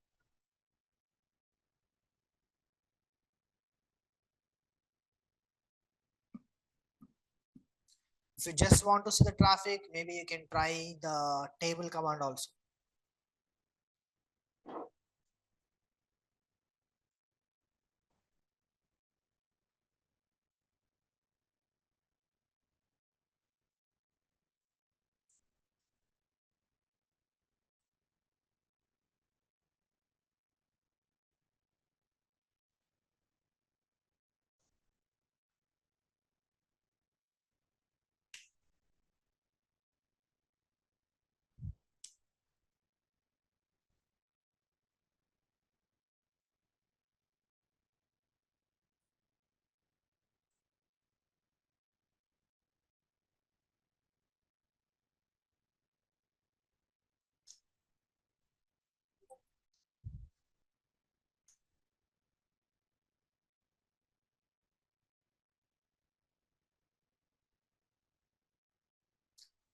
If you just want to see the traffic, maybe you can try the table command also.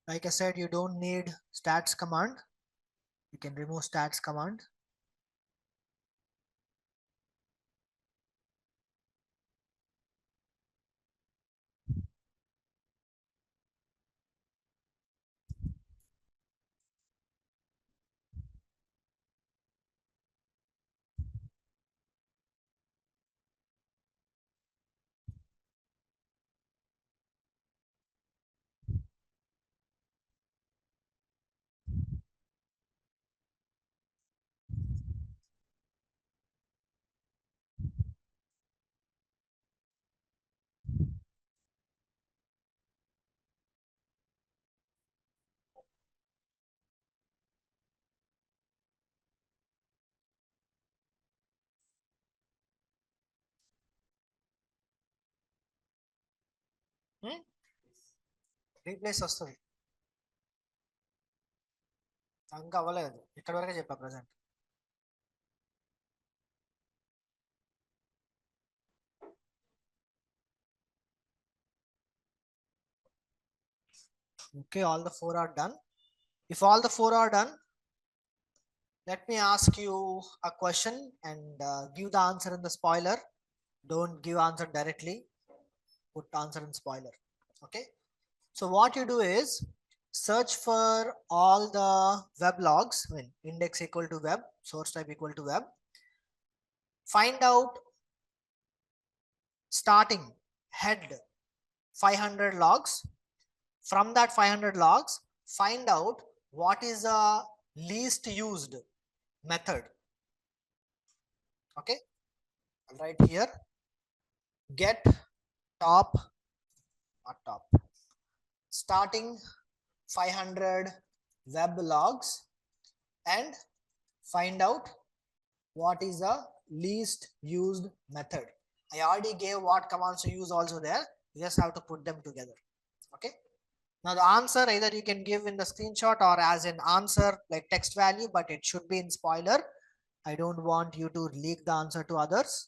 Like I said, you don't need stats command. You can remove stats command. Replace వస్తుంది, ఇంకా అవ్వలేదు, ఇక్కడ వరకే చెప్పా present. Okay, all the four are done. If all the four are done, let me ask you a question and give the answer in the spoiler. Don't give answer directly, put answer in spoiler. Okay, so what you do is search for all the web logs, when index equal to web, source type equal to web, find out starting head 500 logs. From that 500 logs, find out what is the least used method. Okay, I'll write here get top, not top, starting 500 web logs and find out what is the least used method. I already gave what commands to use also there. You just have to put them together. Okay, now the answer either you can give in the screenshot or as an answer like text value, but it should be in spoiler. I don't want you to leak the answer to others.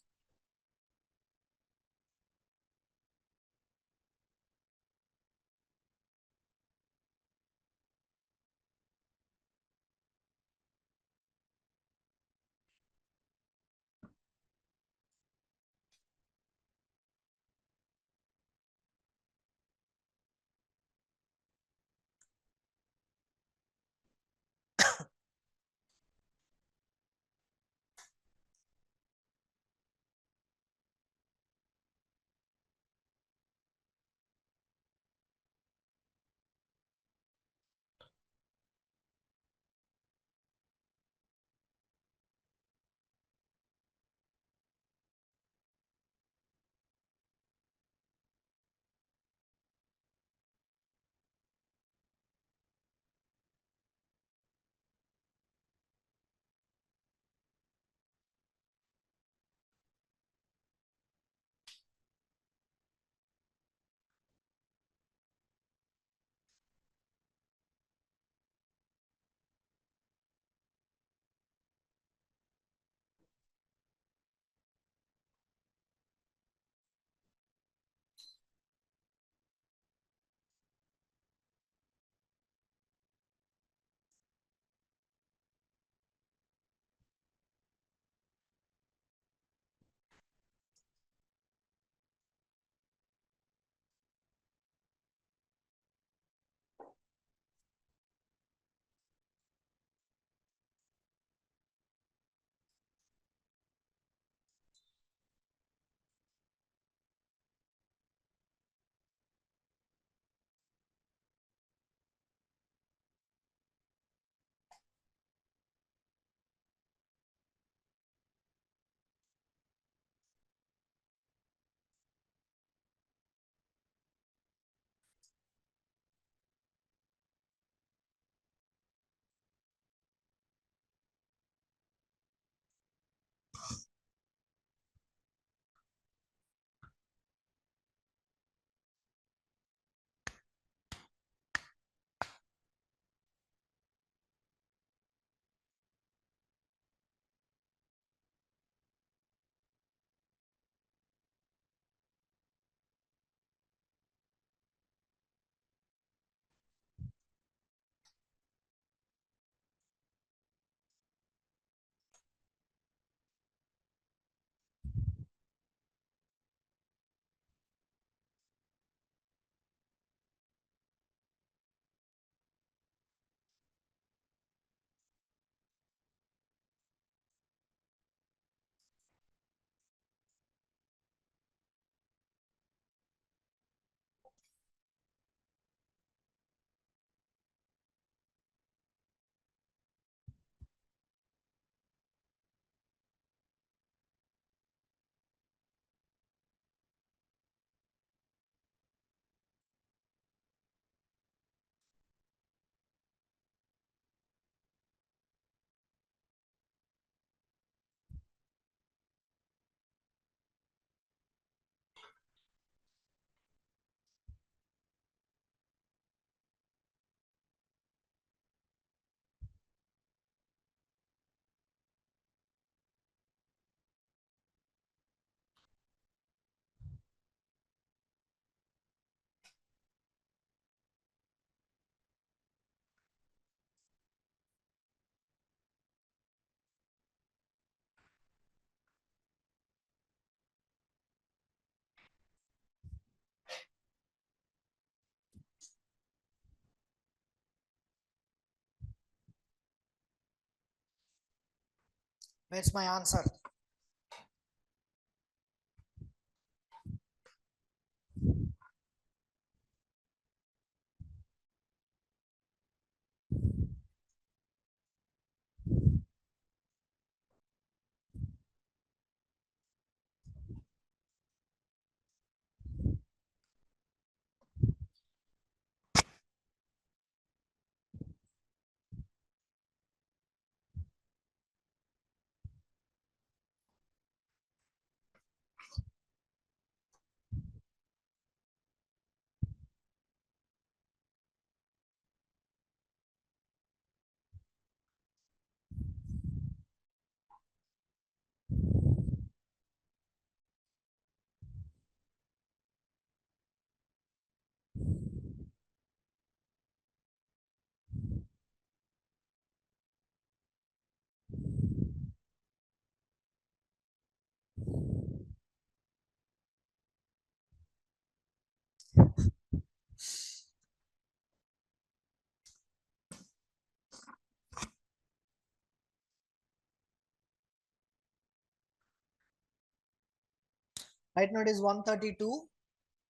Where's my answer? Right now it is 1:32.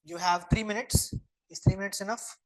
You have 3 minutes. Is 3 minutes enough?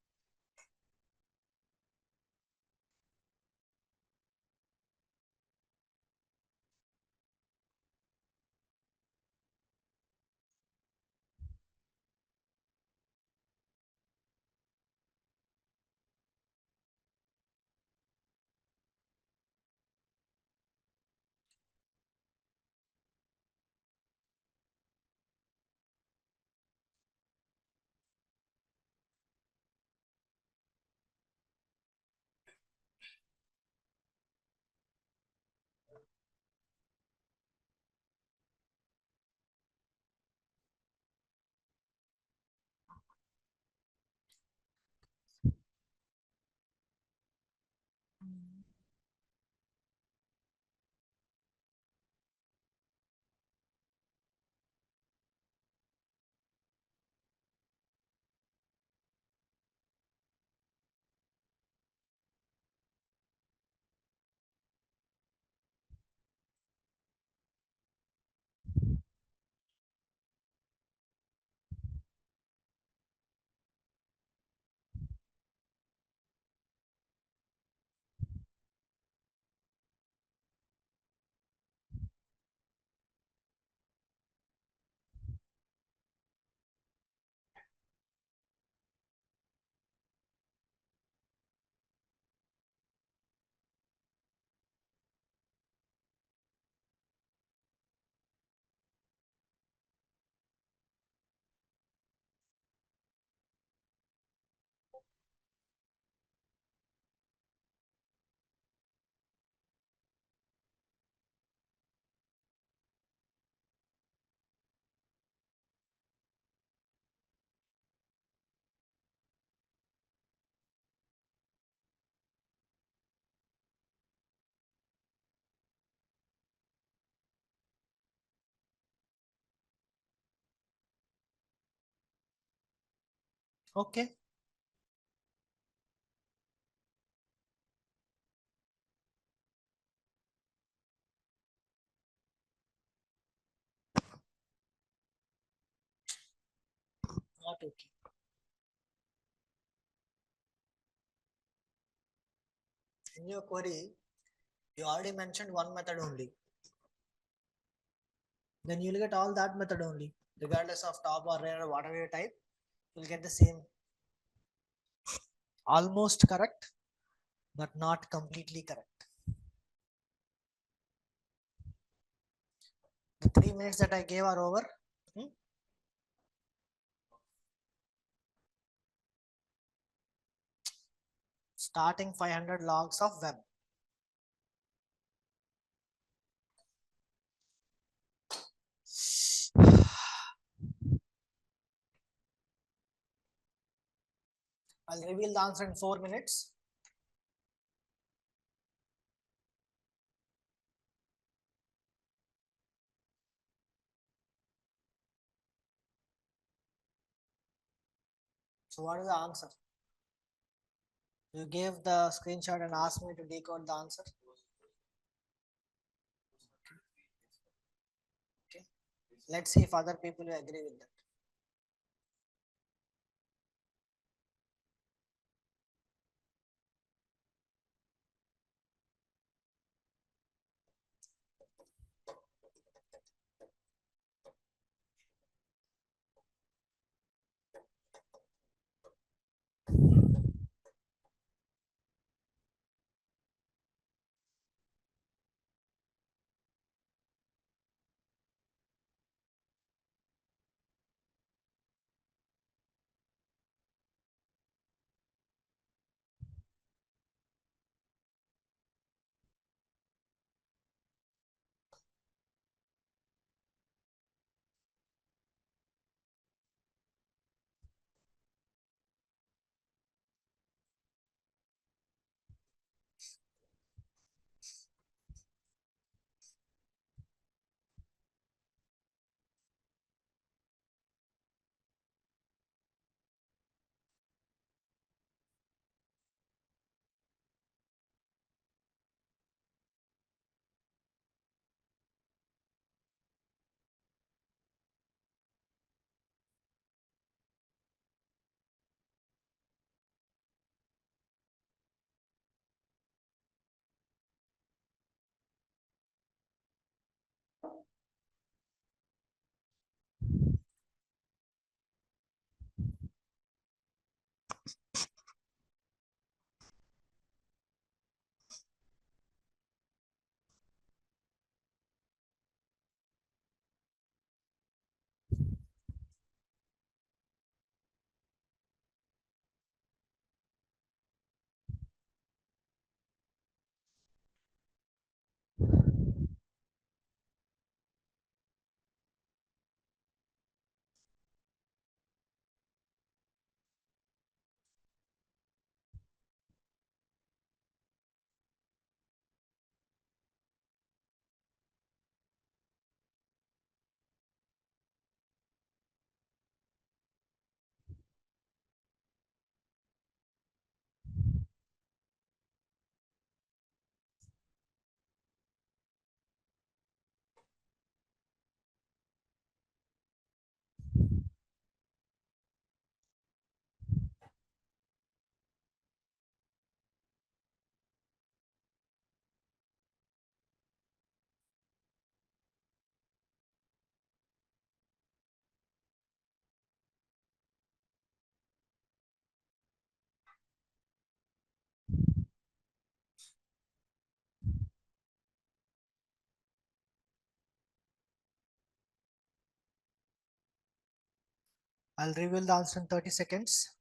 Okay. Not okay. In your query, you already mentioned one method only. Then you'll get all that method only, regardless of top or rare or whatever you type, you'll get the same. Almost correct, but not completely correct. The 3 minutes that I gave are over. Hmm? Starting 500 logs of web. I'll reveal the answer in 4 minutes. So what is the answer? You gave the screenshot and asked me to decode the answer. Let's see if other people will agree with that. I'll reveal the answer in 30 seconds.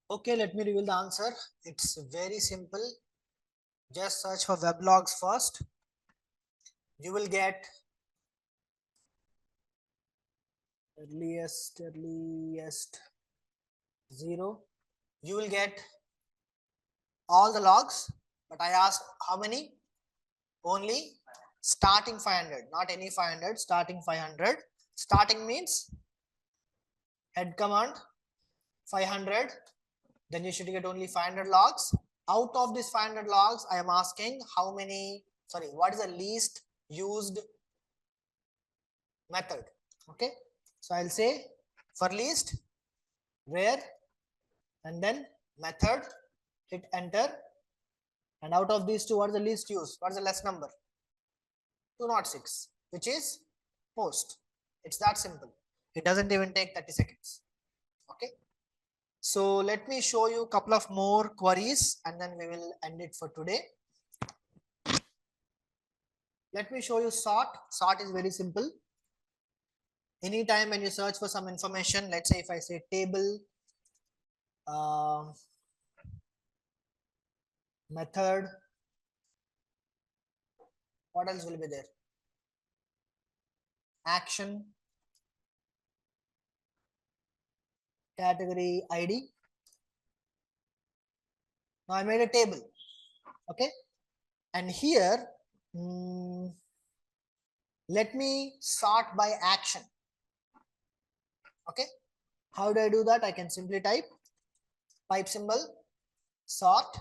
Okay, let me reveal the answer. It's very simple. Just search for web logs first. You will get earliest 0. You will get all the logs, but I asked how many? Only starting 500, not any 500, starting 500. Starting means head command 500, then you should get only 500 logs. Out of this 500 logs, I am asking how many, sorry, what is the least used method? Okay, so I'll say for least where, and then method, hit enter, and out of these two, what is the least used? What is the less number? 206, which is post. It's that simple. It doesn't even take 30 seconds. Okay. So let me show you a couple of more queries and then we will end it for today. Let me show you sort. Sort is very simple. Anytime when you search for some information, let's say if I say table, method, what else will be there? Action, category ID. Now I made a table. Okay. And here, let me sort by action. Okay. How do I do that? I can simply type pipe symbol, sort,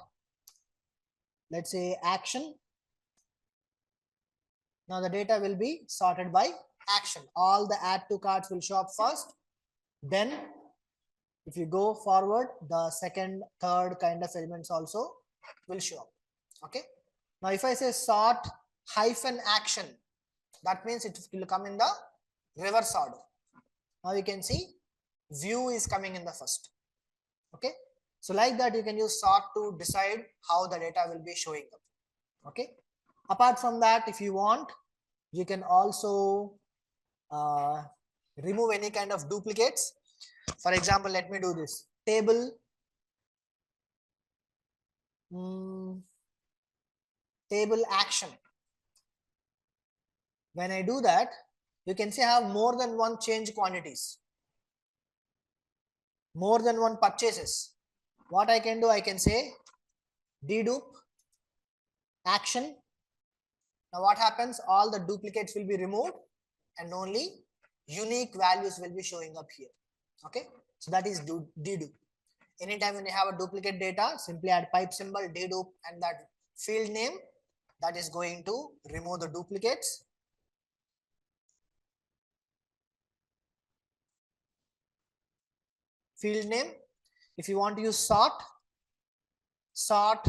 let's say action. Now the data will be sorted by action. All the add to carts will show up first. Then if you go forward, the second, third kind of elements also will show up. Okay. Now if I say sort hyphen action, that means it will come in the reverse order. Now you can see view is coming in the first. Okay. So like that you can use sort to decide how the data will be showing up. Okay. Apart from that, if you want, you can also remove any kind of duplicates. For example, let me do this. Table, table action. When I do that, you can see I have more than one change quantities, more than one purchases. What I can do, I can say dedupe action. Now what happens? All the duplicates will be removed and only unique values will be showing up here. Okay. So that is dedupe. Anytime when you have a duplicate data, simply add pipe symbol, dedupe, and that field name, that is going to remove the duplicates. Field name. If you want to use sort, sort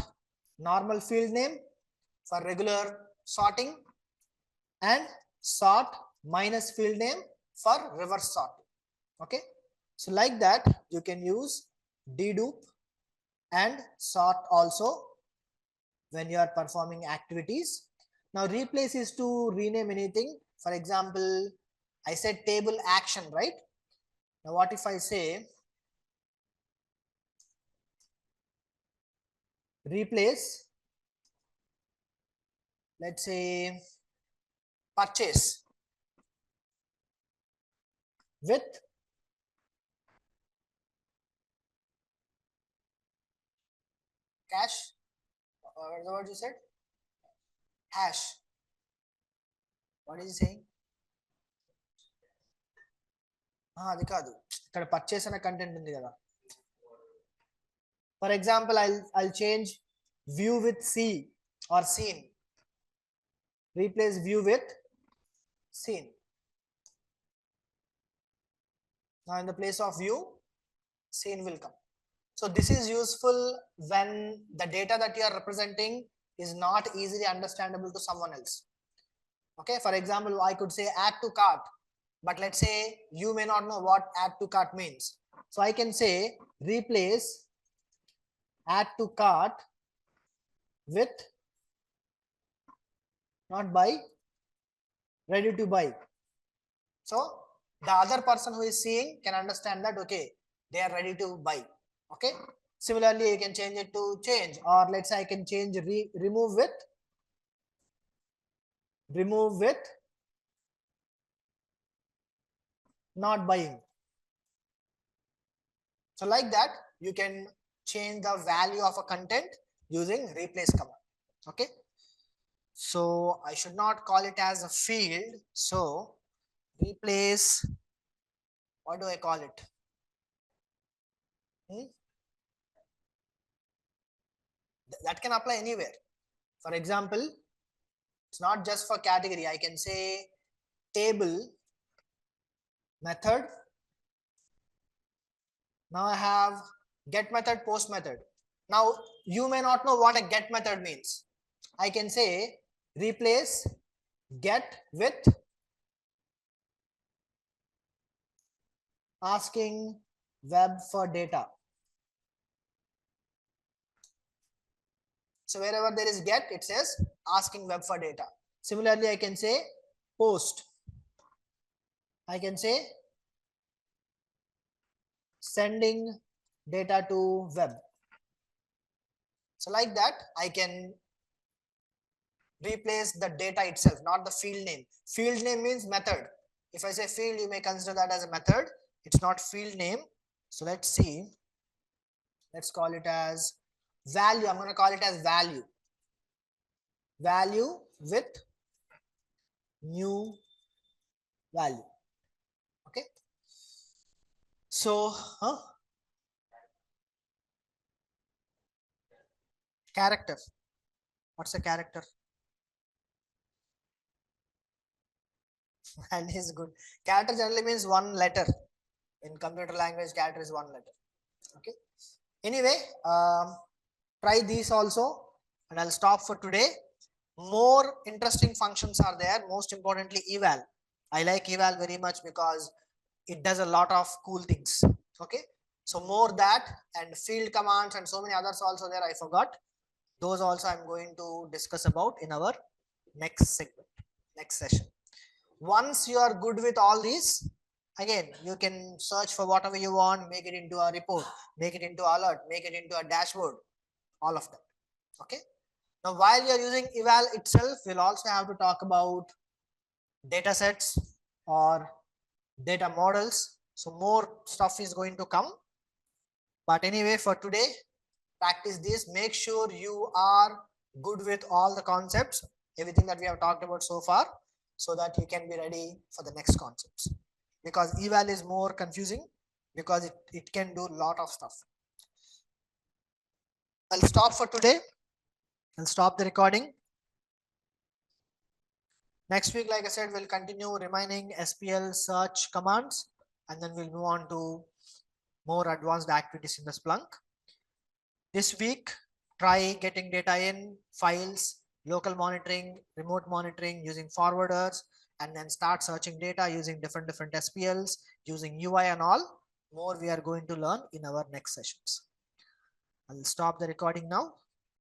normal field name for regular sorting, and sort minus field name for reverse sort. Okay. So like that you can use dedupe and sort also when you are performing activities. Now replace is to rename anything. For example, I said table action, right? Now what if I say replace, let's say purchase with cash, what is the word you said? Hash. What is he saying? అది కాదు, ఇక్కడ purchase అనే content ఉంది కదా. For example, I'll change view with C or scene. Replace view with scene. Now in the place of view, scene will come. So this is useful when the data that you are representing is not easily understandable to someone else. Okay, for example, I could say add to cart, but let's say you may not know what add to cart means. So I can say replace add to cart with not buy, ready to buy. So the other person who is seeing can understand that, okay, they are ready to buy. Okay. Similarly, you can change it to change, or let's say I can change remove with not buying. So like that, you can change the value of a content using replace command. Okay. So I should not call it as a field. So replace, what do I call it? That can apply anywhere. For example, it's not just for category. I can say table method Now I have get method, post method. Now you may not know what a get method means. I can say replace get with asking web for data. So wherever there is get, it says asking web for data. Similarly, I can say post. I can say sending data to web. So like that, I can replace the data itself, not the field name. Field name means method. If I say field, you may consider that as a method. It's not field name. So let's see. Let's call it as value. I'm going to call it as value. Value with new value. Okay. So, character. What's a character? And is good. Character generally means one letter. In computer language, character is one letter. Okay. Anyway, try these also, and I'll stop for today. More interesting functions are there. Most importantly, eval. I like eval very much because it does a lot of cool things. Okay. So more that and field commands and so many others also there. I forgot. Those also I'm going to discuss about in our next segment, next session. Once you are good with all these, again, you can search for whatever you want, make it into a report, make it into alert, make it into a dashboard, all of that. Okay. Now, while you are using eval itself, we'll also have to talk about data sets or data models. So more stuff is going to come. But anyway, for today, practice this. Make sure you are good with all the concepts, everything that we have talked about so far, so that you can be ready for the next concepts. Because eval is more confusing because it can do a lot of stuff. I'll stop for today. I'll stop the recording. Next week, like I said, we'll continue remaining SPL search commands, and then we'll move on to more advanced activities in the Splunk. This week, try getting data in, files, local monitoring, remote monitoring using forwarders, and then start searching data using different SPLs, using UI and all. More we are going to learn in our next sessions. I'll stop the recording now.